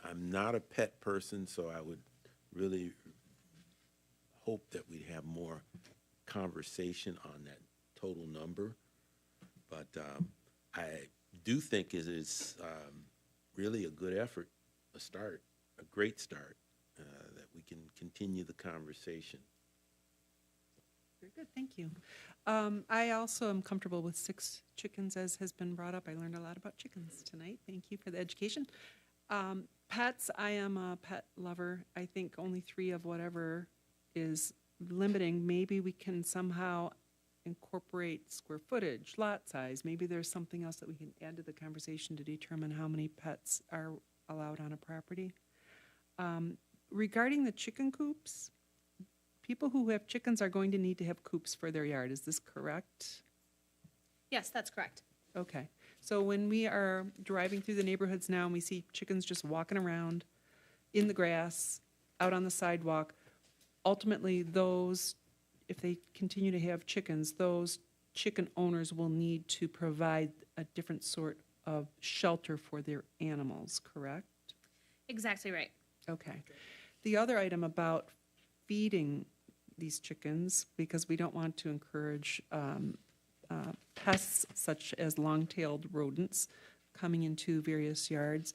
I'm not a pet person, so I would really hope that we have more conversation on that total number. But I do think it is really a good effort, a great start, that we can continue the conversation. Very good, thank you. I also am comfortable with 6 chickens, as has been brought up. I learned a lot about chickens tonight. Thank you for the education. Pets, I am a pet lover. I think only 3 of whatever is limiting. Maybe we can somehow incorporate square footage, lot size. Maybe there's something else that we can add to the conversation to determine how many pets are allowed on a property. Regarding the chicken coops, people who have chickens are going to need to have coops for their yard. Is this correct? Yes, that's correct. Okay. So when we are driving through the neighborhoods now and we see chickens just walking around in the grass, out on the sidewalk, ultimately those, if they continue to have chickens, those chicken owners will need to provide a different sort of shelter for their animals, correct? Exactly right. Okay. The other item about feeding these chickens, because we don't want to encourage pests such as long-tailed rodents coming into various yards.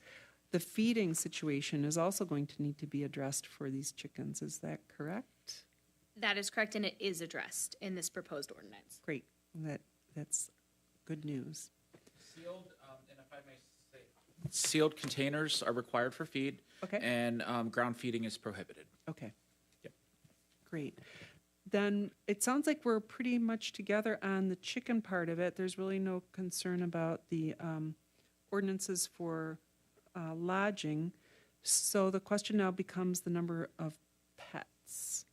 The feeding situation is also going to need to be addressed for these chickens. Is that correct? That is correct, and it is addressed in this proposed ordinance. Great. That's good news. Sealed, and if I may say, sealed containers are required for feed. Okay. And ground feeding is prohibited. Okay. Yep. Great. Then it sounds like we're pretty much together on the chicken part of it. There's really no concern about the ordinances for lodging. So the question now becomes the number of pets.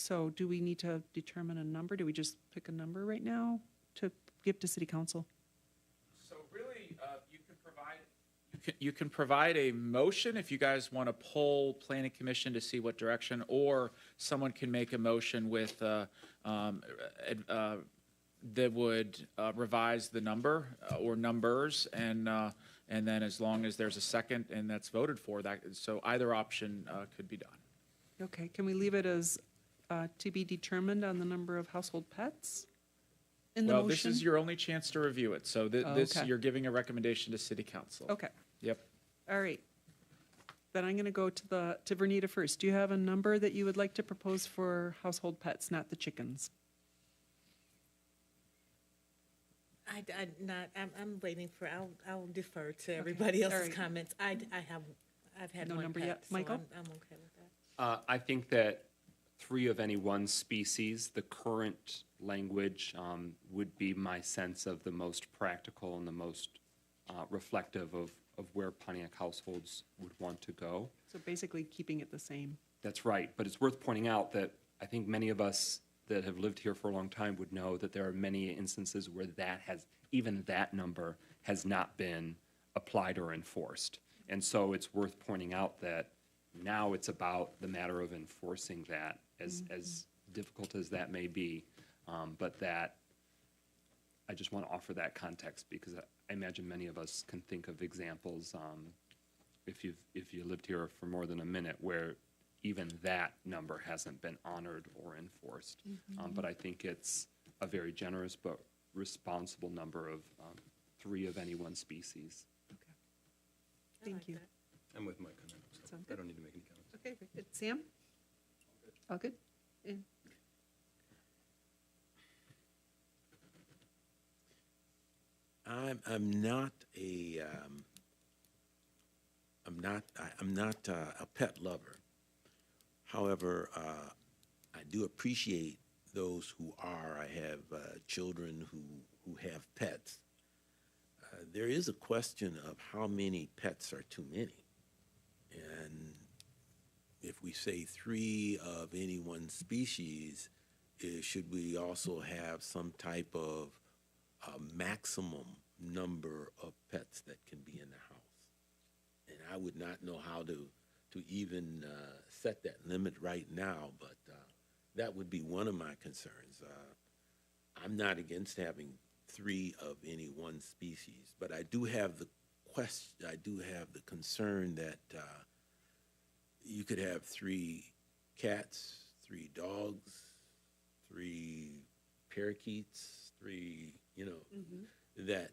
So do we need to determine a number? Do we just pick a number right now to give to city council? So really, you can provide a motion if you guys want to poll planning commission to see what direction, or someone can make a motion with, that would revise the number or numbers, and then as long as there's a second and that's voted for, that, so either option could be done. Okay, can we leave it as to be determined on the number of household pets in the Well, motion? this is your only chance to review it, so this, Okay. you're giving a recommendation to city council. Okay, Yep. all right. Then I'm going to go to Vernita first. Do you have a number that you would like to propose for household pets, not the chickens? I'm waiting for, I'll defer to everybody all else's right. comments. I've had No one number pet, yet. so Michael? I'm okay with that. I think that 3 of any one species, the current language would be my sense of the most practical and the most reflective of where Pontiac households would want to go. So basically keeping it the same. That's right, but it's worth pointing out that I think many of us that have lived here for a long time would know that there are many instances where even that number has not been applied or enforced. And so it's worth pointing out that now it's about the matter of enforcing that, as difficult as that may be, but that I just want to offer that context because I imagine many of us can think of examples, if you lived here for more than a minute, where even that number hasn't been honored or enforced. But I think it's a very generous but responsible number of 3 of any one species. Thank you. I'm with Mike on that, so Sound I good? don't need to make any comments. Okay, very good. Sam? All good? Yeah. I'm not a pet lover. However, I do appreciate those who are. I have children who have pets. There is a question of how many pets are too many. And if we say 3 of any one species, should we also have some type of maximum number of pets that can be in the house? And I would not know how to even set that limit right now, but that would be one of my concerns. I'm not against having 3 of any one species, but I do have the concern that you could have 3 cats, 3 dogs, 3 parakeets, 3, that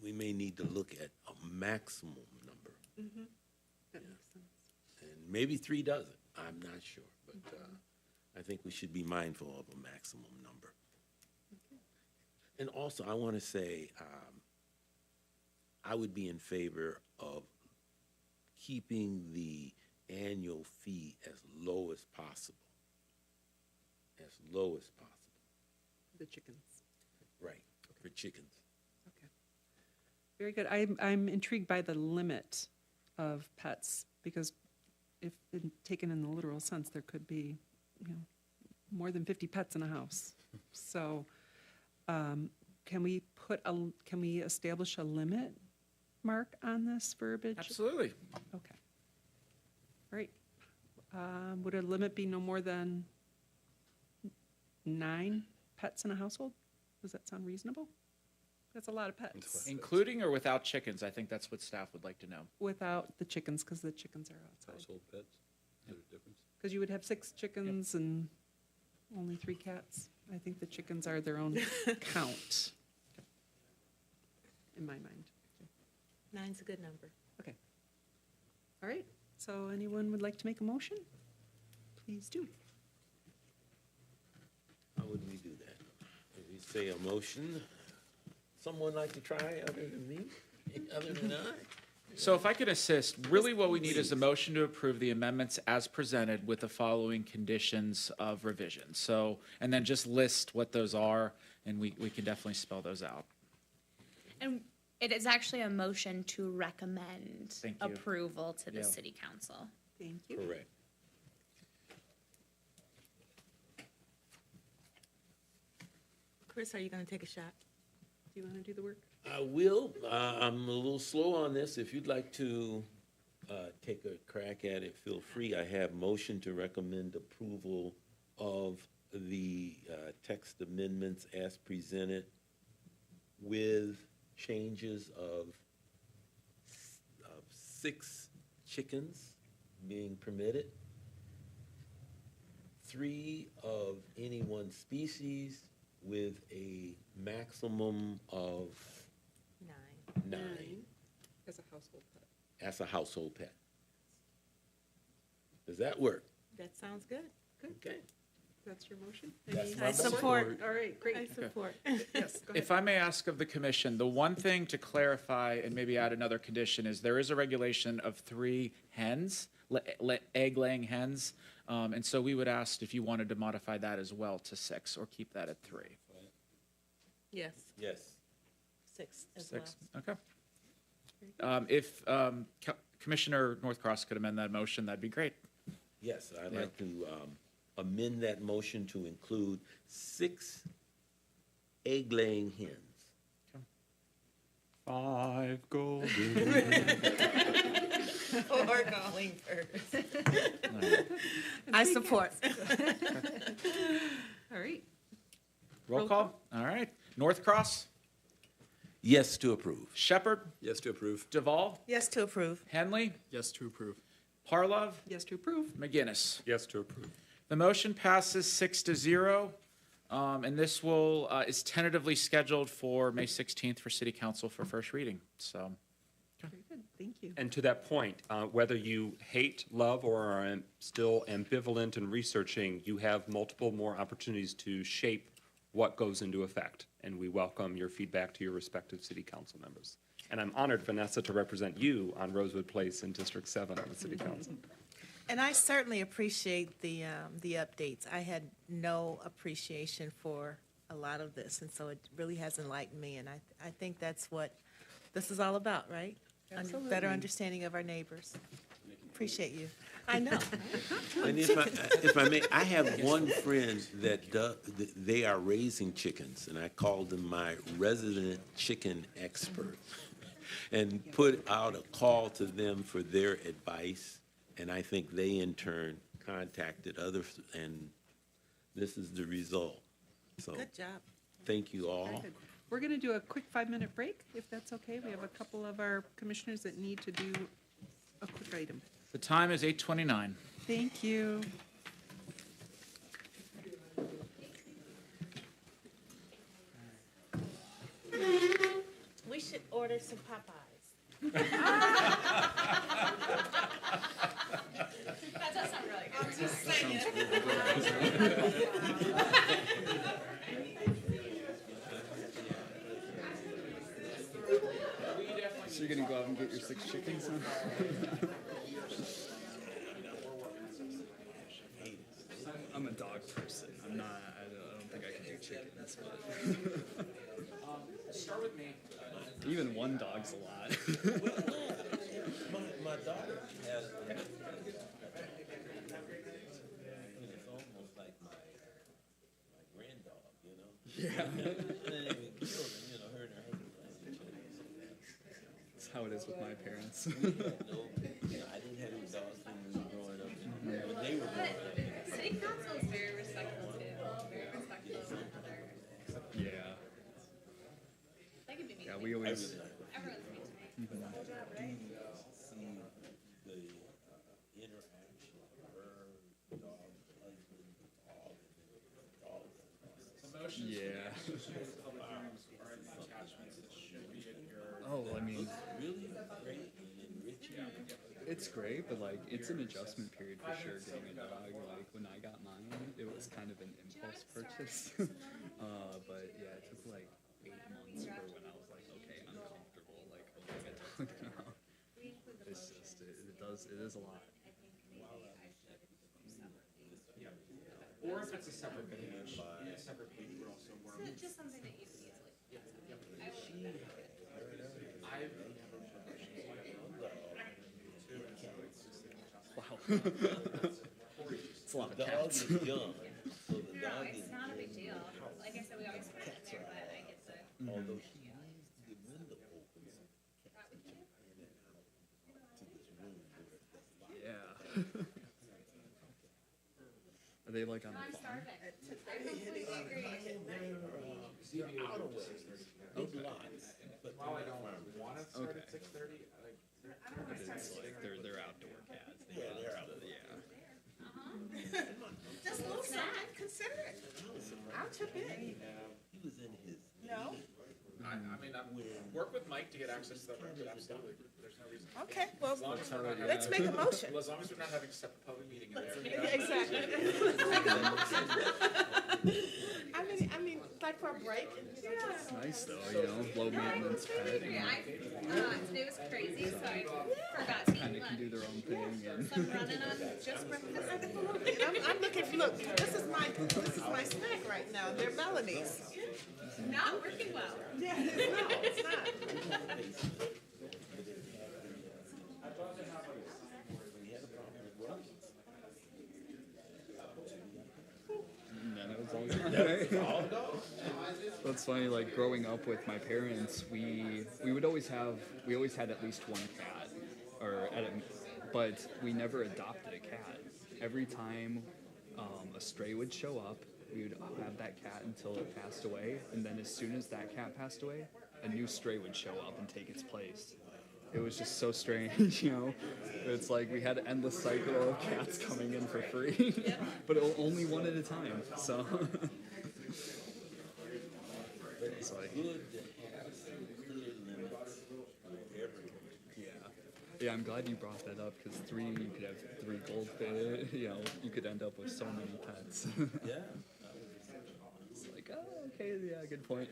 we may need to look at a maximum number. That makes sense. And maybe 3 doesn't, I'm not sure, but I think we should be mindful of a maximum number. And also, I want to say, I would be in favor of keeping the annual fee as low as possible. As low as possible. The chickens. Right, for chickens. Okay. Very good. I'm intrigued by the limit of pets, because if taken in the literal sense, there could be, more than 50 pets in a house. So, can we establish a limit, Mark, on this verbiage? Absolutely. Okay. All right. Would a limit be no more than 9 pets in a household? Does that sound reasonable? That's a lot of pets. Including or without chickens? I think that's what staff would like to know. Without the chickens, because the chickens are outside. Household pets, is there a difference? Because you would have 6 chickens and only 3 cats. I think the chickens are their own count, in my mind. 9's a good number. Okay. All right. So anyone would like to make a motion? Please do. How would we do that? If we say a motion, someone like to try other than me, other than I? So if I could assist, really what we need is a motion to approve the amendments as presented with the following conditions of revision. So, and then just list what those are, and we can definitely spell those out. And it is actually a motion to recommend Thank you. approval to the Yeah. city council. Thank you. Correct. Chris, are you going to take a shot? Do you want to do the work? I will. I'm a little slow on this. If you'd like to take a crack at it, feel free. I have motion to recommend approval of the text amendments as presented with changes of 6 chickens being permitted, 3 of any one species with a maximum of 9 As a household pet. as a household pet. Does that work? That sounds good. Okay. That's your motion? That's Any my support. All right, great. I support. Yes, go If I may ask of the commission, the one thing to clarify and maybe add another condition is there is a regulation of 3 hens, egg-laying hens. And so we would ask if you wanted to modify that as well to 6 or keep that at 3. Yes, Yes. 6 as 6, well. okay. If Commissioner Northcross could amend that motion, that'd be great. Yes, I'd Yeah. like to amend that motion to include 6 egg-laying hens. 5 golden. Or calling first. I support. All right. Roll call? All right. Northcross? Yes to approve. Shepherd? Yes to approve. Duvall? Yes to approve. Henley? Yes to approve. Parlov? Yes to approve. McGinnis? Yes to approve. The motion passes 6-0, and this is tentatively scheduled for May 16th for City Council for first reading. So, Very good, thank you. And to that point, whether you hate, love, or are still ambivalent in researching, you have multiple more opportunities to shape what goes into effect. And we welcome your feedback to your respective city council members. And I'm honored, Vanessa, to represent you on Rosewood Place in District 7 on the city council. And I certainly appreciate the updates. I had no appreciation for a lot of this, and so it really has enlightened me, and I think that's what this is all about, right? Absolutely. Better understanding of our neighbors. Appreciate you. I know. And if I may, I have one friend that they are raising chickens, and I called them my resident chicken expert, and put out a call to them for their advice. And I think they, in turn, contacted others, and this is the result. So, Good job. thank you all. Very good. We're going to do a quick 5-minute break, if that's okay. We have a couple of our commissioners that need to do a quick item. the time is 8:29. Thank you. We should order some Popeyes. That does sound really good. I'm just saying. So you're gonna go out and get your 6 chickens, huh? I'm a dog person. I don't think I can do chickens, but. Start with me. Even one dog's a lot. My daughter has, it's almost like my granddog, you know? Yeah. And then even killed him, you know, her and her husband. That's how it is with my parents. I didn't have any dogs when we were growing up. When they were growing up. City council is very respectful too, very respectful of one another. Yeah. They can be mean. Yeah, we always. Everyone's mean to me. See the interaction of her, dog, husband, dog, Yeah. Oh, I mean. Really great and enriching. It's great, but like it's an adjustment period for sure getting a dog. Like when I got mine, it was kind of an impulse purchase. But yeah, it took like 8 months for when I was like, okay, I'm comfortable, like holding a dog now. It's just it is a lot. Or if it's a separate page, a separate page would also work. Just something that you can easily. Wow. It's a lot of The dog cats. is young, so the No, dog it's is. not a big deal. Like I said, we always. here, but I get to. Although she leaves the window open, so cats can jump in and out to this room where the light. Yeah. Are they like on the farm? I completely agree. They're outerways, big lots, but they're not farm. Want to start Okay. at 6:30? But it's like they're outdoor cats. Yeah, they're out. Just a little something, consider it. I'll chip in. He was in his. No? I mean, work with Mike to get access to that room, but absolutely, there's no reason. Okay, well, As long as we're not let's having- make a motion. Well, as long as we're not having a separate public meeting in there. Exactly. I mean, like for a break. It's nice though, low maintenance pet. Today was crazy, so I forgot to eat Kind of can do lunch. their own thing and. So I'm running on just breakfast. I'm looking, look, this is my snack right now. They're Melanie's. Not working well. Yeah, it's not. That's funny. Like growing up with my parents, we always had at least one cat, but we never adopted a cat. Every time a stray would show up, we would have that cat until it passed away, and then as soon as that cat passed away, a new stray would show up and take its place. It was just so strange, It's like we had an endless cycle of cats coming in for free, but only one at a time. So. It's like, yeah, I'm glad you brought that up because you could have 3 goldfish. You could end up with so many pets. Yeah. It's like, oh, okay, yeah, good point.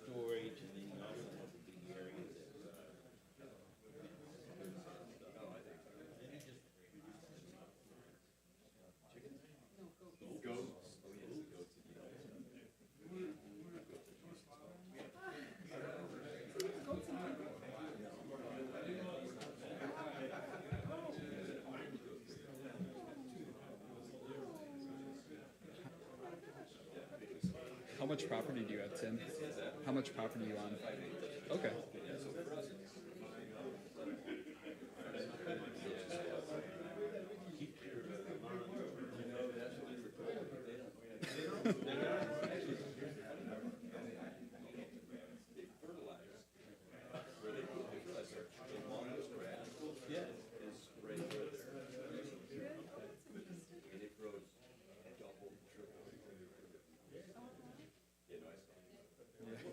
Storage, and then you also have a big area that, How much property do you have, Tim? How much property are you on? Okay.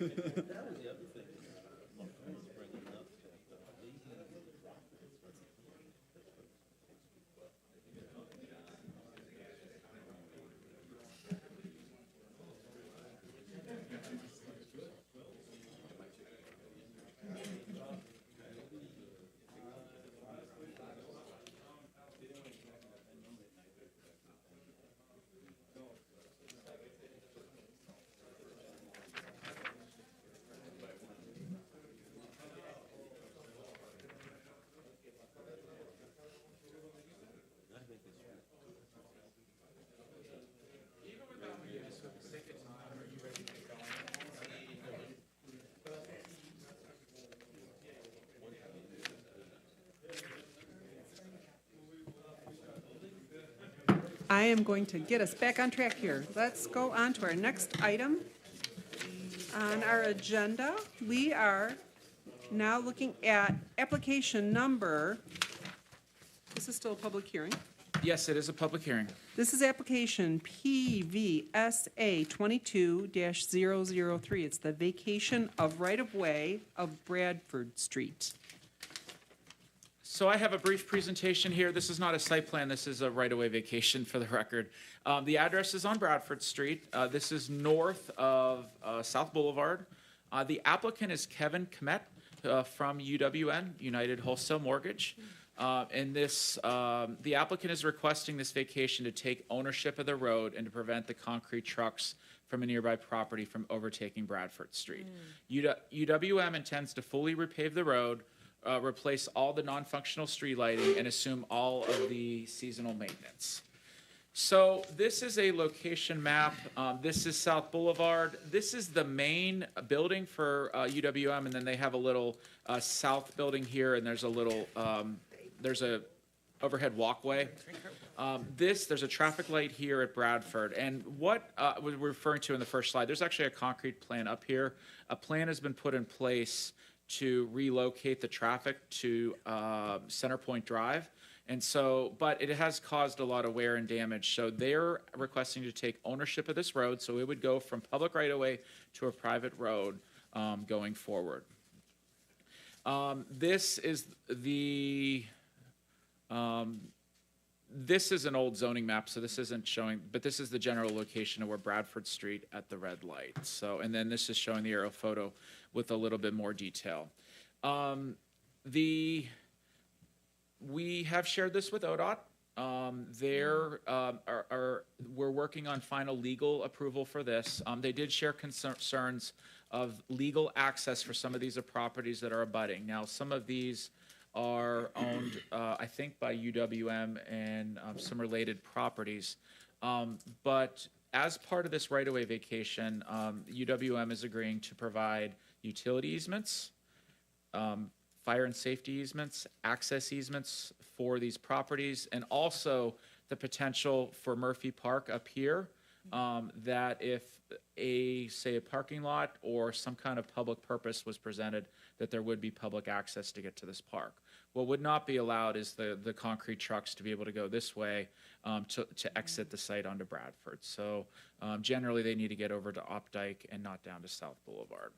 that was the other thing. My friend was bringing up that these are the profits. I am going to get us back on track here. Let's go on to our next item on our agenda. We are now looking at application number, this is still a public hearing. Yes, it is a public hearing. This is application PVSA 22-003. It's the vacation of right-of-way of Bradford Street. So I have a brief presentation here. This is not a site plan, this is a right-of-way vacation for the record. The address is on Bradford Street. This is north of South Boulevard. The applicant is Kevin Kmet from UWN, United Wholesale Mortgage. And this, the applicant is requesting this vacation to take ownership of the road and to prevent the concrete trucks from a nearby property from overtaking Bradford Street. UWM intends to fully repave the road, replace all the non-functional street lighting, and assume all of the seasonal maintenance. So this is a location map. This is South Boulevard. This is the main building for UWM, and then they have a little south building here, and there's a little, there's a overhead walkway. There's a traffic light here at Bradford, and what we're referring to in the first slide, there's actually a concrete plan up here. A plan has been put in place to relocate the traffic to Center Point Drive. And so, but it has caused a lot of wear and damage. So they're requesting to take ownership of this road. So it would go from public right-of-way to a private road going forward. This is the, this is an old zoning map, so this isn't showing, but this is the general location of where Bradford Street at the red light. So, and then this is showing the aerial photo with a little bit more detail. We have shared this with ODOT. We're working on final legal approval for this. They did share concerns of legal access for some of these properties that are abutting. Now, some of these are owned, I think, by UWM and some related properties. But as part of this right-of-way vacation, UWM is agreeing to provide utility easements, fire and safety easements, access easements for these properties, and also the potential for Murphy Park up here, that if say a parking lot or some kind of public purpose was presented, that there would be public access to get to this park. What would not be allowed is the concrete trucks to be able to go this way to exit the site onto Bradford. So generally they need to get over to Opdyke and not down to South Boulevard.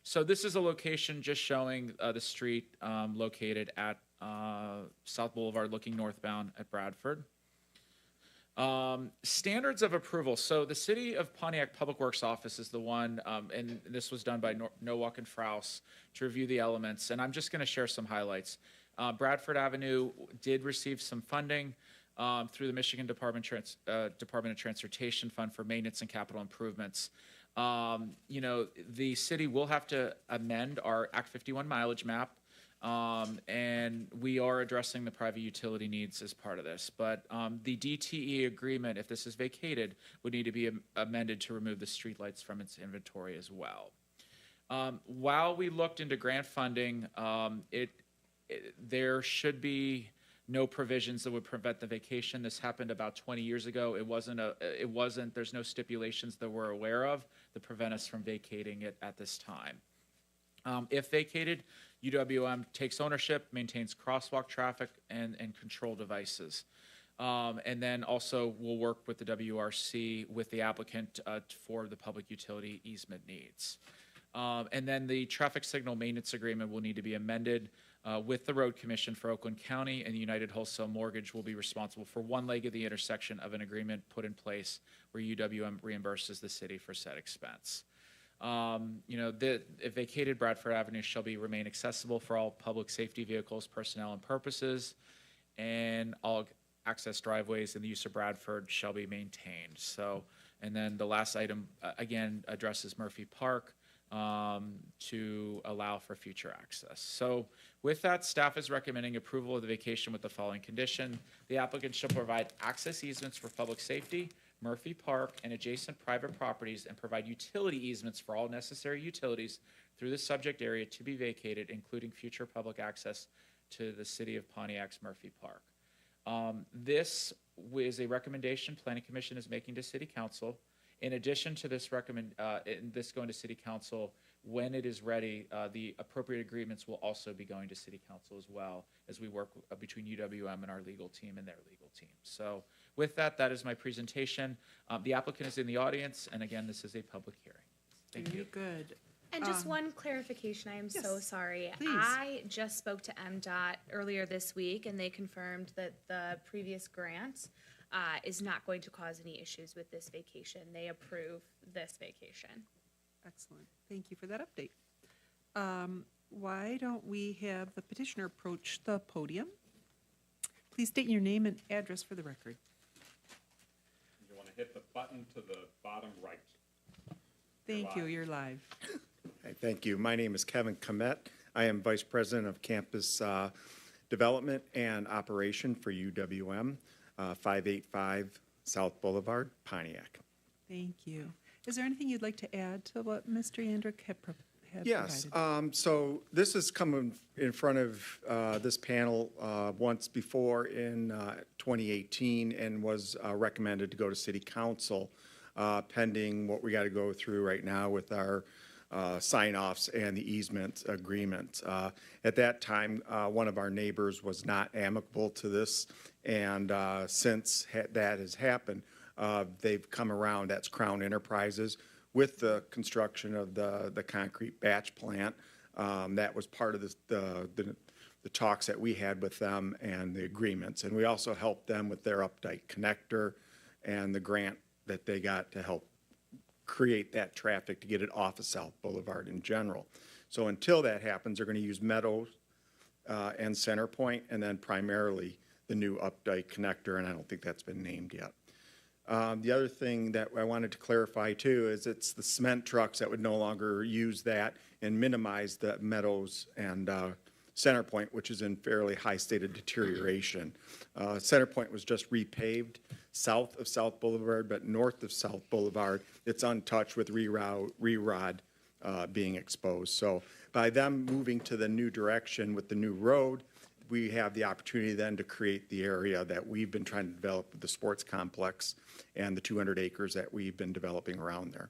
So this is a location just showing the street located at South Boulevard looking northbound at Bradford. Standards of approval. So the City of Pontiac Public Works Office is the one, and this was done by Nowak and Fraus to review the elements. And I'm just going to share some highlights. Bradford Avenue did receive some funding through the Michigan Department of Transportation Fund for maintenance and capital improvements. You know, the city will have to amend our Act 51 mileage map, and we are addressing the private utility needs as part of this. But the DTE agreement, if this is vacated, would need to be amended to remove the streetlights from its inventory as well. While we looked into grant funding, there should be no provisions that would prevent the vacation. This happened about 20 years ago. There's no stipulations that we're aware of that prevent us from vacating it at this time. If vacated, UWM takes ownership, maintains crosswalk traffic and control devices. And then also we'll work with the WRC with the applicant for the public utility easement needs. And then the traffic signal maintenance agreement will need to be amended with the Road Commission for Oakland County, and the United Wholesale Mortgage will be responsible for one leg of the intersection of an agreement put in place where UWM reimburses the city for said expense. You know, if vacated, Bradford Avenue shall remain accessible for all public safety vehicles, personnel, and purposes, and all access driveways in the use of Bradford shall be maintained. So, and then the last item, again, addresses Murphy Park to allow for future access. So with that, staff is recommending approval of the vacation with the following condition. The applicant shall provide access easements for public safety, Murphy Park, and adjacent private properties, and provide utility easements for all necessary utilities through the subject area to be vacated, including future public access to the City of Pontiac's Murphy Park. This is a recommendation Planning Commission is making to City Council. In addition to this this going to City Council, when it is ready, the appropriate agreements will also be going to City Council as well as we work between UWM and our legal team and their legal team. So with that, that is my presentation. The applicant is in the audience, and again, this is a public hearing. Thank you. Very good. And just one clarification, I am so yes, sorry. please. I just spoke to MDOT earlier this week, and they confirmed that the previous grant is not going to cause any issues with this vacation. They approve this vacation. Excellent. Thank you for that update. Why don't we have the petitioner approach the podium? Please state your name and address for the record. You want to hit the button to the bottom right. Thank you. You're live. Hi, thank you. My name is Kevin Comet. I am Vice President of Campus Development and Operation for UWM, 585 South Boulevard, Pontiac. Thank you. Is there anything you'd like to add to what Mr. Yandrick had Yes, provided? so this is coming in front of this panel once before in 2018 and was recommended to go to City Council pending what we got to go through right now with our sign-offs and the easement agreement. At that time, one of our neighbors was not amicable to this, and since that has happened, they've come around. That's Crown Enterprises with the construction of the concrete batch plant. That was part of the talks that we had with them and the agreements. And we also helped them with their Updike connector and the grant that they got to help create that traffic to get it off of South Boulevard in general. So until that happens, they're going to use Meadows and Center Point, and then primarily the new Updike connector, and I don't think that's been named yet. The other thing that I wanted to clarify too is it's the cement trucks that would no longer use that and minimize the Meadows and Center Point, which is in fairly high state of deterioration. Center Point was just repaved south of South Boulevard, but north of South Boulevard, it's untouched with re-rod being exposed. So by them moving to the new direction with the new road, we have the opportunity then to create the area that we've been trying to develop with the sports complex and the 200 acres that we've been developing around there.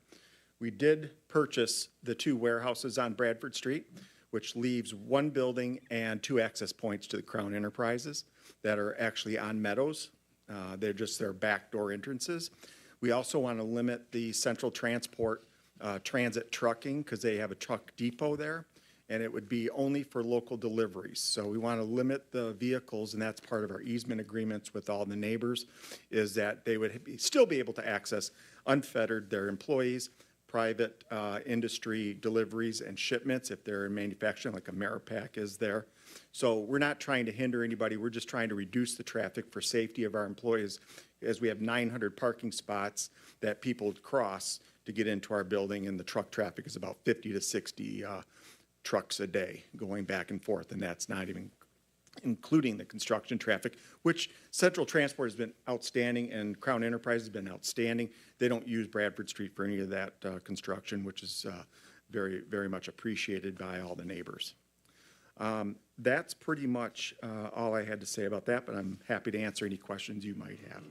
We did purchase the 2 warehouses on Bradford Street, which leaves 1 building and 2 access points to the Crown Enterprises that are actually on Meadows. They're just their backdoor entrances. We also want to limit the Central Transport transit trucking because they have a truck depot there, and it would be only for local deliveries. So we want to limit the vehicles, and that's part of our easement agreements with all the neighbors, is that they would still be able to access unfettered their employees, private industry deliveries and shipments if they're in manufacturing, like Ameripac is there. So we're not trying to hinder anybody. We're just trying to reduce the traffic for safety of our employees, as we have 900 parking spots that people cross to get into our building, and the truck traffic is about 50 to 60 trucks a day going back and forth, and that's not even including the construction traffic, which Central Transport has been outstanding and Crown Enterprise has been outstanding. They don't use Bradford Street for any of that construction, which is very, very much appreciated by all the neighbors. That's pretty much all I had to say about that, but I'm happy to answer any questions you might have.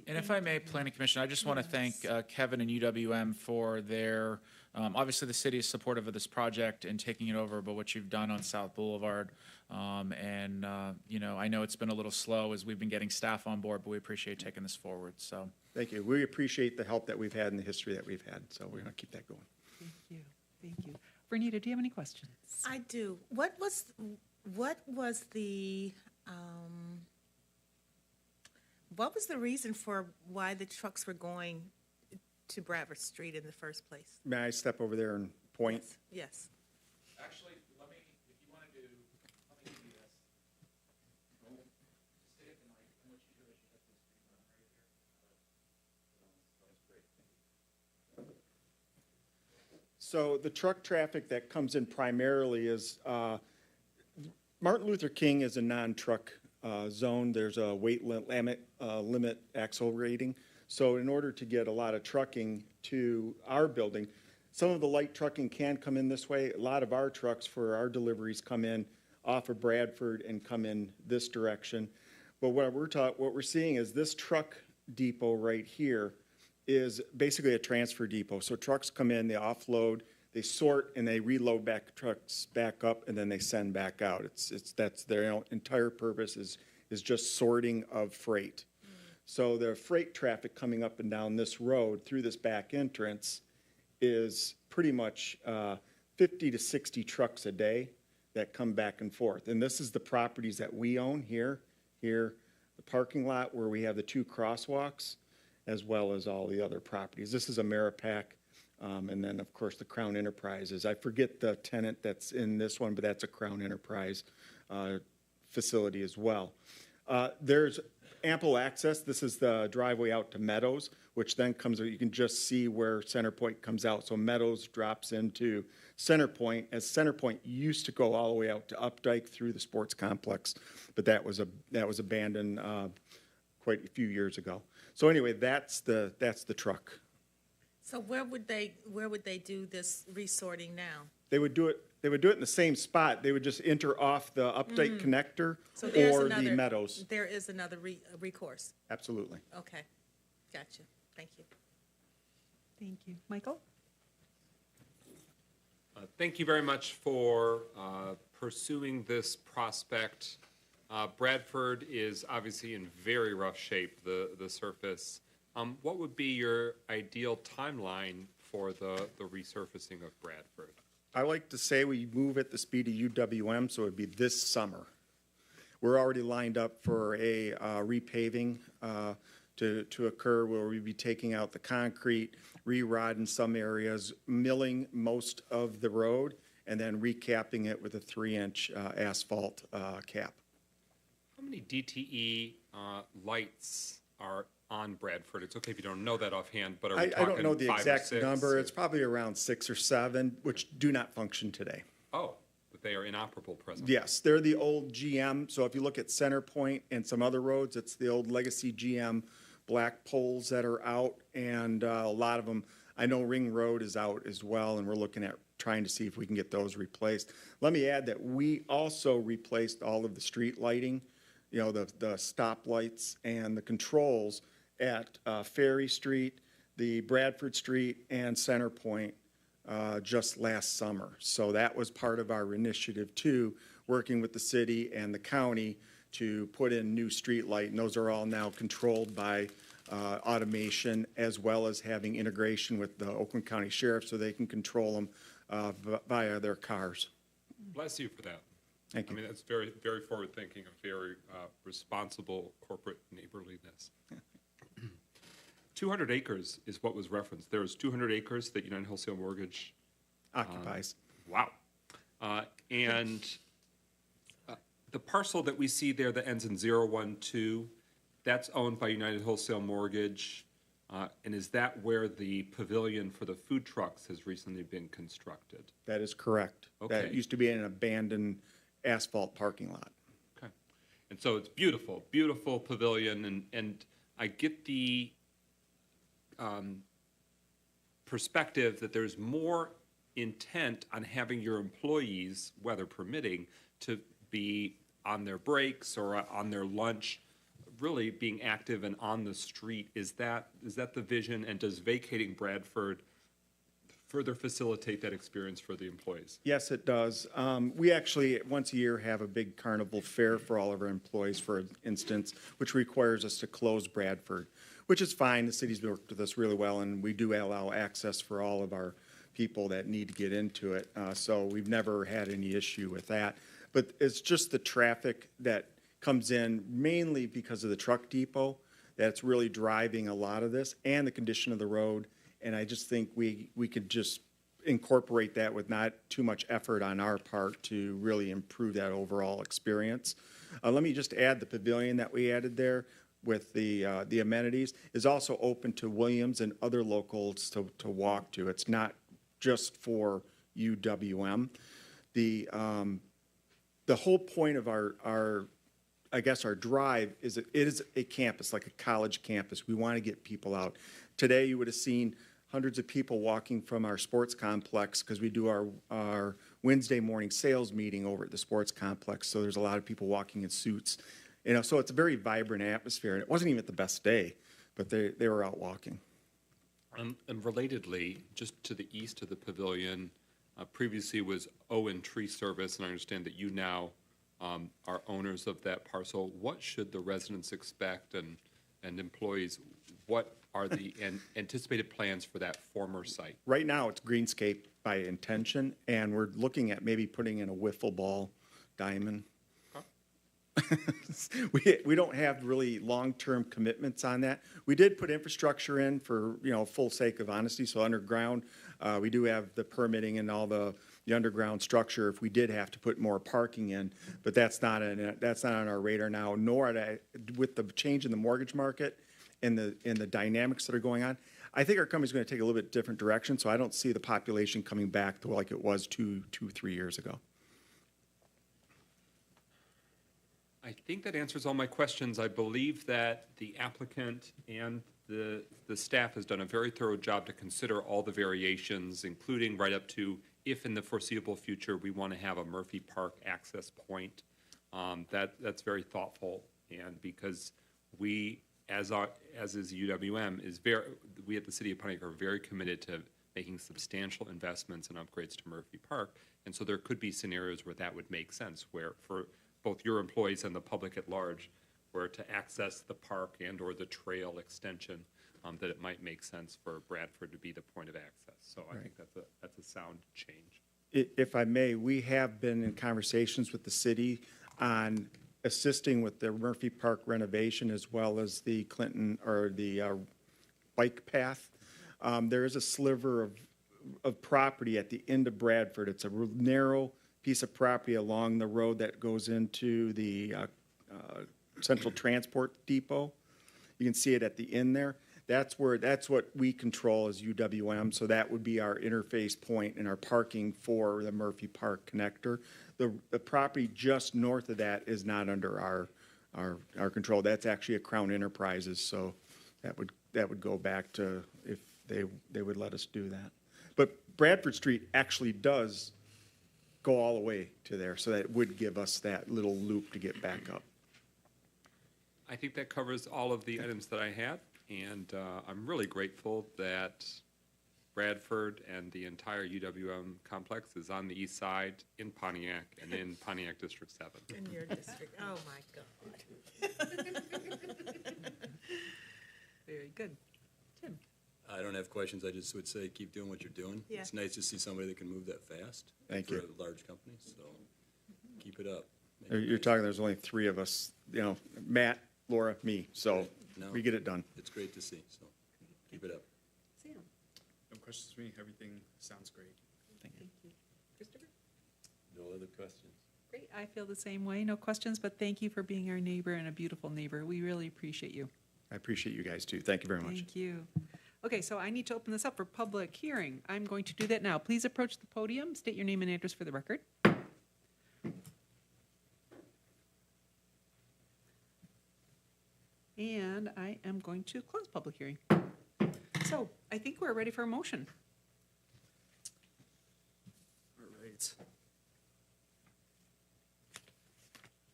And if I may, Planning Commission, I just want to thank Kevin and UWM for their, obviously the city is supportive of this project and taking it over, but what you've done on South Boulevard. You know, I know it's been a little slow as we've been getting staff on board, but we appreciate taking this forward, so. Thank you. We appreciate the help that we've had and the history that we've had, so we're going to keep that going. Thank you. Thank you. Vernita, do you have any questions? I do. What was the reason for why the trucks were going to Bradford Street in the first place? May I step over there and point? Yes. Actually, let me, if you want to do, let me give you this. Just stay at the mic, and what you do is you hit this green button right here. That's great. So the truck traffic that comes in primarily is, Martin Luther King is a non-truck zone. There's a weight limit axle rating. So in order to get a lot of trucking to our building, some of the light trucking can come in this way. A lot of our trucks for our deliveries come in off of Bradford and come in this direction. But what we're seeing is this truck depot right here is basically a transfer depot. So trucks come in, they offload, they sort, and they reload trucks back up, and then they send back out. That's their entire purpose is just sorting of freight. So the freight traffic coming up and down this road through this back entrance is pretty much 50 to 60 trucks a day that come back and forth. And this is the properties that we own here, the parking lot where we have the 2 crosswalks, as well as all the other properties. This is Ameripac, and then, of course, the Crown Enterprises. I forget the tenant that's in this one, but that's a Crown Enterprise facility as well. There's ample access. This is the driveway out to Meadows, which then comes, you can just see where Centerpoint comes out. So Meadows drops into Centerpoint, as Centerpoint used to go all the way out to Updike through the sports complex, but that was abandoned quite a few years ago. So anyway, that's the truck. So where would they do this resorting now? They would do it in the same spot. They would just enter off the Updike connector So there's or another, the Meadows. There is another recourse. Absolutely. Okay, gotcha. Thank you. Thank you. Michael? Thank you very much for pursuing this prospect. Bradford is obviously in very rough shape, the surface. What would be your ideal timeline for the resurfacing of Bradford? I like to say we move at the speed of UWM, so it'd be this summer. We're already lined up for a repaving to occur where we'd be taking out the concrete, re-rod in some areas, milling most of the road, and then recapping it with a 3-inch asphalt cap. How many DTE lights are on Bradford? It's okay if you don't know that offhand, but are we talking I don't know the 5 or exact 6? number. It's probably around 6 or 7, which do not function today. Oh, but they are inoperable presently. Yes, they're the old GM. So if you look at Centerpoint and some other roads, it's the old legacy GM black poles that are out, and a lot of them. I know Ring Road is out as well, and we're looking at trying to see if we can get those replaced. Let me add that we also replaced all of the street lighting, the stop lights and the controls at Ferry Street, the Bradford Street, and Centerpoint just last summer. So that was part of our initiative too, working with the city and the county to put in new street light, and those are all now controlled by automation, as well as having integration with the Oakland County Sheriff so they can control them via their cars. Bless you for that. Thank you. I mean, that's very, very forward-thinking and very responsible corporate neighborliness. 200 acres is what was referenced. There's 200 acres that United Wholesale Mortgage occupies. Wow. And the parcel that we see there that ends in 012, that's owned by United Wholesale Mortgage. And is that where the pavilion for the food trucks has recently been constructed? That is correct. Okay. That used to be an abandoned asphalt parking lot. Okay. And so it's beautiful, beautiful pavilion. And I get the perspective that there's more intent on having your employees, weather permitting, to be on their breaks or on their lunch, really being active and on the street. Is that the vision, and does vacating Bradford further facilitate that experience for the employees? Yes, it does. We actually, once a year, have a big carnival fair for all of our employees, for instance, which requires us to close Bradford, which is fine. The city's worked with us really well, and we do allow access for all of our people that need to get into it. So we've never had any issue with that. But it's just the traffic that comes in mainly because of the truck depot that's really driving a lot of this, and the condition of the road. And I just think we could just incorporate that with not too much effort on our part to really improve that overall experience. Let me just add the pavilion that we added there with the amenities is also open to Williams and other locals to walk to. It's not just for UWM. The whole point of our drive is it is a campus, like a college campus. We want to get people out. Today, you would have seen hundreds of people walking from our sports complex because we do our Wednesday morning sales meeting over at the sports complex. So there's a lot of people walking in suits. So it's a very vibrant atmosphere. And it wasn't even the best day, but they were out walking. And relatedly, just to the east of the pavilion, previously was Owen Tree Service, and I understand that you now are owners of that parcel. What should the residents expect and employees? What are the anticipated plans for that former site? Right now, it's greenscape by intention, and we're looking at maybe putting in a wiffle ball diamond. We don't have really long-term commitments on that. We did put infrastructure in for, full sake of honesty, so underground, we do have the permitting and all the underground structure if we did have to put more parking in, but that's not on our radar now, nor with the change in the mortgage market and the dynamics that are going on. I think our company's going to take a little bit different direction, so I don't see the population coming back to like it was 3 years ago. I think that answers all my questions. I believe that the applicant and the staff has done a very thorough job to consider all the variations, including right up to if in the foreseeable future we want to have a Murphy Park access point. That's very thoughtful, and because we, as is UWM, we at the City of Pontiac are very committed to making substantial investments and upgrades to Murphy Park, and so there could be scenarios where that would make sense, where for both your employees and the public at large, where to access the park and or the trail extension, that it might make sense for Bradford to be the point of access. So I think that's a sound change. If I may, we have been in conversations with the city on assisting with the Murphy Park renovation as well as the Clinton or the bike path. There is a sliver of property at the end of Bradford. It's a narrow piece of property along the road that goes into the Central Transport Depot. You can see it at the end there. That's what we control as UWM, so that would be our interface point and our parking for the Murphy Park connector. The property just north of that is not under our control. That's actually a Crown Enterprises, so that would go back to if they would let us do that. But Bradford Street actually does go all the way to there, so that would give us that little loop to get back up. I think that covers all of the items that I had, and I'm really grateful that Bradford and the entire UWM complex is on the east side in Pontiac and in Pontiac District 7. In your district, oh my God. Very good. Tim? I don't have questions. I just would say keep doing what you're doing. Yeah. It's nice to see somebody that can move that fast. Thank for you. a large company, so keep it up. You're talking, there's only 3 of us, Matt, Laura, me, so No, we get it done. It's great to see, so keep it up. Sam? No questions for me. Everything sounds great. Thank you. Christopher? No other questions? Great, I feel the same way. No questions, but thank you for being our neighbor and a beautiful neighbor. We really appreciate you. I appreciate you guys too. Thank you very much. Thank you. Okay, so I need to open this up for public hearing. I'm going to do that now. Please approach the podium, state your name and address for the record. And I am going to close public hearing. So I think we're ready for a motion. All right.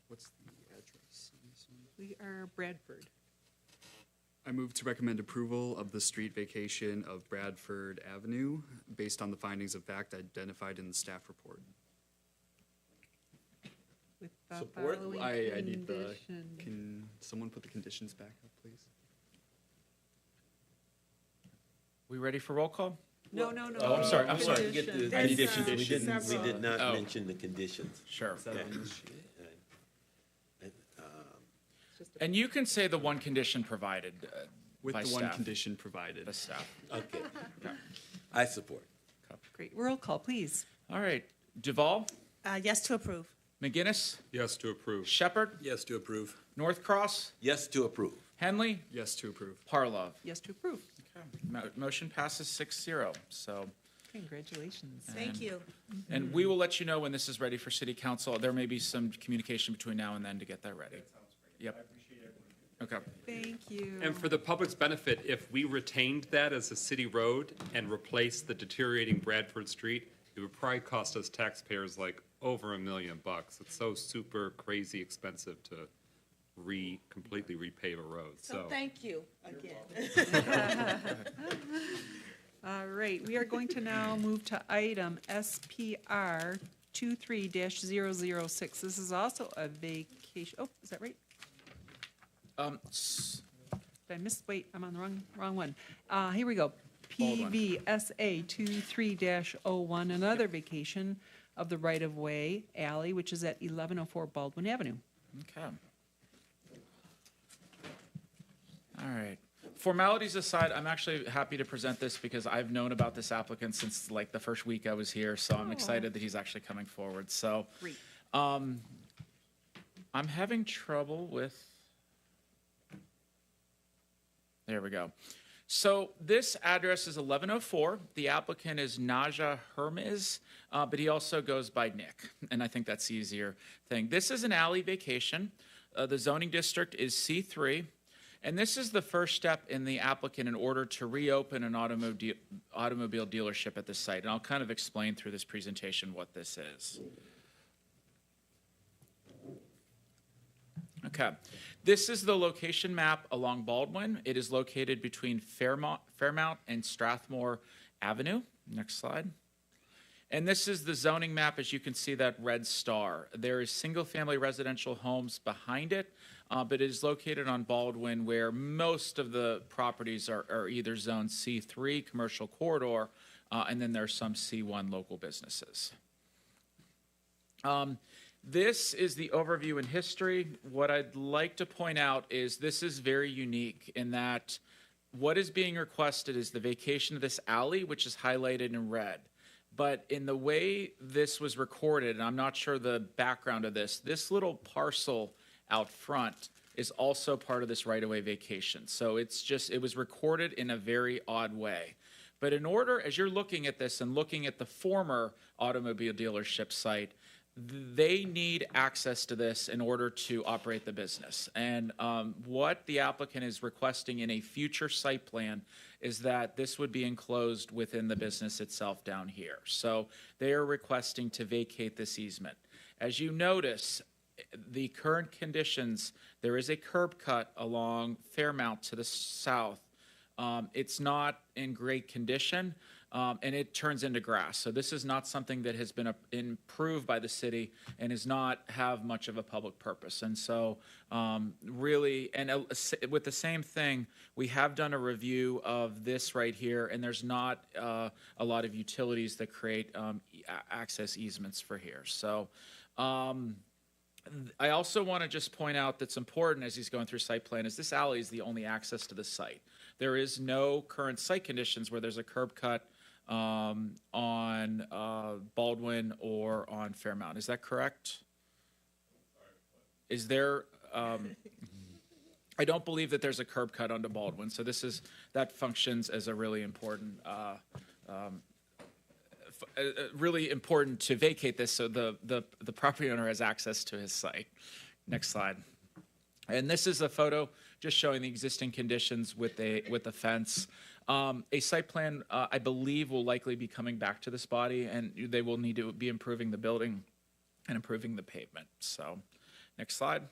What's the address on this one? We are Bradford. I move to recommend approval of the street vacation of Bradford Avenue based on the findings of fact identified in the staff report. With the Support. following I need the, conditions. can someone put the conditions back up, please? We ready for roll call? No. Oh, I'm sorry. Get the There's, conditions. We several. did not Oh. mention the conditions. Sure. Okay. And you can say the one condition provided With by the one staff. condition provided. The staff. Okay. I support. Great, roll call, please. All right. Duval, Yes to approve. McGinnis, Yes to approve. Shepherd, Yes to approve. Northcross, Yes to approve. Henley, Yes to approve. Parlov. Yes to approve. Motion passes 6-0. So, Congratulations. Thank you. and we will let you know when this is ready for city council. There may be some communication between now and then to get that ready. Yep. Okay. Thank you. And for the public's benefit, if we retained that as a city road and replaced the deteriorating Bradford Street, it would probably cost us taxpayers like over $1 million. It's so super crazy expensive to completely repave a road, So thank you again. All right, we are going to now move to item SPR 23-006. This is also a vacation, oh, is that right? Did I miss, wait, I'm on the wrong one. Here we go. Baldwin. PVSA 23-01, another vacation of the right-of-way alley, which is at 1104 Baldwin Avenue. Okay. All right. Formalities aside, I'm actually happy to present this because I've known about this applicant since like the first week I was here, so I'm excited that he's actually coming forward. So, Great. I'm having trouble with, there we go. So this address is 1104. The applicant is Naja Hermes, but he also goes by Nick, and I think that's the easier thing. This is an alley vacation. The zoning district is C3, and this is the first step in the applicant in order to reopen an automobile dealership at this site, and I'll kind of explain through this presentation what this is. Okay, this is the location map along Baldwin. It is located between Fairmount and Strathmore Avenue. Next slide. And this is the zoning map, as you can see that red star. There is single-family residential homes behind it, but it is located on Baldwin where most of the properties are either zone C3, commercial corridor, and then there are some C1 local businesses. This is the overview in history. What I'd like to point out is this is very unique in that what is being requested is the vacation of this alley, which is highlighted in red. But in the way this was recorded, and I'm not sure the background of this little parcel out front is also part of this right-of-way vacation. So it's just, it was recorded in a very odd way. But in order, as you're looking at this and looking at the former automobile dealership site, they need access to this in order to operate the business. And what the applicant is requesting in a future site plan is that this would be enclosed within the business itself down here. So they are requesting to vacate this easement. As you notice, the current conditions, there is a curb cut along Fairmount to the south. It's not in great condition. And it turns into grass. So this is not something that has been improved by the city and does not have much of a public purpose. And so really, and with the same thing, we have done a review of this right here, and there's not a lot of utilities that create access easements for here. So I also want to just point out that's important as he's going through site plan is this alley is the only access to the site. There is no current site conditions where there's a curb cut on Baldwin or on Fairmount. Is that correct? Is there, I don't believe that there's a curb cut onto Baldwin, so that functions as a really important, to vacate this so the property owner has access to his site. Next slide. And this is a photo just showing the existing conditions with the fence. A site plan, I believe, will likely be coming back to this body, and they will need to be improving the building and improving the pavement. So, next slide.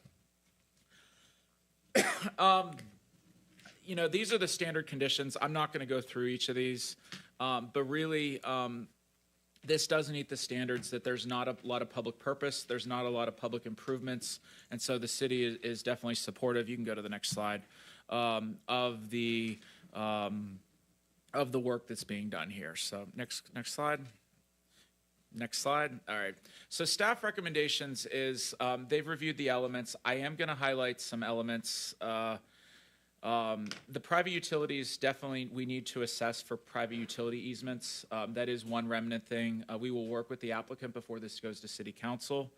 These are the standard conditions. I'm not going to go through each of these, but really, this does meet the standards that there's not a lot of public purpose, there's not a lot of public improvements, and so the city is definitely supportive. You can go to the next slide of the work that's being done here. So next slide. Next slide. All right. So staff recommendations is they've reviewed the elements. I am going to highlight some elements. The private utilities, definitely we need to assess for private utility easements. That is one remnant thing. We will work with the applicant before this goes to city council.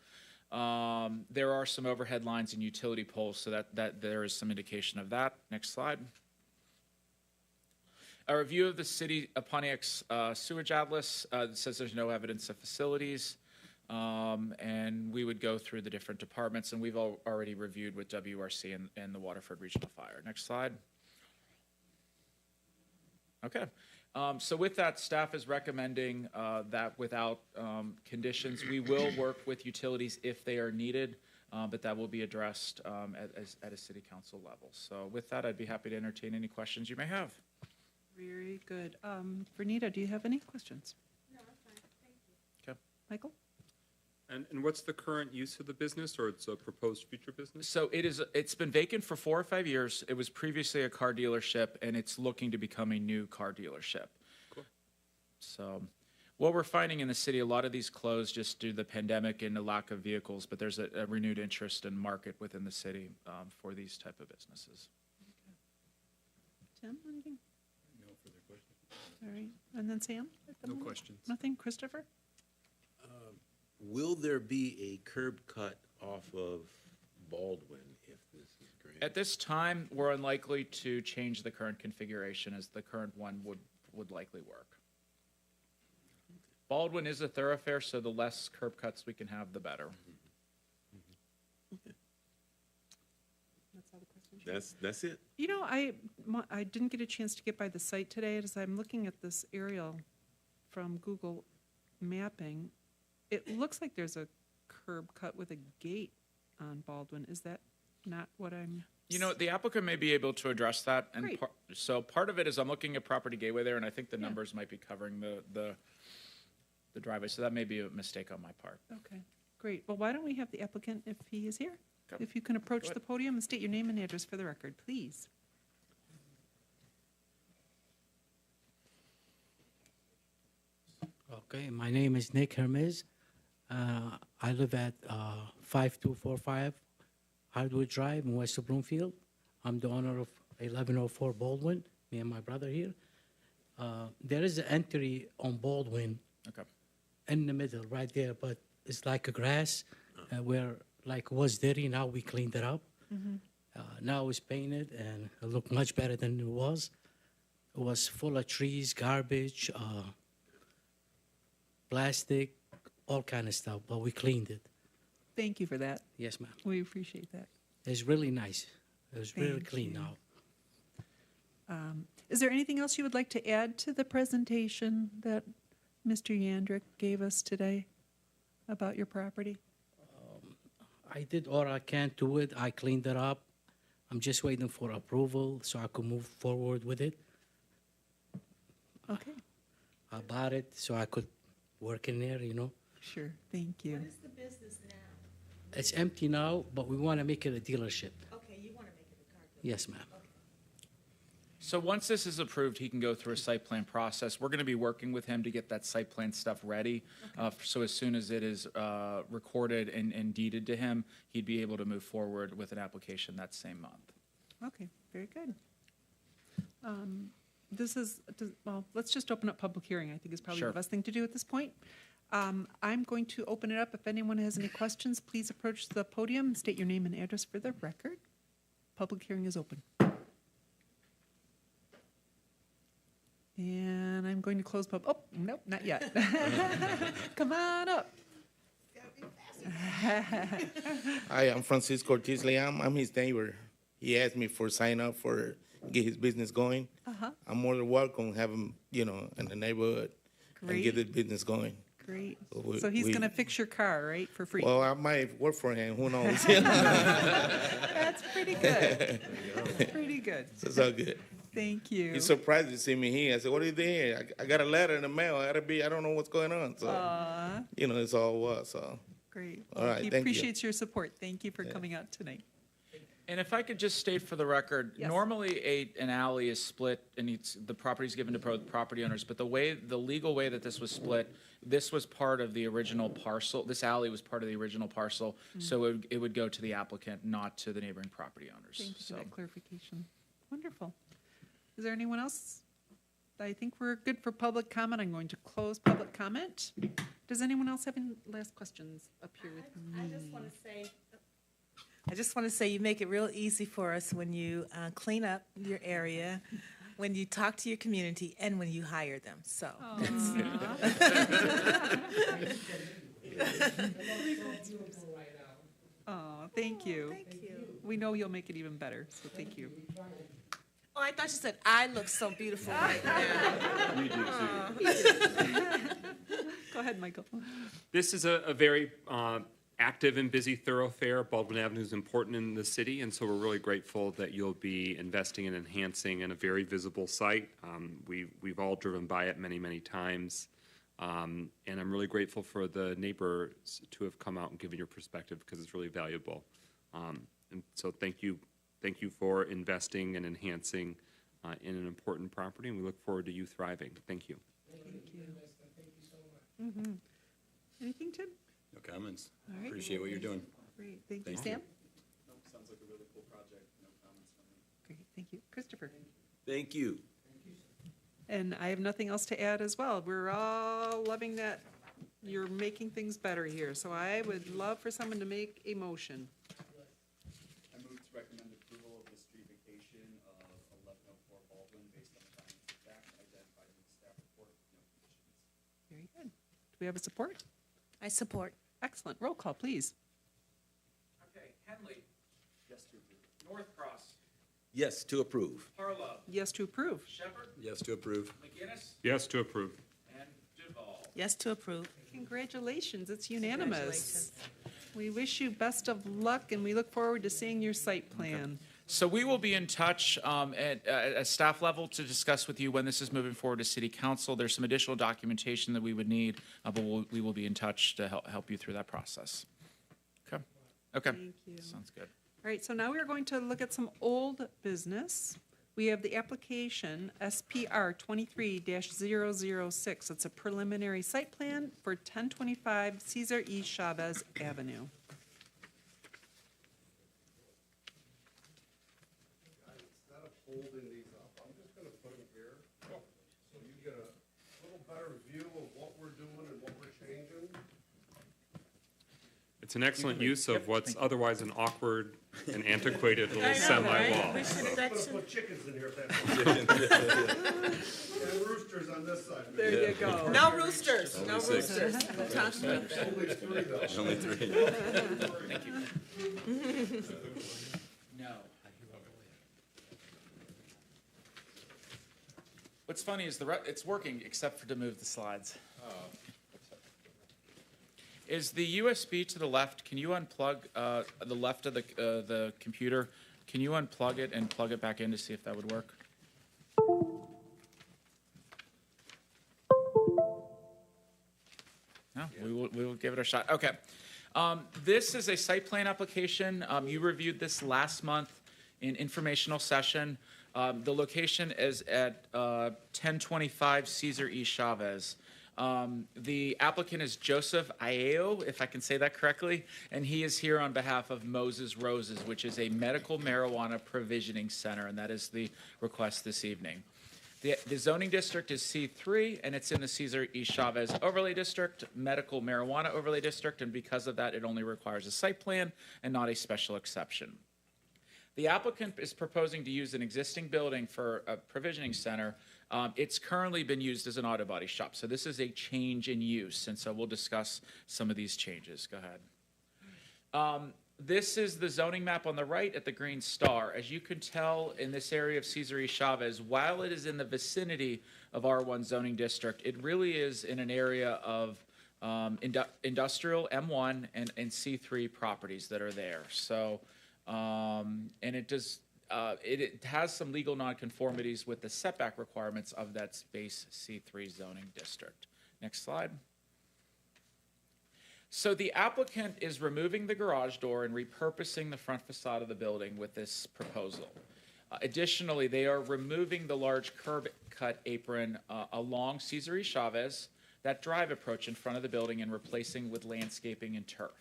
There are some overhead lines and utility poles, so that there is some indication of that. Next slide. A review of the city of Pontiac's sewage atlas says there's no evidence of facilities. And we would go through the different departments, and we've already reviewed with WRC and the Waterford Regional Fire. Next slide. Okay. So with that, staff is recommending that without conditions, we will work with utilities if they are needed, but that will be addressed at a city council level. So with that, I'd be happy to entertain any questions you may have. Very good. Vernita, do you have any questions? No, I'm fine. Thank you. Okay. Michael? And what's the current use of the business, or it's a proposed future business? So it's been vacant for 4 or 5 years. It was previously a car dealership, and it's looking to become a new car dealership. Cool. So what we're finding in the city, a lot of these closed just due to the pandemic and the lack of vehicles, but there's a renewed interest and market within the city for these type of businesses. Tim, anything? No further questions. All right, and then Sam? at the No moment? questions. Nothing, Christopher? Will there be a curb cut off of Baldwin if this is granted? At this time, we're unlikely to change the current configuration as the current one would likely work. Baldwin is a thoroughfare, so the less curb cuts we can have, the better. That's all the questions. That's it. You know, I didn't get a chance to get by the site today as I'm looking at this aerial from Google Mapping. It looks like there's a curb cut with a gate on Baldwin. Is that not what I'm? You know, the applicant may be able to address that. And Great. so part of it is I'm looking at property gateway there, and I think the numbers might be covering the driveway. So that may be a mistake on my part. Okay, great. Well, why don't we have the applicant, if he is here? Okay. If you can approach Go ahead. the podium and state your name and address for the record, please. Okay, my name is Nick Hermes. I live at 5245 Hardwood Drive in West Bloomfield. I'm the owner of 1104 Baldwin, me and my brother here. There is an entry on Baldwin in the middle, right there, but it's like a grass where like was dirty, now we cleaned it up. Now it's painted and it looked much better than it was. It was full of trees, garbage, plastic, all kind of stuff, but we cleaned it. Thank you for that. Yes, ma'am. We appreciate that. It's really nice. It's really Thank clean you. now. Is there anything else you would like to add to the presentation that Mr. Yandrick gave us today about your property? I did all I can to it. I cleaned it up. I'm just waiting for approval so I could move forward with it. Okay. I bought it so I could work in there, you know. Sure, thank you. What is the business now? It's empty now, but we want to make it a dealership. Okay, you want to make it a car dealership? Yes, ma'am. So once this is approved, he can go through a site plan process. We're going to be working with him to get that site plan stuff ready. So as soon as it is recorded and deeded to him, he'd be able to move forward with an application that same month. Okay, very good. Well, let's just open up public hearing, I think is probably Sure. the best thing to do at this point. I'm going to open it up. If anyone has any questions, please approach the podium, state your name and address for the record. Public hearing is open. And I'm going to close oh, nope, not yet. Come on up. Hi, I'm Francisco Ortiz Leam. I'm his neighbor. He asked me for sign up for get his business going. I'm more than welcome to have him, in the neighborhood and get his business going. Great. So So he's going to fix your car, right, for free? Well, I might work for him. Who knows? That's pretty good. Pretty good. So it's all good. Thank you. He's surprised to see me here. I said, "What are you doing here? I got a letter in the mail. I don't know what's going on." So, Aw. it's all was. So, Great. All right, He thank you. appreciates your support. Thank you for coming out tonight. And if I could just state for the record, Yes. normally an alley is split and the property is given to property owners, but the legal way that this was split, this was part of the original parcel. This alley was part of the original parcel, so it would go to the applicant, not to the neighboring property owners. Thank you for So- that clarification. Wonderful. Is there anyone else? I think we're good for public comment. I'm going to close public comment. Does anyone else have any last questions up here with me? I just want to say you make it real easy for us when you clean up your area, when you talk to your community, and when you hire them. So. Oh, thank you. Thank you. We know you'll make it even better, so thank you. Oh, I thought you said I look so beautiful right now. You do too. Go ahead, Michael. This is a very active and busy thoroughfare. Baldwin Avenue is important in the city, and so we're really grateful that you'll be investing and enhancing in a very visible site. We've all driven by it many, many times. And I'm really grateful for the neighbors to have come out and given your perspective because it's really valuable. And so thank you for investing and enhancing in an important property, and we look forward to you thriving. Thank you. Thank you. Mm-hmm. Anything, Tim? No comments. All right. Appreciate what you're doing. Great, thank you. Thank Sam? Sounds like a really cool project. No comments from me. Great, thank you. Christopher? Thank you. And I have nothing else to add as well. We're all loving that you're making things better here, so I would love for someone to make a motion. I move to recommend approval of the street vacation of 1104 Baldwin based on the findings of fact identified in the staff report with no conditions. Very good. Do we have a support? I support. Excellent. Roll call, please. Okay, Henley. Yes to approve. North Cross. Yes, to approve. Harlow. Yes to approve. Shepherd. Yes to approve. McGinnis. Yes to approve. And Duval. Yes to approve. Congratulations, it's unanimous. We wish you best of luck, and we look forward to seeing your site plan. So we will be in touch at staff level to discuss with you when this is moving forward to City Council. There's some additional documentation that we would need, but we will be in touch to help you through that process. Okay. Okay. Thank you. Sounds good. All right, so now we are going to look at some old business. We have the application SPR 23-006. It's a preliminary site plan for 1025 Cesar E. Chavez Avenue. Instead of holding these up, I'm just gonna put them here, so you get a little better view of what we're doing and what we're changing. It's an excellent use of what's otherwise an awkward and antiquated little semi-wall. Put chickens in here if that's. And roosters on this side. There you go. No roosters, Only no six. roosters. Don't talk about that. Only three though. Only three. Thank you. No. What's funny is it's working except for to move the slides. Is the USB to the left? Can you unplug the left of the computer? Can you unplug it and plug it back in to see if that would work? No, we will give it a shot. Okay. This is a site plan application. You reviewed this last month in informational session. The location is at 1025 Cesar E. Chavez. The applicant is Joseph Aeo, if I can say that correctly, and he is here on behalf of Moses Roses, which is a medical marijuana provisioning center, and that is the request this evening. The zoning district is C3, and it's in the Cesar E. Chavez Overlay District, Medical Marijuana Overlay District, and because of that, it only requires a site plan and not a special exception. The applicant is proposing to use an existing building for a provisioning center. It's currently been used as an auto body shop, so this is a change in use, and so we'll discuss some of these changes. Go ahead. This is the zoning map on the right at the green star. As you can tell in this area of Cesar E. Chavez, while it is in the vicinity of R1 zoning district, it really is in an area of industrial M1 and C3 properties that are there. So, and it does. It has some legal nonconformities with the setback requirements of that space C3 zoning district. Next slide. So the applicant is removing the garage door and repurposing the front facade of the building with this proposal. Additionally, they are removing the large curb cut apron along Cesar E. Chavez, that drive approach in front of the building, and replacing with landscaping and turf.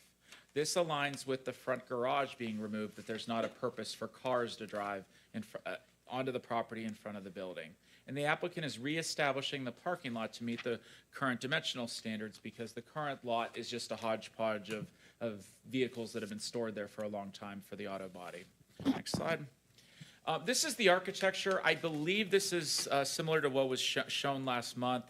This aligns with the front garage being removed, that there's not a purpose for cars to drive onto the property in front of the building. And the applicant is reestablishing the parking lot to meet the current dimensional standards, because the current lot is just a hodgepodge of vehicles that have been stored there for a long time for the auto body. Next slide. This is the architecture. I believe this is similar to what was shown last month.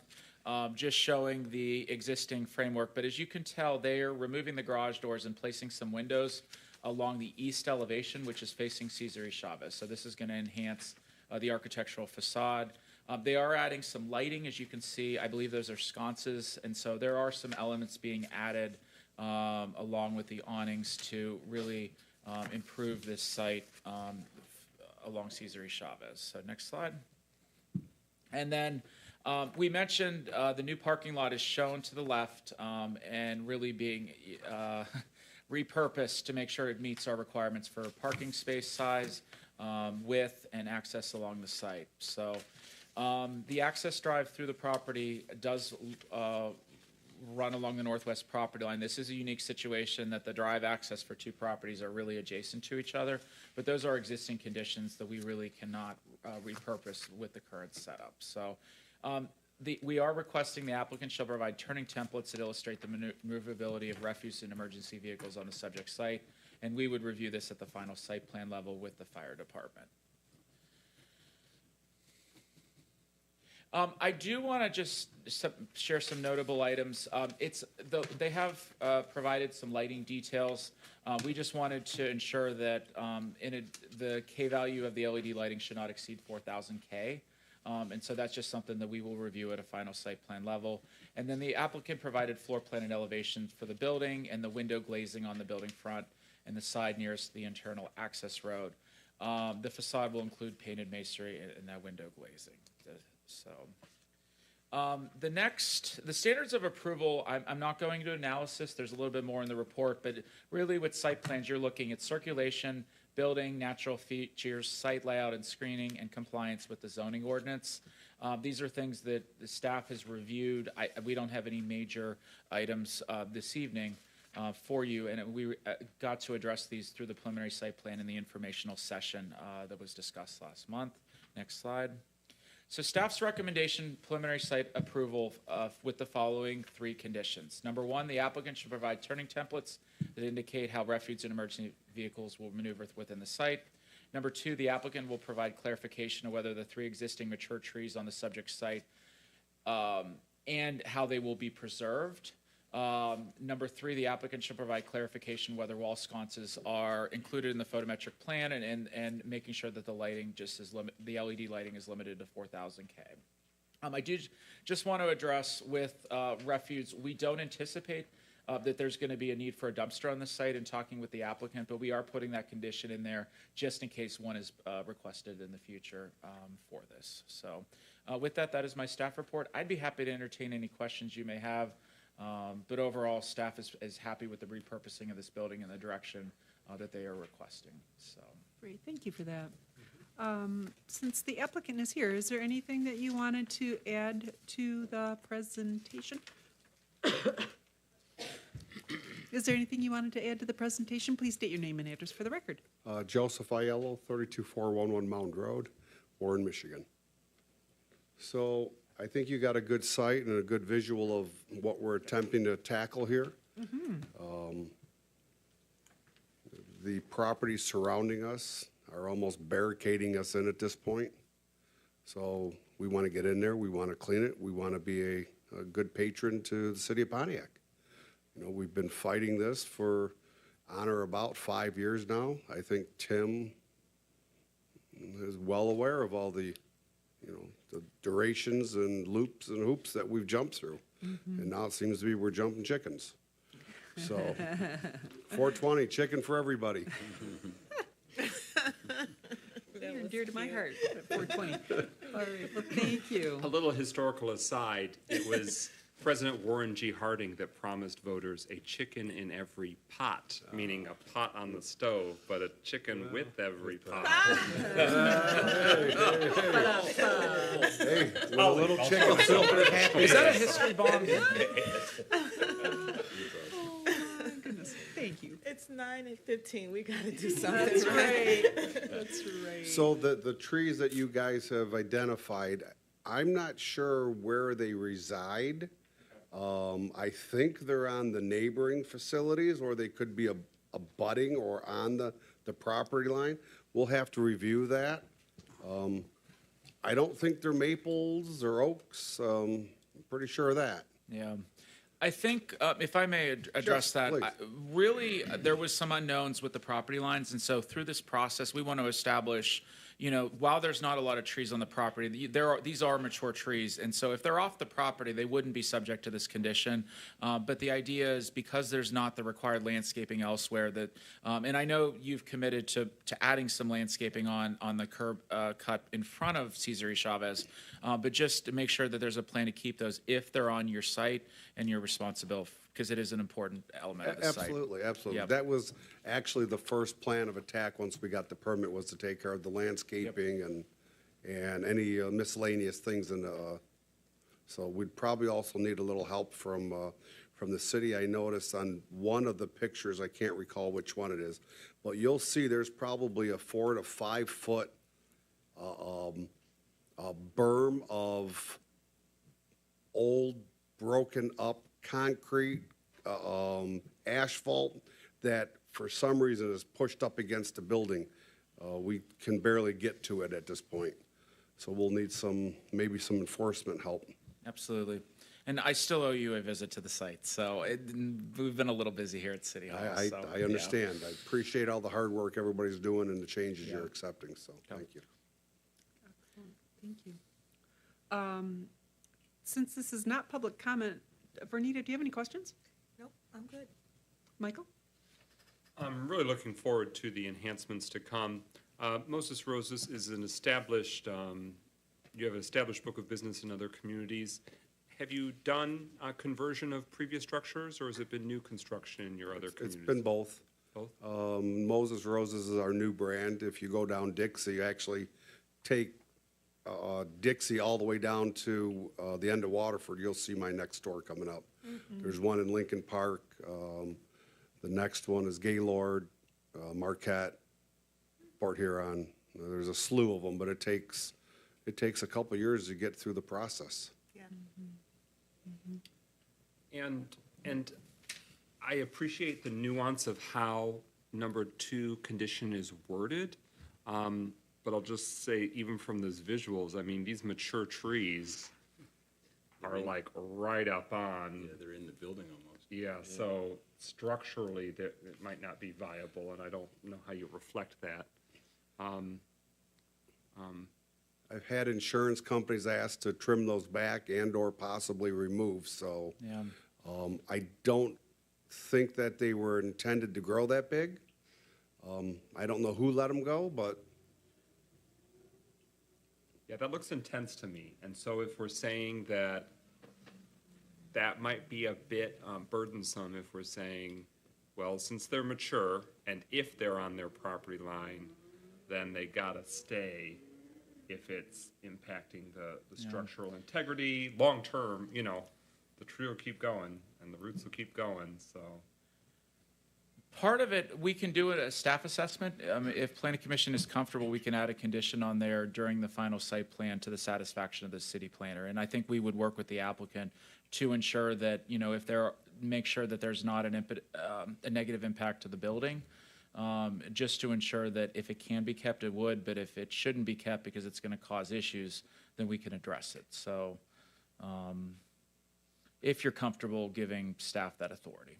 Just showing the existing framework, but as you can tell, they are removing the garage doors and placing some windows along the east elevation, which is facing Cesar E. Chavez. So this is going to enhance the architectural facade. They are adding some lighting, as you can see. I believe those are sconces, and so there are some elements being added along with the awnings to really improve this site along Cesar E. Chavez. So next slide. And then We mentioned the new parking lot is shown to the left and really being repurposed to make sure it meets our requirements for parking space size, width, and access along the site. So the access drive through the property does run along the northwest property line. This is a unique situation that the drive access for two properties are really adjacent to each other, but those are existing conditions that we really cannot repurpose with the current setup. So we are requesting the applicant shall provide turning templates that illustrate the maneuverability of refuse and emergency vehicles on the subject site, and we would review this at the final site plan level with the fire department. I do want to just share some notable items. They have provided some lighting details. We just wanted to ensure that the K value of the LED lighting should not exceed 4,000 K. And so that's just something that we will review at a final site plan level. And then the applicant provided floor plan and elevation for the building and the window glazing on the building front and the side nearest the internal access road. The facade will include painted masonry and that window glazing. So the standards of approval, I'm not going to analysis. There's a little bit more in the report, but really with site plans, you're looking at circulation, building, natural features, site layout and screening, and compliance with the zoning ordinance. These are things that the staff has reviewed. We don't have any major items this evening for you, and we got to address these through the preliminary site plan and the informational session that was discussed last month. Next slide. So staff's recommendation, preliminary site approval with the following three conditions. Number one, the applicant should provide turning templates that indicate how refuse and emergency vehicles will maneuver within the site. Number two, the applicant will provide clarification of whether the three existing mature trees on the subject site and how they will be preserved. Number three, the applicant should provide clarification whether wall sconces are included in the photometric plan and making sure that the lighting the LED lighting is limited to 4,000 K. I do just want to address with refuse, we don't anticipate that there's going to be a need for a dumpster on the site in talking with the applicant, but we are putting that condition in there just in case one is requested in the future for this. So with that, that is my staff report. I'd be happy to entertain any questions you may have. But overall, staff is happy with the repurposing of this building and the direction that they are requesting. So, Great, thank you for that. Since the applicant is here, is there anything that you wanted to add to the presentation? Is there anything you wanted to add to the presentation? Please state your name and address for the record. Joseph Aiello, 32411 Mound Road, Warren, Michigan. So I think you got a good sight and a good visual of what we're attempting to tackle here. The properties surrounding us are almost barricading us in at this point. So we want to get in there. We want to clean it. We want to be a good patron to the city of Pontiac. You know, we've been fighting this for on or about 5 years now. I think Tim is well aware of all the the durations and loops and hoops that we've jumped through. And now it seems to be we're jumping chickens. So 420, chicken for everybody. Near and dear to my heart, 420. All right, well, thank you. A little historical aside, it was President Warren G. Harding that promised voters a chicken in every pot, meaning a pot on the stove, but a chicken with every pot. Hey, with a little chicken silver happy. Is that a history bomb? Oh, my goodness, thank you. It's 9:15. We got to do something. That's right. That's right. So the trees that you guys have identified, I'm not sure where they reside. I think they're on the neighboring facilities, or they could be abutting or on the property line. We'll have to review that. I don't think they're maples or oaks. I'm pretty sure of that. Yeah. I think, if I may address Sure, that, really, there was some unknowns with the property lines, and so through this process, we want to establish, while there's not a lot of trees on the property, these are mature trees, and so if they're off the property, they wouldn't be subject to this condition. But the idea is because there's not the required landscaping elsewhere that, and I know you've committed to adding some landscaping on the curb cut in front of Cesare Chavez, but just to make sure that there's a plan to keep those if they're on your site and you're responsible, because it is an important element of the site. Absolutely, absolutely. Yep. That was actually the first plan of attack once we got the permit, was to take care of the landscaping and any miscellaneous things so we'd probably also need a little help from the city. I noticed on one of the pictures, I can't recall which one it is, but you'll see there's probably a 4 to 5 foot berm of old, broken up concrete, asphalt that for some reason is pushed up against the building. We can barely get to it at this point. So we'll need maybe some enforcement help. Absolutely. And I still owe you a visit to the site, so we've been a little busy here at City Hall. I understand. I appreciate all the hard work everybody's doing and the changes you're accepting, so thank you. Excellent. Thank you. Since this is not public comment, Vernita, do you have any questions? Nope, I'm good. Michael? I'm really looking forward to the enhancements to come. Moses Roses is an established, you have an established book of business in other communities. Have you done conversion of previous structures, or has it been new construction in your other communities? It's been both. Both? Moses Roses is our new brand. If you go down Dixie, you actually take Dixie all the way down to the end of Waterford, you'll see my next store coming up. There's one in Lincoln Park. The next one is Gaylord, Marquette, Port Huron. There's a slew of them, but it takes a couple years to get through the process. And I appreciate the nuance of how number 2 condition is worded. But I'll just say, even from those visuals, I mean, these mature trees are like right up on. Yeah, they're in the building almost. Yeah, so structurally, it might not be viable, and I don't know how you reflect that. I've had insurance companies ask to trim those back and/or possibly remove, so I don't think that they were intended to grow that big. I don't know who let them go, but Yeah, that looks intense to me. And so if we're saying that that might be a bit burdensome, if we're saying, well, since they're mature and if they're on their property line, then they gotta stay if it's impacting the structural integrity. Long-term, the tree will keep going and the roots will keep going, so. Part of it, we can do a staff assessment. If Planning Commission is comfortable, we can add a condition on there during the final site plan to the satisfaction of the city planner. And I think we would work with the applicant to ensure that, make sure that there's not a negative impact to the building, just to ensure that if it can be kept, it would, but if it shouldn't be kept because it's going to cause issues, then we can address it. So if you're comfortable giving staff that authority.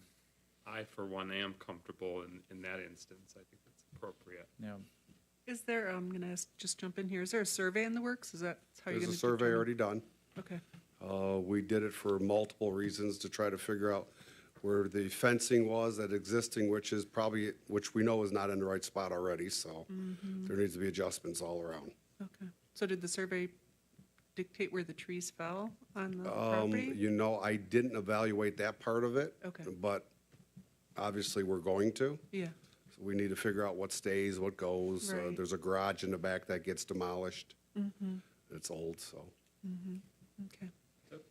I, for one, am comfortable in that instance. I think it's appropriate. Yeah. Is there, I'm going to just jump in here, is there a survey in the works? Is that how you're going there's to a survey already done. Okay. We did it for multiple reasons to try to figure out where the fencing was at existing, which we know is not in the right spot already, so there needs to be adjustments all around. Okay. So did the survey dictate where the trees fell on the property? I didn't evaluate that part of it. Okay. But obviously we're going to. Yeah. So we need to figure out what stays, what goes. Right. There's a garage in the back that gets demolished. Mm-hmm. It's old, so. Mm-hmm. Okay.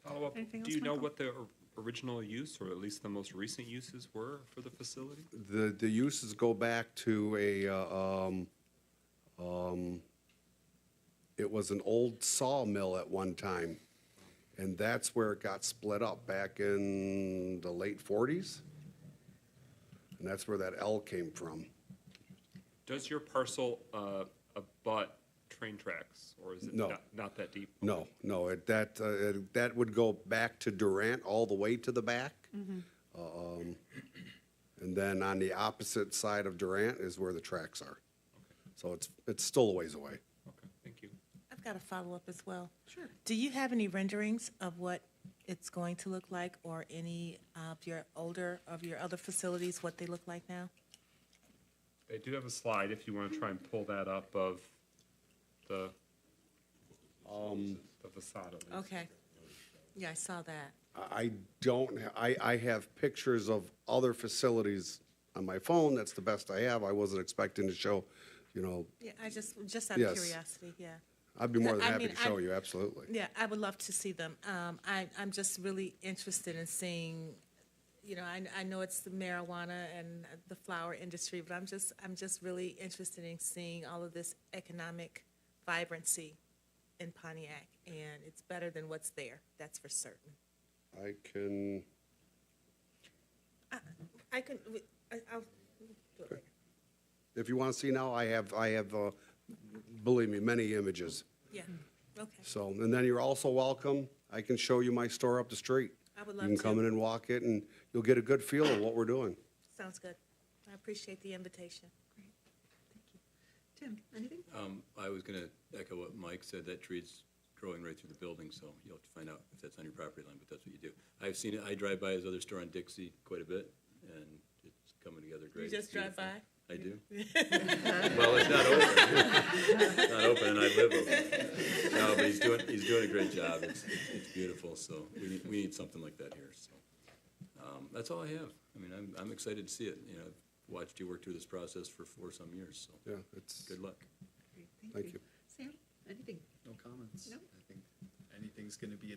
Follow-up, Anything do else, you know Michael? what the original use, or at least the most recent uses were for the facility? The uses go back to it was an old sawmill at one time, and that's where it got split up back in the late 40s. And that's where that L came from. Does your parcel abut train tracks, or is it No. not that deep? No, that would go back to Durant all the way to the back. Mm-hmm. And then on the opposite side of Durant is where the tracks are. So it's still a ways away. I've got a follow-up as well. Sure. Do you have any renderings of what it's going to look like, or any of your other facilities, what they look like now? I do have a slide if you want to try and pull that up of the facade at least. Okay. Yeah, I saw that. I don't, I have pictures of other facilities on my phone. That's the best I have. I wasn't expecting to show, you know, Yeah, I just out of Yes. curiosity, yeah. I'd be more than I happy mean, to show you, absolutely. Yeah, I would love to see them. I'm just really interested in seeing, you know, I know it's the marijuana and the flower industry, but I'm just really interested in seeing all of this economic vibrancy in Pontiac, and it's better than what's there, that's for certain. I can, I'll do it later. if you want to see now, I have, believe me, many images. Yeah, okay. So, and then you're also welcome. I can show you my store up the street. I would love You can come to. in and walk it, and you'll get a good feel of what we're doing. Sounds good. I appreciate the invitation. Tim, anything? I was going to echo what Mike said. That tree's growing right through the building, so you'll have to find out if that's on your property line, but that's what you do. I've seen it. I drive by his other store on Dixie quite a bit, and it's coming together great. You just drive by? I do. Well, it's not open. It's not open, and I live open. No, but he's doing a great job. It's beautiful. So we need something like that here. So that's all I have. I mean, I'm excited to see it. You know, I've watched you work through this process for some years. So yeah, it's good luck. Great, Thank you. Sam, anything? No comments. No? I think anything's going to be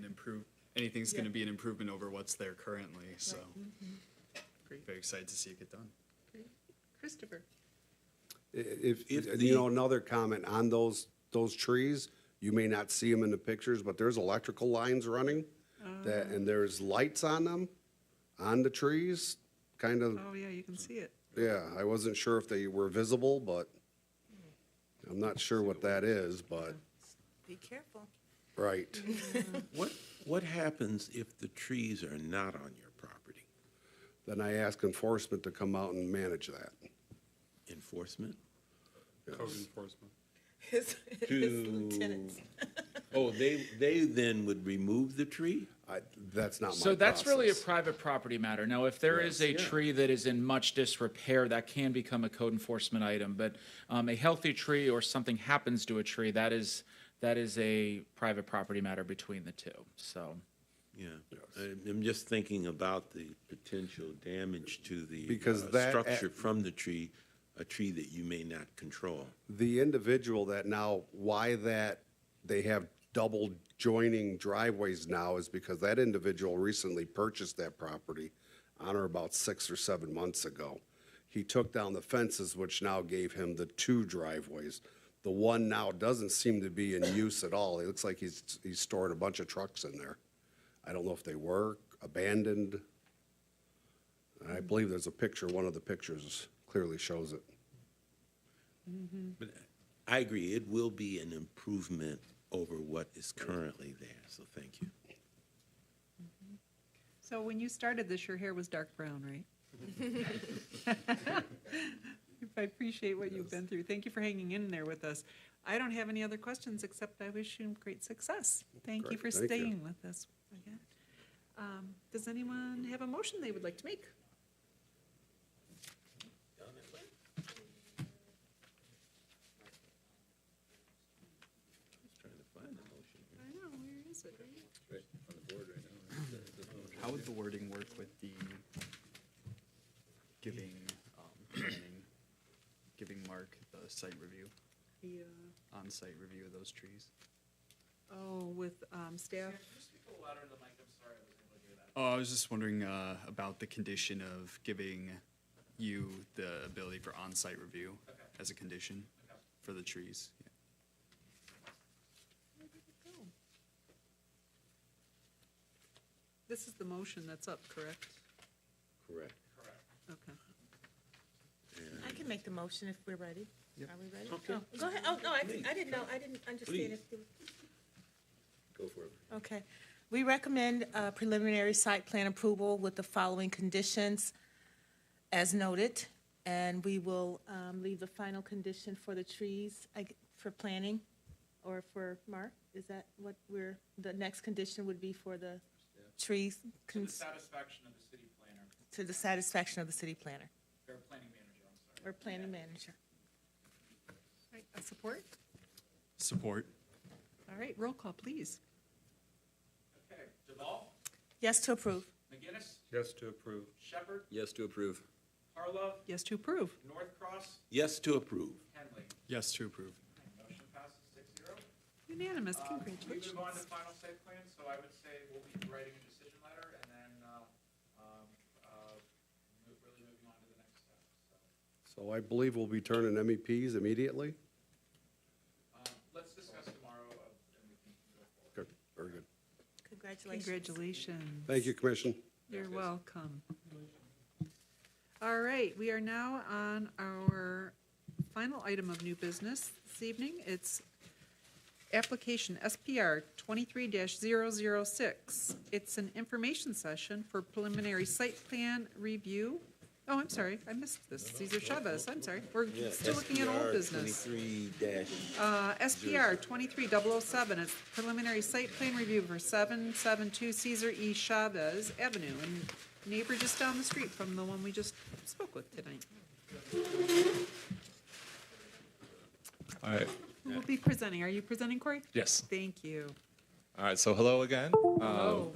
an improvement over what's there currently. So Great. very excited to see it get done. Great. Christopher? If the- you know, another comment on those trees, you may not see them in the pictures, but there's electrical lines running that, and there's lights on them, on the trees, kind of, Oh, yeah, you can see it. yeah, I wasn't sure if they were visible, but I'm not sure what that is, but, Be careful. right. What happens if the trees are not on your property? Then I ask enforcement to come out and manage that. Enforcement? Code enforcement. His lieutenants. Oh, they then would remove the tree? That's not my So that's really a process. private property matter. Now, if there is a yeah. tree that is in much disrepair, that can become a code enforcement item. But a healthy tree or something happens to a tree, that is a private property matter between the two. So, Yeah. I'm just thinking about the potential damage to the Because that- structure from the tree, a tree that you may not control. The individual that now, why that they have double joining driveways now is because that individual recently purchased that property on or about 6 or 7 months ago. He took down the fences, which now gave him the 2 driveways. The one now doesn't seem to be in use at all. It looks like he's stored a bunch of trucks in there. I don't know if they were abandoned. I believe there's a picture, one of the pictures clearly shows it. But I agree, it will be an improvement over what is currently there, so thank you. So when you started this, your hair was dark brown, right? I appreciate what you've been through. Thank you for hanging in there with us. I don't have any other questions, except I wish you great success. Thank you Great, for thank you. staying with us again. Does anyone have a motion they would like to make? I know, where is it? Right on the board right now. How would the wording work with the giving Mark the site review, The, on-site review of those trees? oh, with staff? Oh, I was just wondering about the condition of giving you the ability for on-site review as a condition for the trees. Yeah. This is the motion that's up, correct? Correct. Okay. I can make the motion if we're ready. Are we ready? Okay. Oh, go ahead. Oh, no, I didn't know. I didn't understand if you. Go for it. Okay. We recommend preliminary site plan approval with the following conditions as noted, and we will leave the final condition for the trees for planning. or for Mark? Is that what the next condition would be for the Trees, To the satisfaction of the city planner, to the satisfaction of the city planner. or planning manager, I'm sorry. or planning manager? Right, support? Support. All right, roll call, please. Okay, Duval, Yes to approve. McGinnis, Yes to approve. Shepherd, Yes to approve. Harlove, Yes to approve. Northcross, Yes to approve. Henley. Yes to approve. Motion passes 6-0. Unanimous, We move congratulations. on to final site plan, so I would say we'll be writing a decision letter and then, really moving on to the next step, so. So I believe we'll be turning MEPs immediately. Let's discuss tomorrow, and we can go forward. Good, very good. Congratulations. Congratulations. Thank you, Commission. You're welcome. All right, we are now on our final item of new business this evening. It's application SPR 23-006. It's an information session for preliminary site plan review. Oh, I'm sorry, I missed this. Cesar Chavez, I'm sorry. We're still looking at old business. 23 SPR 23007, it's preliminary site plan review for 772 Cesar E. Chavez Avenue, and neighbor just down the street from the one we just spoke with tonight. All right. Who will be presenting? Are you presenting, Corey? Yes. Thank you. All right. So hello again. Hello.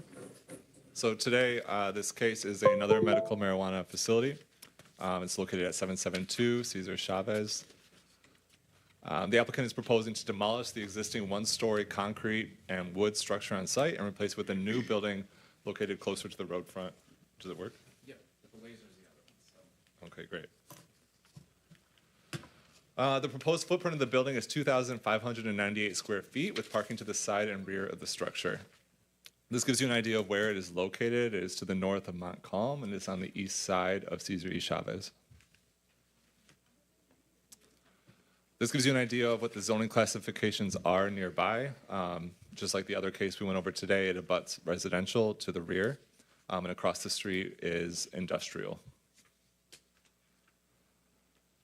So today, this case is another medical marijuana facility. It's located at 772 Cesar Chavez. The applicant is proposing to demolish the existing one-story concrete and wood structure on site and replace it with a new building located closer to the road front. Does it work? Yeah, the laser's the other one, so. Okay, great. The proposed footprint of the building is 2,598 square feet with parking to the side and rear of the structure. This gives you an idea of where it is located. It is to the north of Montcalm and it's on the east side of Cesar E. Chavez. This gives you an idea of what the zoning classifications are nearby. Just like the other case we went over today, it abuts residential to the rear, and across the street is industrial.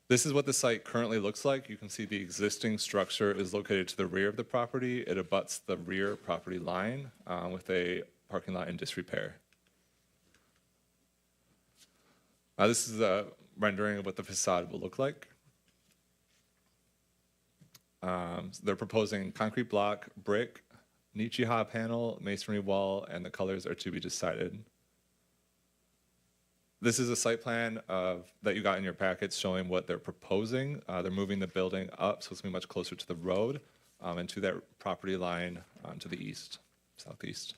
This is what the site currently looks like. You can see the existing structure is located to the rear of the property. It abuts the rear property line with a parking lot in disrepair. This is a rendering of what the facade will look like. They're proposing concrete block, brick, Nichiha panel, masonry wall, and the colors are to be decided. This is a site plan that you got in your packets showing what they're proposing. They're moving the building up, so it's going to be much closer to the road and to that property line to the east, southeast.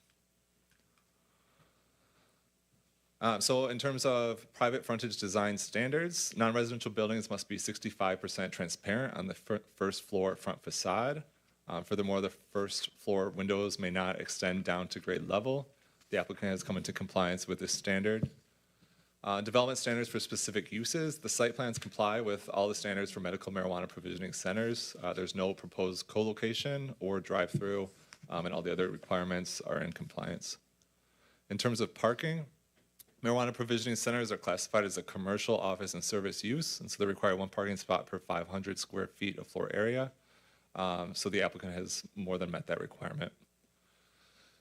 So in terms of private frontage design standards, non-residential buildings must be 65% transparent on the first floor front facade. Furthermore, the first floor windows may not extend down to grade level. The applicant has come into compliance with this standard. Development standards for specific uses. The site plans comply with all the standards for medical marijuana provisioning centers. There's no proposed co-location or drive-through, and all the other requirements are in compliance. In terms of parking, marijuana provisioning centers are classified as a commercial, office, and service use, and so they require one parking spot per 500 square feet of floor area. So the applicant has more than met that requirement.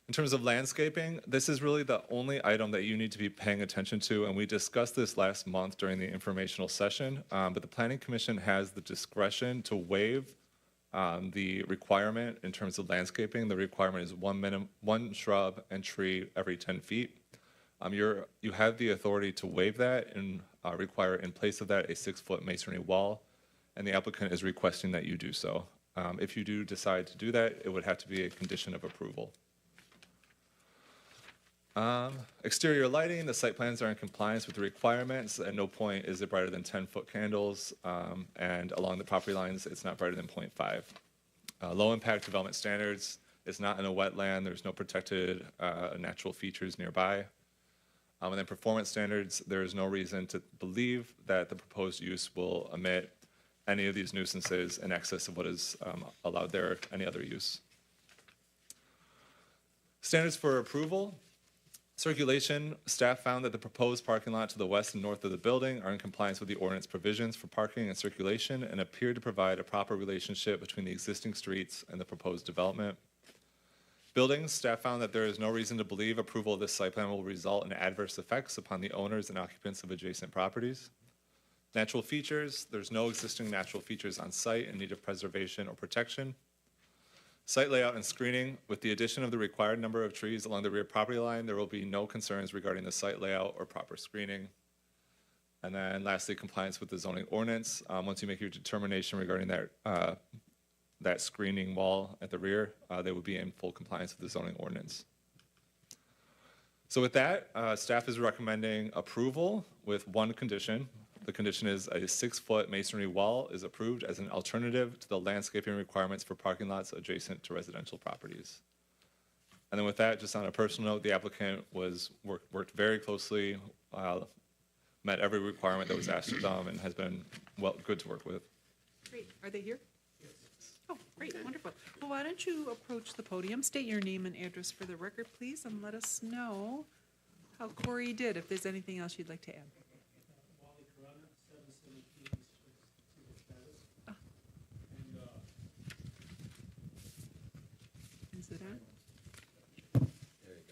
In terms of landscaping, this is really the only item that you need to be paying attention to, and we discussed this last month during the informational session, but the Planning Commission has the discretion to waive the requirement in terms of landscaping. The requirement is one shrub and tree every 10 feet. You have the authority to waive that and require in place of that a 6-foot masonry wall, and the applicant is requesting that you do so. If you do decide to do that, it would have to be a condition of approval. Exterior lighting, the site plans are in compliance with the requirements. At no point is it brighter than 10-foot candles, and along the property lines, it's not brighter than 0.5. Low impact development standards, it's not in a wetland, there's no protected natural features nearby. And then performance standards, there is no reason to believe that the proposed use will emit any of these nuisances in excess of what is allowed there or any other use. Standards for approval. Circulation, staff found that the proposed parking lot to the west and north of the building are in compliance with the ordinance provisions for parking and circulation and appear to provide a proper relationship between the existing streets and the proposed development. Buildings, staff found that there is no reason to believe approval of this site plan will result in adverse effects upon the owners and occupants of adjacent properties. Natural features, there's no existing natural features on site in need of preservation or protection. Site layout and screening, with the addition of the required number of trees along the rear property line, there will be no concerns regarding the site layout or proper screening. And then lastly, compliance with the zoning ordinance. Once you make your determination regarding that screening wall at the rear, they would be in full compliance with the zoning ordinance. So with that, staff is recommending approval with one condition. The condition is a 6-foot masonry wall is approved as an alternative to the landscaping requirements for parking lots adjacent to residential properties. And then with that, just on a personal note, the applicant worked very closely, met every requirement that was asked of them, and has been good to work with. Great. Are they here? Yes. Oh, great, wonderful. Well, why don't you approach the podium, state your name and address for the record, please, and let us know how Corey did, if there's anything else you'd like to add. Is it on?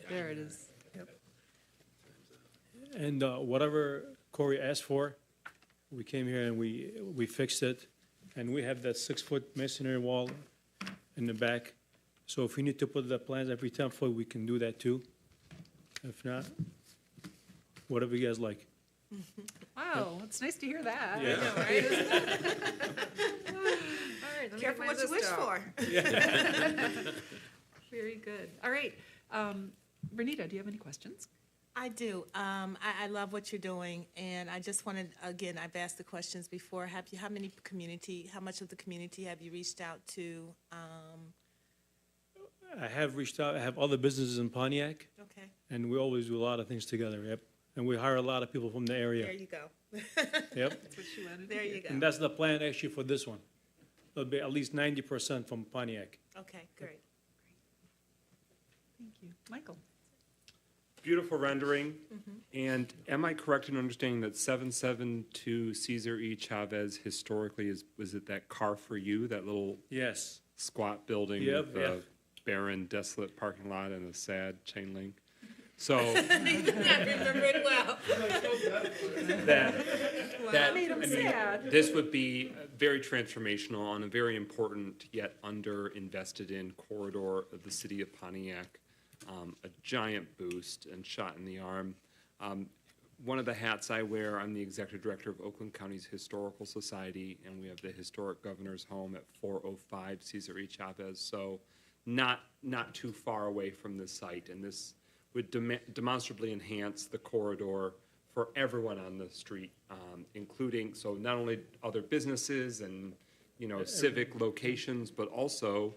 There it is. Yep. And whatever Corey asked for, we came here and we fixed it. And we have that 6-foot masonry wall in the back. So if we need to put the plans every 10 foot, we can do that too. If not, whatever you guys like. Wow, it's nice to hear that. Yeah. I know, right? All right, let me Careful get my what you list wish out. for. Very good. All right. Bernita, do you have any questions? I do. I love what you're doing, and I just wanted, again, I've asked the questions before. How much of the community have you reached out to? I have reached out, I have other businesses in Pontiac. Okay. And we always do a lot of things together, yep. And we hire a lot of people from the area. There you go. Yep. That's what you wanted. There you go. And that's the plan actually for this one. It'll be at least 90% from Pontiac. Okay, great. Thank you. Michael? Beautiful rendering. And am I correct in understanding that 772 Cesar E. Chavez historically was it that Car for You, that little Yes. squat building Yep, with a barren, desolate parking lot and a sad chain link? So I remember it well. that made him sad. this would be very transformational on a very important yet under-invested in corridor of the city of Pontiac. A giant boost and shot in the arm. One of the hats I wear, I'm the executive director of Oakland County's Historical Society, and we have the historic governor's home at 405 Cesar E. Chavez, so not too far away from this site, and this would demonstrably enhance the corridor for everyone on the street, including, so not only other businesses and, civic locations, but also,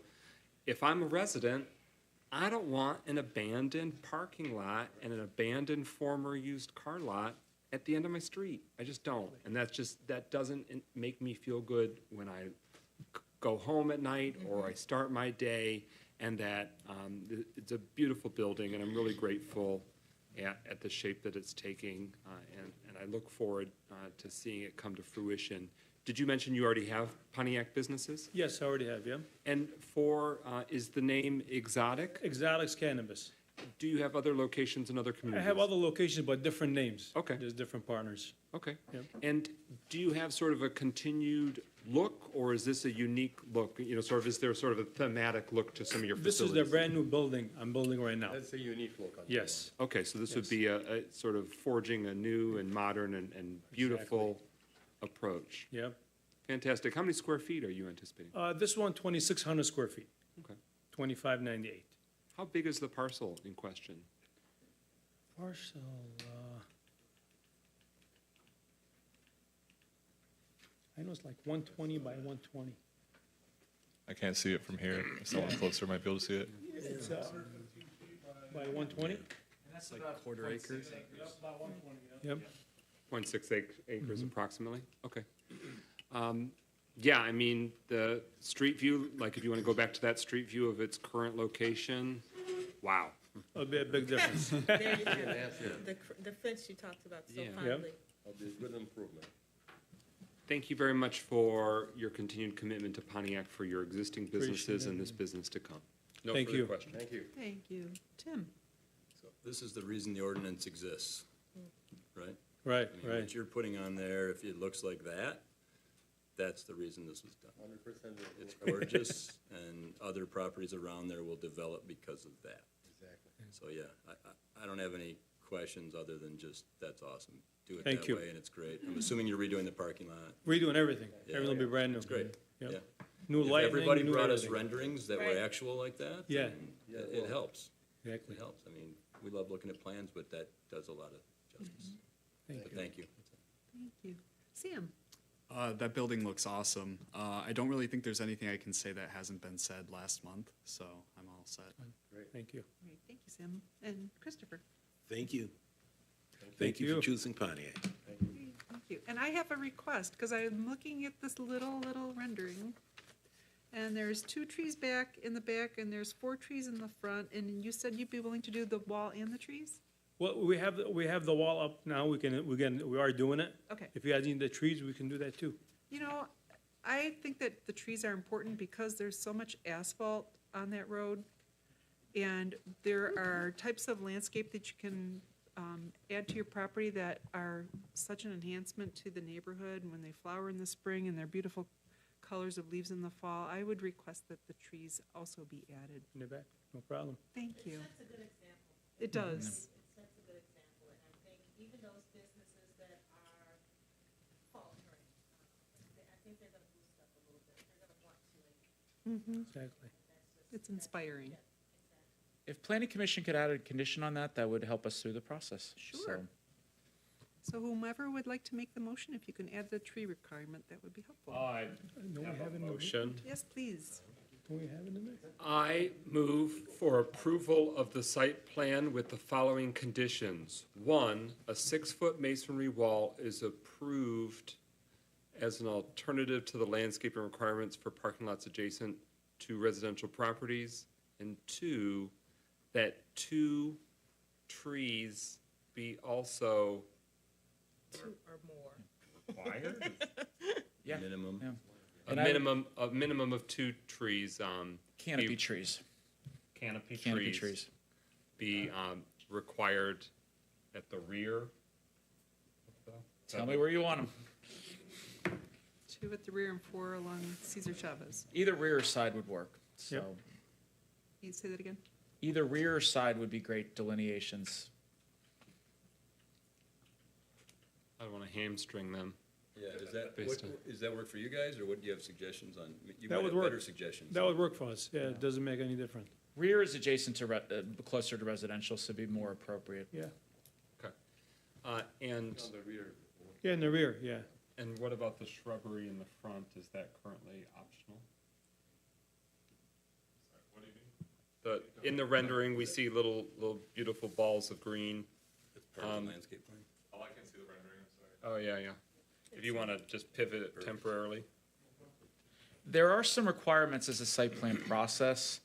if I'm a resident, I don't want an abandoned parking lot and an abandoned former used car lot at the end of my street. I just don't. And that doesn't make me feel good when I go home at night or I start my day. And that it's a beautiful building, and I'm really grateful at the shape that it's taking. And I look forward to seeing it come to fruition. Did you mention you already have Pontiac businesses? Yes, I already have, yeah. And is the name Exotic? Exotic's Cannabis. Do you have other locations in other I communities? have other locations, but different names. Okay. There's different partners. Okay. Yep. And do you have sort of a continued look, or is this a unique look? Is there sort of a thematic look to some of your This facilities? is the brand-new building I'm building right now. That's a unique look. Yes. Okay, so this would be a sort of forging a new and modern and beautiful approach. Yep. Fantastic. How many square feet are you anticipating? This one, 2,600 square feet. Okay. 2,598. How big is the parcel in question? Parcel, I know it's like 120 by 120. I can't see it from here. If someone closer might be able to see it. It's by 120? That's like quarter acres. About 120, yeah. Yep. 0.6 acres approximately? Okay. Yeah, I mean, the street view, like if you want to go back to that street view of its current location, wow. It'll be a big difference. There you have it. The fence you talked about so Yeah. fondly. That'll be a good improvement. Thank you very much for your continued commitment to Pontiac, for your existing businesses and this business to come. No Thank further you. questions. Thank you. Thank you. Tim? So this is the reason the ordinance exists, right? Right, I mean, right. what you're putting on there, if it looks like that, that's the reason this was done. 100% It's gorgeous, and other properties around there will develop because of that. Exactly. So, yeah, I don't have any questions other than just, that's awesome. Do it Thank that you. way, and it's great. I'm assuming you're redoing the parking lot. Redoing everything. Yeah. Everything will be brand new. It's great, Yep. yeah. New If lighting, everybody new brought us everything. renderings that were Right. actual like that, Yeah. then it helps. Exactly. It helps. I mean, we love looking at plans, but that does a lot of justice. Thank But you. thank you. Thank you. Sam? That building looks awesome. I don't really think there's anything I can say that hasn't been said last month, so I'm all set. Great. Thank you. Great, thank you, Sam. And Christopher? Thank you. Thank Thank you you. for choosing Pontiac. Thank you. And I have a request, because I'm looking at this little rendering. And there's 2 trees back in the back, and there's 4 trees in the front, and you said you'd be willing to do the wall and the trees? Well, we have the wall up now. We are doing it. Okay. If you guys need the trees, we can do that too. You know, I think that the trees are important because there's so much asphalt on that road. And there are types of landscape that you can add to your property that are such an enhancement to the neighborhood. And when they flower in the spring and they're beautiful colors of leaves in the fall, I would request that the trees also be added. In the back, no problem. Thank you. That's a good example. It does. That's a good example, and I think even those businesses that are faltering, I think they're gonna boost up a little bit. They're gonna want to. Exactly. It's inspiring. If planning commission could add a condition on that, that would help us through the process. Sure. So, So whomever would like to make the motion, if you can add the tree requirement, that would be helpful. I Don't we have it in the, motion. Yes, please. don't we have it in there? I move for approval of the site plan with the following conditions. 1, a 6-foot masonry wall is approved as an alternative to the landscaping requirements for parking lots adjacent to residential properties. And 2, that 2 trees be also 2 or more. required? yeah, Minimum. yeah. A And I- minimum of 2 trees, Canopy be- trees. canopy Canopy trees trees. be required at the rear. Tell me where you want them. 2 at the rear and 4 along Cesar Chavez. Either rear or side would work. So Yep. Can you say that again? either rear or side would be great delineations. I don't want to hamstring them. Yeah, Based on- does that work for you guys, or what, do you have suggestions on? You That might would have work. better suggestions. That would work for us. Yeah, it doesn't make any difference. Rear is adjacent to closer to residential, so it'd be more appropriate. Yeah. Okay. And, Yeah, in the rear, yeah. and what about the shrubbery in the front? Is that currently optional? In the rendering, we see little beautiful balls of green. It's part of the landscape plan. Oh, I can see the rendering, I'm sorry. Oh, yeah. If you want to just pivot it temporarily. There are some requirements as a site plan process.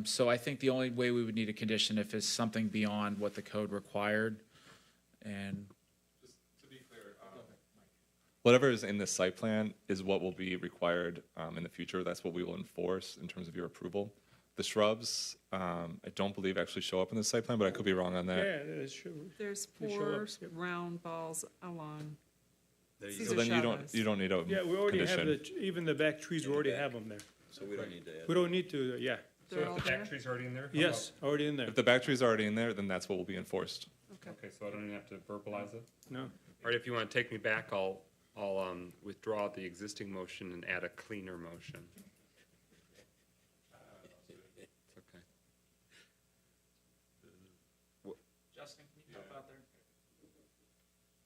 So I think the only way we would need a condition if it's something beyond what the code required. And Just to be clear, whatever is in the site plan is what will be required in the future. That's what we will enforce in terms of your approval. The shrubs, I don't believe actually show up in the site plan, but I could be wrong on Yeah, that. it should. There's They show 4 up, yep. round balls along There you Cesar So then you Chavez. don't need a Yeah, we already have condition. even the back trees, we already have them there. So we don't need to add. We don't need to, yeah. They're all The there? back tree's already in there? How Yes, already in there. If the back tree's already in there, then that's what will be enforced. Okay, so I don't even have to verbalize it? No. All right, if you want to take me back, I'll withdraw the existing motion and add a cleaner motion. It's okay. Justin, can you help out there?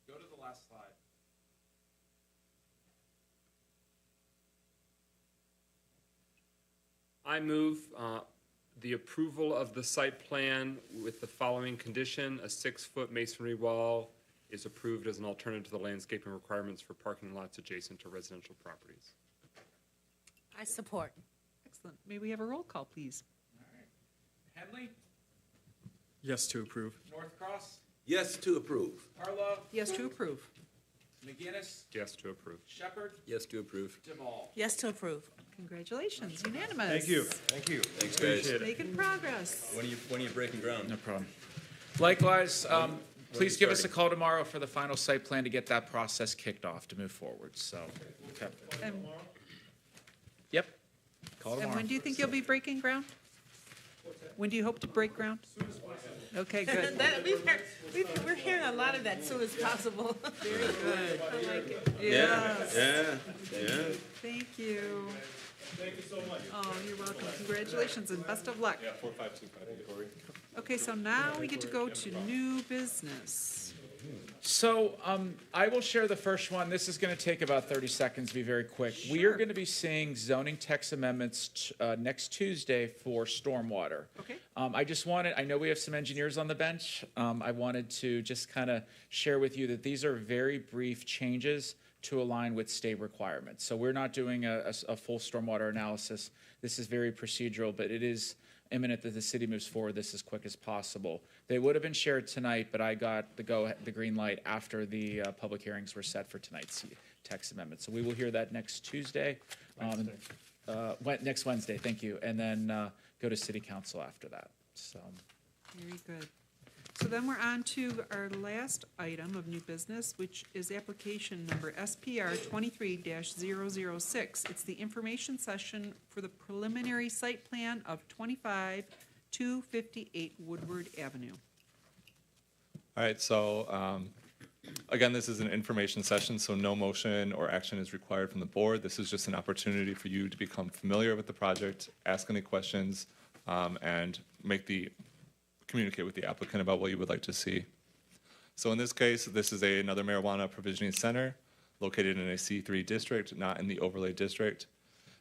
Go to the last slide. I move the approval of the site plan with the following condition: a 6-foot masonry wall is approved as an alternative to the landscaping requirements for parking lots adjacent to residential properties. I support. Excellent. May we have a roll call, please? Henley? Yes to approve. Northcross, Yes to approve. Harlow, Yes to approve. McGinnis, Yes to approve. Shepherd, Yes to approve. Duvall. Yes to approve. Congratulations, unanimous. Thank you. Thank you. Thanks, guys. Appreciate it. Making progress. When are you breaking ground? No problem. Likewise, please give us a call tomorrow for the final site plan to get that process kicked off to move forward, so. Okay. And Yep. Call and tomorrow. when do you think you'll be breaking ground? When do you hope to break ground? Okay, good. We're hearing a lot of that soon as possible. Very good. I like it. Yes. Yeah. Thank you. Thank you so much. Oh, you're welcome. Congratulations and best of luck. Yeah, 4525, Corey. Okay, so now we get to go to new business. So I will share the first one. This is going to take about 30 seconds, be very quick. We are going to be seeing zoning text amendments next Tuesday for stormwater. Okay. I know we have some engineers on the bench. I wanted to just kind of share with you that these are very brief changes to align with state requirements. So we're not doing a full stormwater analysis. This is very procedural, but it is imminent that the city moves forward this as quick as possible. They would have been shared tonight, but I got the green light after the public hearings were set for tonight's text amendment. So we will hear that next Tuesday, next Wednesday, thank you, and then go to city council after that, so. Very good. So then we're on to our last item of new business, which is application number SPR 23-006. It's the information session for the preliminary site plan of 25258 Woodward Avenue. All right, so again, this is an information session, so no motion or action is required from the board. This is just an opportunity for you to become familiar with the project, ask any questions, and communicate with the applicant about what you would like to see. So in this case, this is another marijuana provisioning center located in a C3 district, not in the overlay district.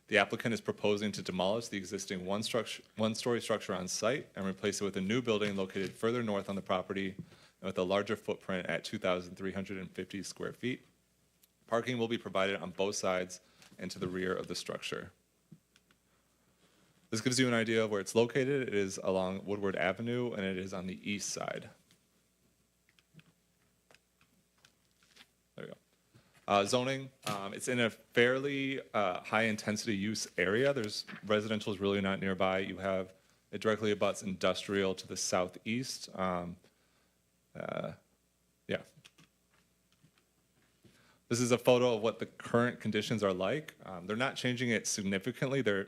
The applicant is proposing to demolish the existing one-story structure on site and replace it with a new building located further north on the property and with a larger footprint at 2,350 square feet. Parking will be provided on both sides and to the rear of the structure. This gives you an idea of where it's located. It is along Woodward Avenue, and it is on the east side. There you go. Zoning, it's in a fairly high-intensity use area. There's residential is really not nearby. You have, it directly abuts industrial to the southeast. Yeah. This is a photo of what the current conditions are like. They're not changing it significantly. They're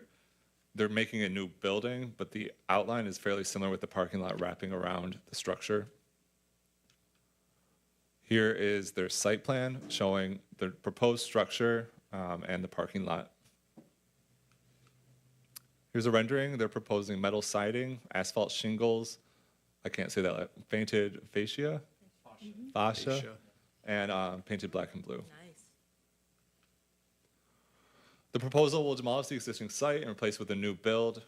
making a new building, but the outline is fairly similar with the parking lot wrapping around the structure. Here is their site plan showing the proposed structure and the parking lot. Here's a rendering. They're proposing metal siding, asphalt shingles, I can't say that, painted fascia, and painted black and blue. The proposal will demolish the existing site and replace with a new build.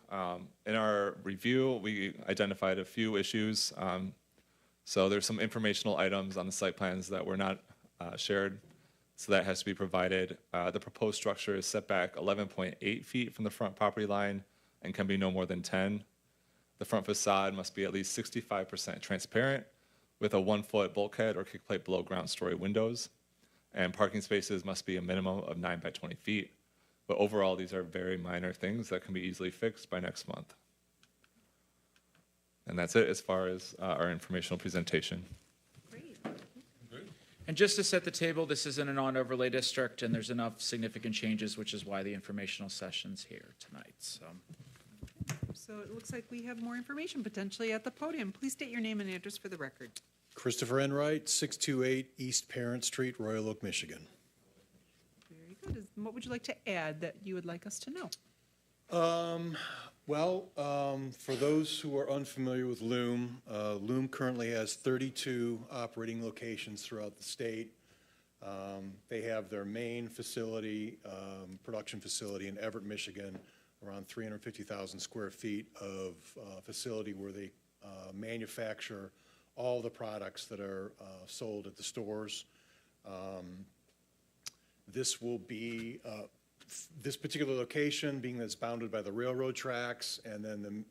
In our review, we identified a few issues. So there's some informational items on the site plans that were not shared, so that has to be provided. The proposed structure is set back 11.8 feet from the front property line and can be no more than 10. The front facade must be at least 65% transparent with a 1-foot bulkhead or kickplate below ground story windows. And parking spaces must be a minimum of 9 by 20 feet. But overall, these are very minor things that can be easily fixed by next month. And that's it as far as our informational presentation. And just to set the table, this isn't a non-overlay district, and there's enough significant changes, which is why the informational session's here tonight, so. So it looks like we have more information potentially at the podium. Please state your name and address for the record. Christopher Enright, 628 East Parent Street, Royal Oak, Michigan. Very good. What would you like to add that you would like us to know? For those who are unfamiliar with Loom, Loom currently has 32 operating locations throughout the state. They have their main facility, production facility in Everett, Michigan, around 350,000 square feet of facility where they manufacture all the products that are sold at the stores. This will be this particular location, being that it's bounded by the railroad tracks, and then the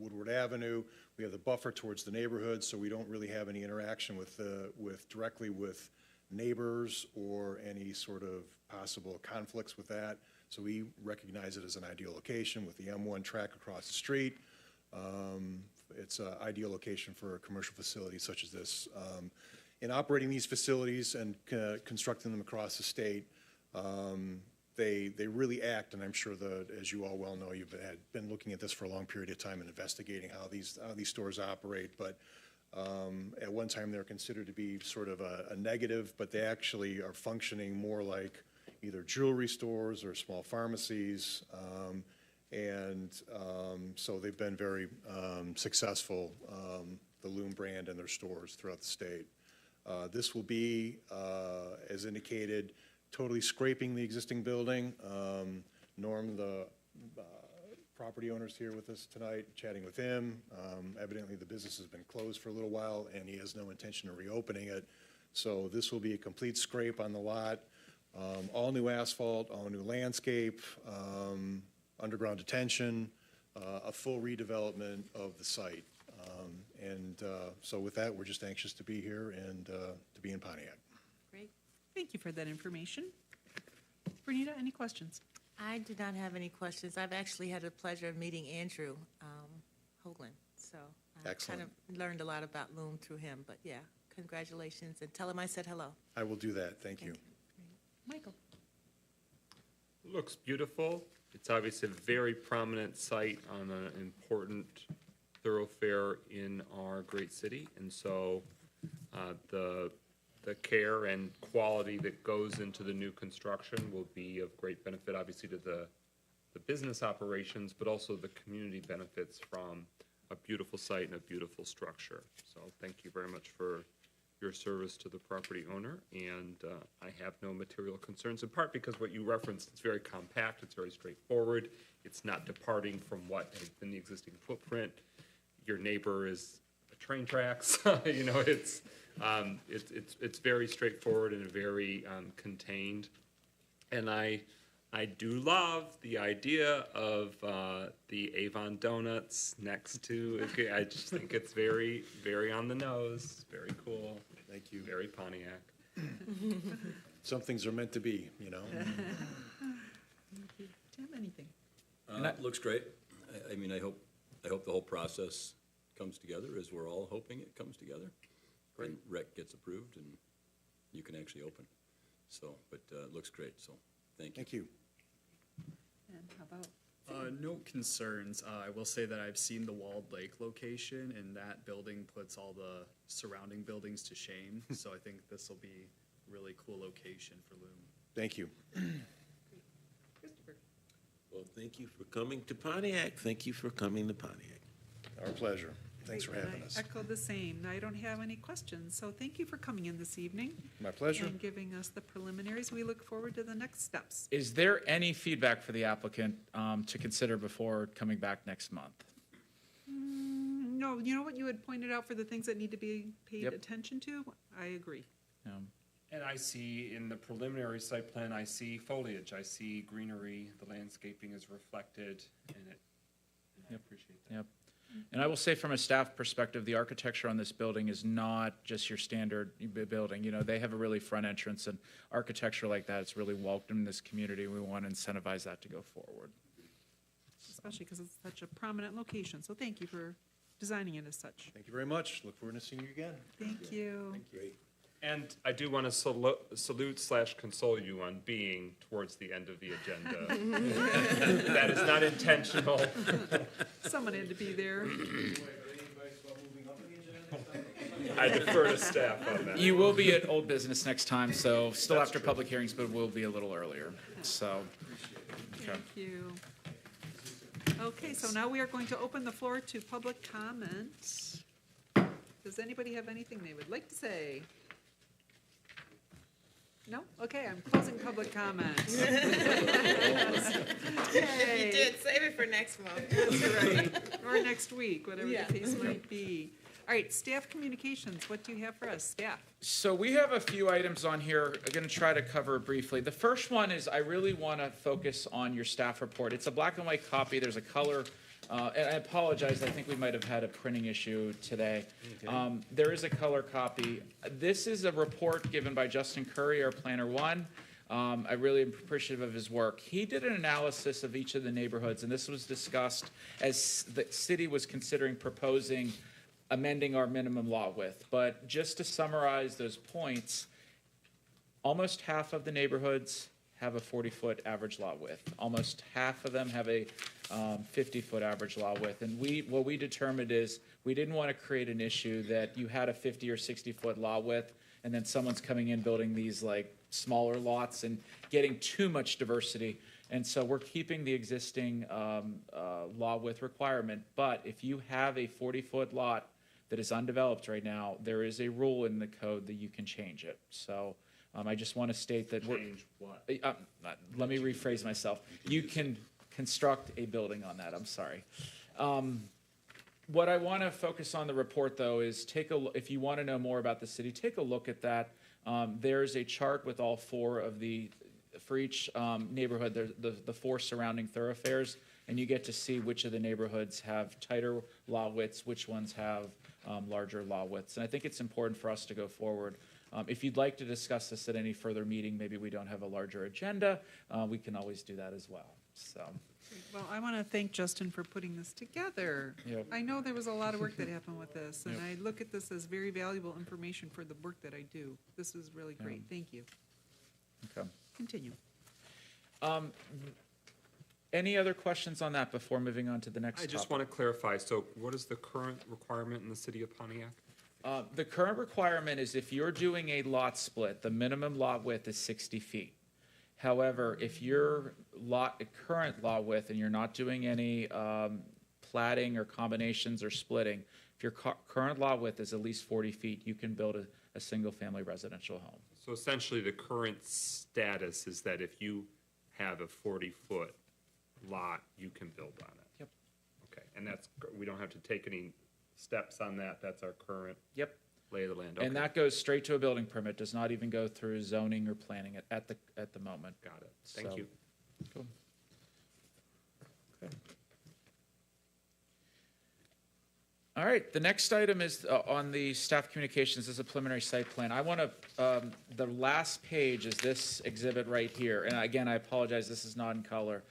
Woodward Avenue. We have the buffer towards the neighborhood, so we don't really have any interaction directly with neighbors or any sort of possible conflicts with that. So we recognize it as an ideal location with the M1 track across the street. It's an ideal location for a commercial facility such as this. In operating these facilities and constructing them across the state, they really act, and I'm sure that, as you all well know, you've been looking at this for a long period of time and investigating how these stores operate, but at one time they were considered to be sort of a negative, but they actually are functioning more like either jewelry stores or small pharmacies, so they've been very successful, the Loom brand and their stores throughout the state. This will be, as indicated, totally scraping the existing building. Norm, the property owner's here with us tonight, chatting with him. Evidently, the business has been closed for a little while, and he has no intention of reopening it. So this will be a complete scrape on the lot, all new asphalt, all new landscape, underground detention, a full redevelopment of the site. So with that, we're just anxious to be here and to be in Pontiac. Great. Thank you for that information. Bernita, any questions? I do not have any questions. I've actually had the pleasure of meeting Andrew Hoagland, so I kind of learned a lot about Loom through him. But yeah, congratulations, and tell him I said hello. I will do that. Thank you. Michael. Looks beautiful. It's obviously a very prominent site on an important thoroughfare in our great city, and so the care and quality that goes into the new construction will be of great benefit, obviously, to the business operations, but also the community benefits from a beautiful site and a beautiful structure. So thank you very much for your service to the property owner, and I have no material concerns, in part because what you referenced, it's very compact, it's very straightforward, it's not departing from what has been the existing footprint. Your neighbor is a train tracks, you know, it's very straightforward and very contained. And I do love the idea of the Avon Donuts next to, I just think it's very, very on the nose, very cool. Thank you. Very Pontiac. Some things are meant to be, you know. Tim, anything? Looks great. I mean, I hope the whole process comes together as we're all hoping it comes together. Great. And rec gets approved and you can actually open. So, but it looks great, so thank you. Thank you. And how about? No concerns. I will say that I've seen the Walled Lake location, and that building puts all the surrounding buildings to shame. So I think this will be a really cool location for Loom. Thank you. Christopher. Well, thank you for coming to Pontiac. Thank you for coming to Pontiac. Our pleasure. Thanks for having us. I echo the same. I don't have any questions, so thank you for coming in this evening. My pleasure. And giving us the preliminaries. We look forward to the next steps. Is there any feedback for the applicant to consider before coming back next month? No, you know what you had pointed out for the things that need to be paid Yep. attention to? I agree. And I see in the preliminary site plan, I see foliage, I see greenery, the landscaping is reflected in it. And I appreciate that. Yep. And I will say from a staff perspective, the architecture on this building is not just your standard building. You know, they have a really front entrance, and architecture like that is really welcome in this community. We want to incentivize that to go forward. Especially because it's such a prominent location. So thank you for designing it as such. Thank you very much. Look forward to seeing you again. Thank you. Thank you. And I do want to salute/console you on being towards the end of the agenda. That is not intentional. Someone had to be there. I defer to staff on that. You will be at Old Business next time, so still after public hearings, but we'll be a little earlier. So, okay. Thank you. Okay, so now we are going to open the floor to public comments. Does anybody have anything they would like to say? No? Okay, I'm closing public comments. You did, save it for next month. That's right, or next week, whatever Yeah. the case might be. All right, staff communications, what do you have for us, staff? So we have a few items on here. I'm going to try to cover briefly. The first one is I really want to focus on your staff report. It's a black and white copy. There's a color And I apologize, I think we might have had a printing issue today. There is a color copy. This is a report given by Justin Curry, our Planner One. I really am appreciative of his work. He did an analysis of each of the neighborhoods, and this was discussed as the city was considering proposing amending our minimum lot width. But just to summarize those points, almost half of the neighborhoods have a 40-foot average lot width. Almost half of them have a 50-foot average lot width. And what we determined is we didn't want to create an issue that you had a 50 or 60-foot lot width, and then someone's coming in building these like smaller lots and getting too much diversity. And so we're keeping the existing lot width requirement. But if you have a 40-foot lot that is undeveloped right now, there is a rule in the code that you can change it. So I just want to state that Change what? let me rephrase myself. You can construct a building on that, I'm sorry. What I want to focus on the report, though, is if you want to know more about the city, take a look at that. There's a chart with all for each neighborhood, the four surrounding thoroughfares, and you get to see which of the neighborhoods have tighter lot widths, which ones have larger lot widths. And I think it's important for us to go forward. If you'd like to discuss this at any further meeting, maybe we don't have a larger agenda, we can always do that as well. So. Well, I want to thank Justin for putting this together. Yep. I know there was a lot of work that happened with this, and I look at this as very valuable information for the work that I do. This was really great. Thank you. Okay. Continue. Any other questions on that before moving on to the next I just topic? want to clarify, so what is the current requirement in the city of Pontiac? The current requirement is if you're doing a lot split, the minimum lot width is 60 feet. However, if your current lot width and you're not doing any platting or combinations or splitting, if your current lot width is at least 40 feet, you can build a single-family residential home. So essentially, the current status is that if you have a 40-foot lot, you can build on it? Yep. Okay, and we don't have to take any steps on that, that's our current lay of the land? Okay. And that goes straight to a building permit, does not even go through zoning or planning at the moment. Got it, thank you. Cool. Okay. All right, the next item is on the staff communications is a preliminary site plan. I want to, the last page is this exhibit right here. And again, I apologize, this is not in color.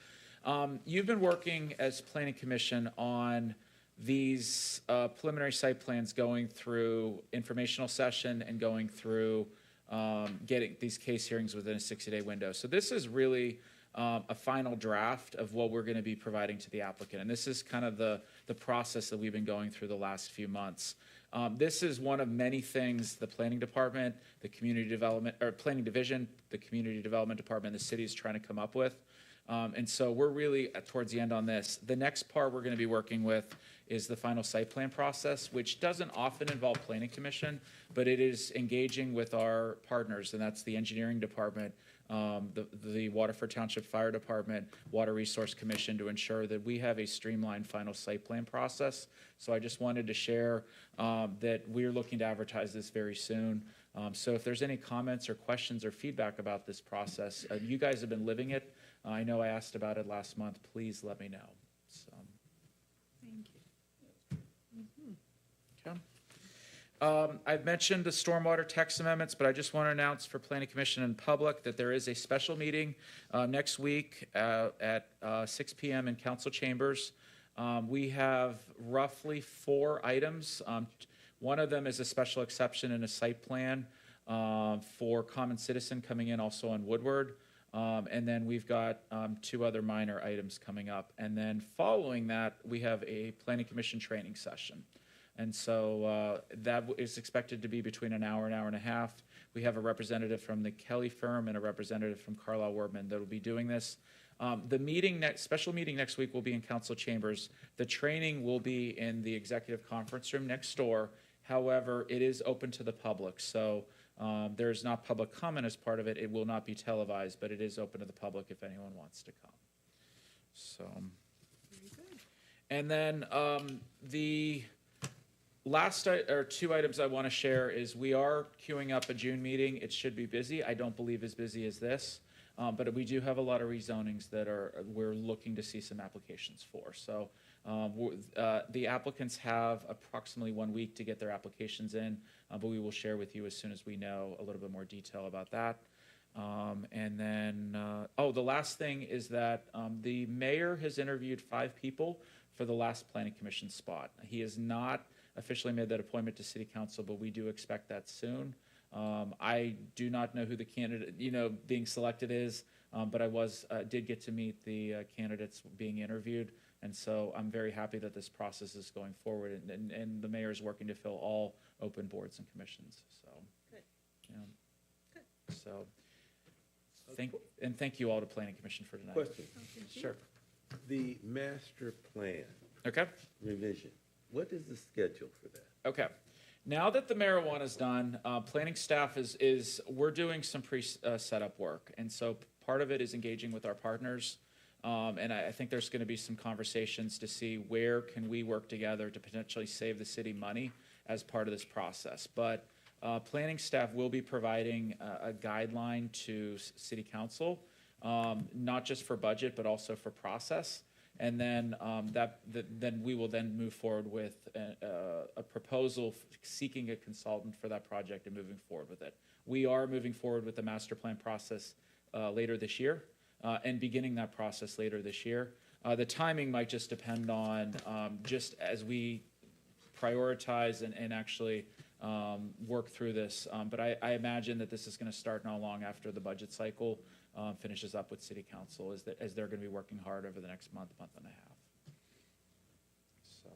You've been working as planning commission on these preliminary site plans, going through informational session and going through getting these case hearings within a 60-day window. So this is really a final draft of what we're going to be providing to the applicant. And this is kind of the process that we've been going through the last few months. This is one of many things the planning department, the community development, or planning division, the community development department, the city is trying to come up with. And so we're really towards the end on this. The next part we're going to be working with is the final site plan process, which doesn't often involve planning commission, but it is engaging with our partners, and that's the engineering department, the Waterford Township Fire Department, Water Resource Commission, to ensure that we have a streamlined final site plan process. So I just wanted to share that we're looking to advertise this very soon. So if there's any comments or questions or feedback about this process, you guys have been living it. I know I asked about it last month. Please let me know. So. Thank you. I've mentioned the stormwater text amendments, but I just want to announce for Planning Commission and public that there is a special meeting next week at 6 p.m. in council chambers. We have roughly 4 items. One of them is a special exception in a site plan for Common Citizen coming in also on Woodward. And then we've got 2 other minor items coming up. And then following that, we have a Planning Commission training session. And so that is expected to be between an hour and a half. We have a representative from the Kelly firm and a representative from Carlisle Wardman that will be doing this. The special meeting next week will be in council chambers. The training will be in the executive conference room next door. However, it is open to the public. So there's not public comment as part of it. It will not be televised, but it is open to the public if anyone wants to come. So, and then the last 2 items I want to share is we are queuing up a June meeting. It should be busy. I don't believe as busy as this. But we do have a lot of rezonings that we're looking to see some applications for. So the applicants have approximately 1 week to get their applications in, but we will share with you as soon as we know a little bit more detail about that. And then, the last thing is that the mayor has interviewed 5 people for the last planning commission spot. He has not officially made that appointment to city council, but we do expect that soon. I do not know who the candidate, being selected is, but I did get to meet the candidates being interviewed. And so I'm very happy that this process is going forward, and the mayor is working to fill all open boards and commissions. So, Good. Yeah. Good. So, thank you all to Planning Commission for tonight. Question. Sure. The master plan. Okay. Revision. What is the schedule for that? Okay. Now that the marijuana is done, planning staff we're doing some setup work. And so part of it is engaging with our partners. And I think there's going to be some conversations to see where can we work together to potentially save the city money as part of this process. But planning staff will be providing a guideline to city council, not just for budget, but also for process. And then then we will then move forward with a proposal seeking a consultant for that project and moving forward with it. We are moving forward with the master plan process later this year and beginning that process later this year. The timing might just depend on just as we prioritize and actually work through this. But I imagine that this is going to start not long after the budget cycle finishes up with city council, as they're going to be working hard over the next month and a half. So,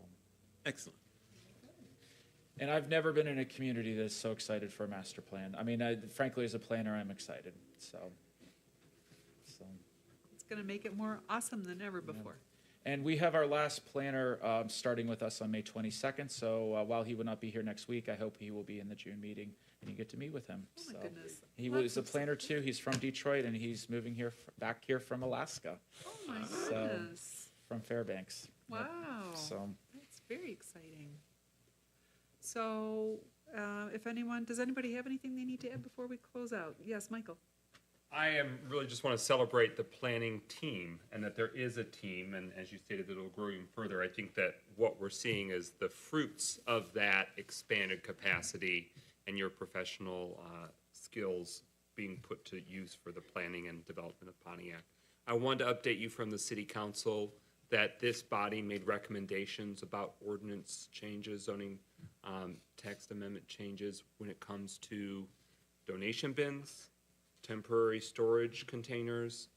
excellent. And I've never been in a community that's so excited for a master plan. I mean, frankly, as a planner, I'm excited. So it's going to make it more awesome than ever before. And we have our last planner starting with us on May 22nd. So while he will not be here next week, I hope he will be in the June meeting and you get to meet with him. Oh my goodness. He was a planner too. He's from Detroit and he's moving back here from Alaska. Oh my goodness. From Fairbanks. Wow. Yep. So that's very exciting. So does anybody have anything they need to add before we close out? Yes, Michael. I really just want to celebrate the planning team and that there is a team, and as you stated, that it'll grow even further. I think that what we're seeing is the fruits of that expanded capacity and your professional skills being put to use for the planning and development of Pontiac. I wanted to update you from the City Council that this body made recommendations about ordinance changes, zoning text amendment changes when it comes to donation bins, temporary storage containers,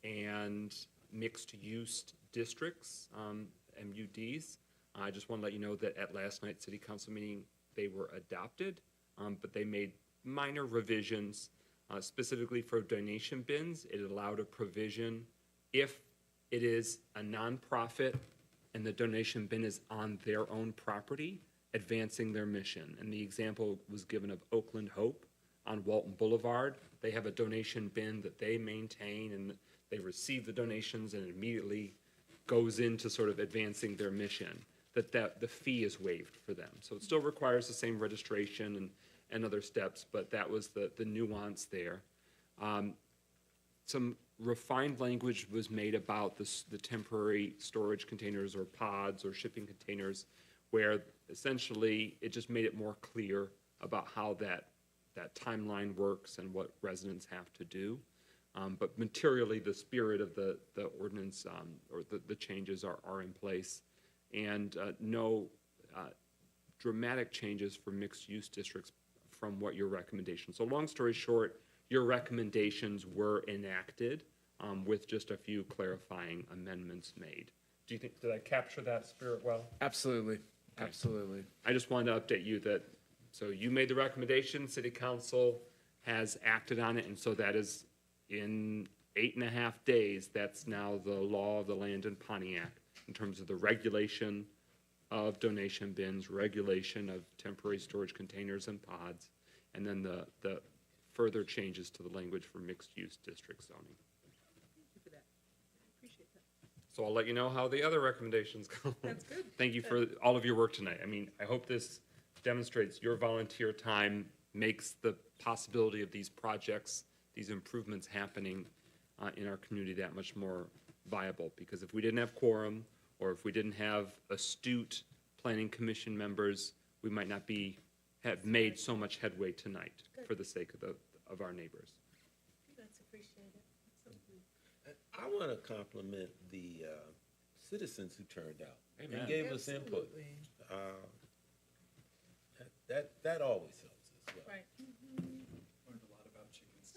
and mixed-use districts, MUDs. I just want to let you know that at last night's City Council meeting, they were adopted, but they made minor revisions. Specifically for donation bins, it allowed a provision if it is a nonprofit and the donation bin is on their own property, advancing their mission. And the example was given of Oakland Hope on Walton Boulevard. They have a donation bin that they maintain, and they receive the donations and it immediately goes into sort of advancing their mission, that the fee is waived for them. So it still requires the same registration and other steps, but that was the nuance there. Some refined language was made about the temporary storage containers or pods or shipping containers, where essentially it just made it more clear about how that timeline works and what residents have to do. But materially, the spirit of the ordinance or the changes are in place, and no dramatic changes for mixed-use districts from what your recommendations. So long story short, your recommendations were enacted with just a few clarifying amendments made. Did I capture that spirit well? absolutely, absolutely. I just wanted to update you that, so you made the recommendation, City Council has acted on it, and so that is in 8.5 days, that's now the law of the land in Pontiac in terms of the regulation of donation bins, regulation of temporary storage containers and pods, and then the further changes to the language for mixed-use district zoning. Thank you for that. I appreciate that. So I'll let you know how the other recommendations go. That's good. Thank you for all of your work tonight. I mean, I hope this demonstrates your volunteer time makes the possibility of these projects, these improvements happening in our community that much more viable. Because if we didn't have quorum, or if we didn't have astute planning commission members, we might not have made so much headway tonight for the sake of our neighbors. That's appreciated. I want to compliment the citizens who turned out Amen. and gave us input. That always helps us. Well. Right. Learned a lot about chickens.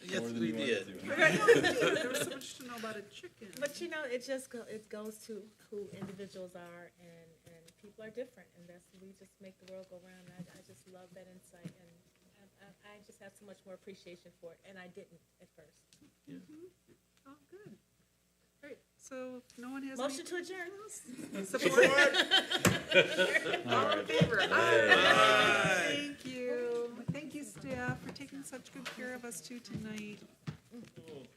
Yes, we did. There was so much to know about a chicken. But you know, it just it goes to who individuals are, and people are different, and we just make the world go round. I just love that insight, and I just have so much more appreciation for it, and I didn't at first. Yeah. Oh, good. Great. So if no one has Motion to adjourn. Support. All in favor? Aye. Thank you. Thank you, staff, for taking such good care of us too tonight. Okay.